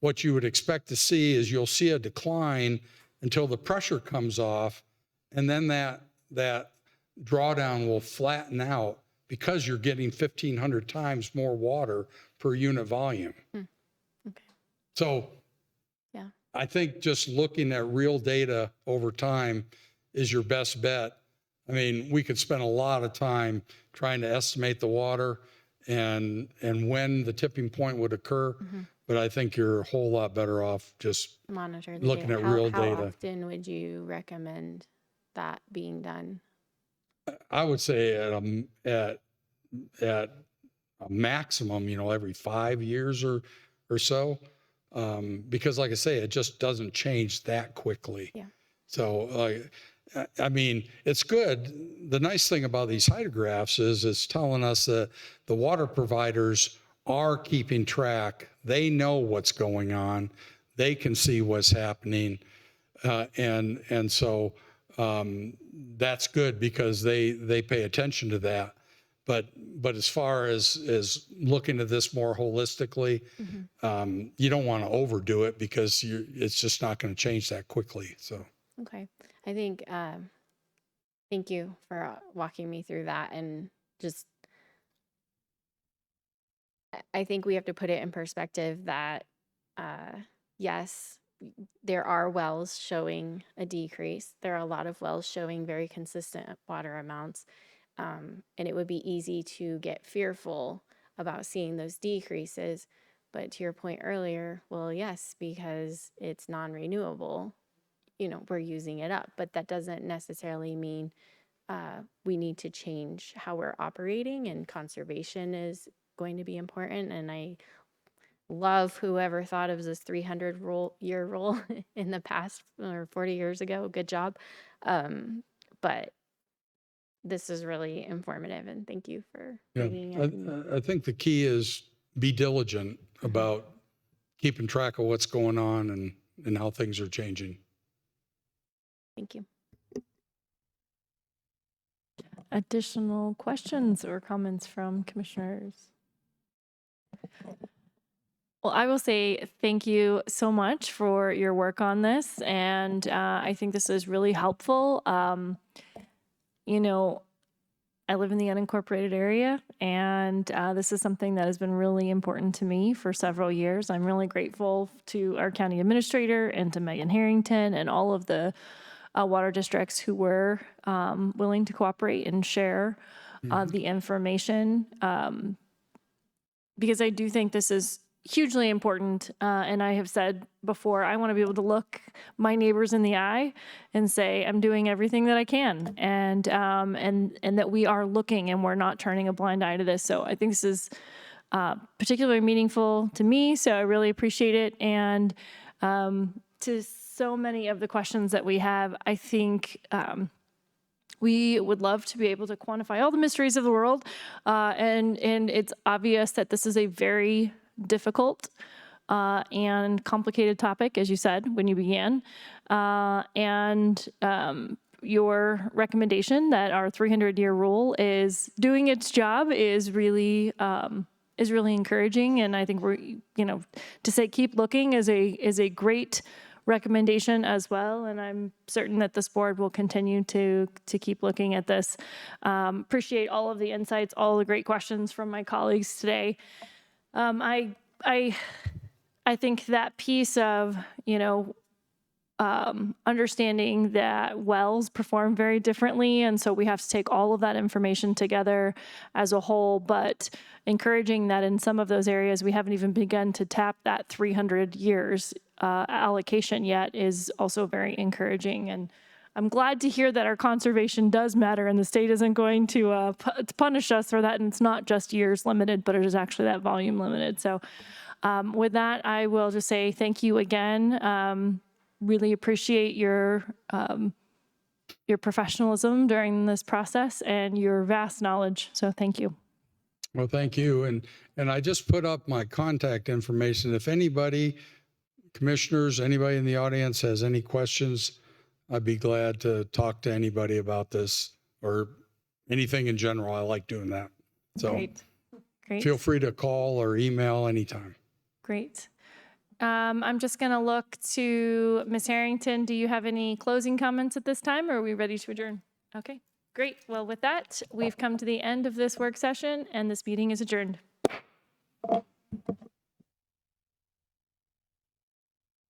S3: what you would expect to see is you'll see a decline until the pressure comes off, and then that drawdown will flatten out because you're getting 1,500 times more water per unit volume.
S4: Okay.
S3: So
S4: Yeah.
S3: I think just looking at real data over time is your best bet. I mean, we could spend a lot of time trying to estimate the water and when the tipping point would occur, but I think you're a whole lot better off just
S4: Monitor the
S3: looking
S4: data.
S3: at real
S4: How
S3: data.
S4: often would you recommend that being done?
S3: I would say at a maximum, you know, every 5 years or so, because like I say, it just doesn't change that quickly.
S4: Yeah.
S3: So, I mean, it's good. The nice thing about these hydrographs is it's telling us that the water providers are keeping track. They know what's going on. They can see what's happening. And so that's good because they pay attention to that. But as far as looking at this more holistically, you don't want to overdo it because it's just not going to change that quickly. So.
S4: Okay. I think, thank you for walking me through that. And just, I think we have to put it in perspective that, yes, there are wells showing a decrease. There are a lot of wells showing very consistent water amounts. And it would be easy to get fearful about seeing those decreases. But to your point earlier, well, yes, because it's non-renewable, you know, we're using it up, but that doesn't necessarily mean we need to change how we're operating, and conservation is going to be important. And I love whoever thought of this 300-year rule in the past or 40 years ago. Good job. But this is really informative, and thank you for bringing it.
S3: I think the key is be diligent about keeping track of what's going on and how things are changing.
S4: Thank you.
S1: Additional questions or comments from commissioners? Well, I will say thank you so much for your work on this, and I think this is really helpful. You know, I live in the unincorporated area, and this is something that has been really important to me for several years. I'm really grateful to our county administrator and to Meggan Herington and all of the water districts who were willing to cooperate and share the information, because I do think this is hugely important. And I have said before, I want to be able to look my neighbors in the eye and say, I'm doing everything that I can, and that we are looking and we're not turning a blind eye to this. So I think this is particularly meaningful to me. So I really appreciate it. And to so many of the questions that we have, I think we would love to be able to quantify all the mysteries of the world. And it's obvious that this is a very difficult and complicated topic, as you said when you began. And your recommendation that our 300-year rule is doing its job is really encouraging. And I think we're, you know, to say keep looking is a great recommendation as well. And I'm certain that this board will continue to keep looking at this. Appreciate all of the insights, all the great questions from my colleagues today. I I think that piece of, understanding that wells perform very differently. And so we have to take all of that information together as a whole, but encouraging that in some of those areas, we haven't even begun to tap that 300 years allocation yet is also very encouraging. And I'm glad to hear that our conservation does matter and the state isn't going to punish us for that. And it's not just years limited, but it is actually that volume limited. So with that, I will just say thank you again. Really appreciate your professionalism during this process and your vast knowledge. So thank you.
S3: Well, thank you. And I just put up my contact information. If anybody, commissioners, anybody in the audience has any questions, I'd be glad to talk to anybody about this or anything in general. I like doing that. So
S1: Great.
S3: feel free to call or email anytime.
S1: Great. I'm just going to look to Ms. Herington. Do you have any closing comments at this time, or are we ready to adjourn? Okay, great. Well, with that, we've come to the end of this work session, and this meeting is adjourned.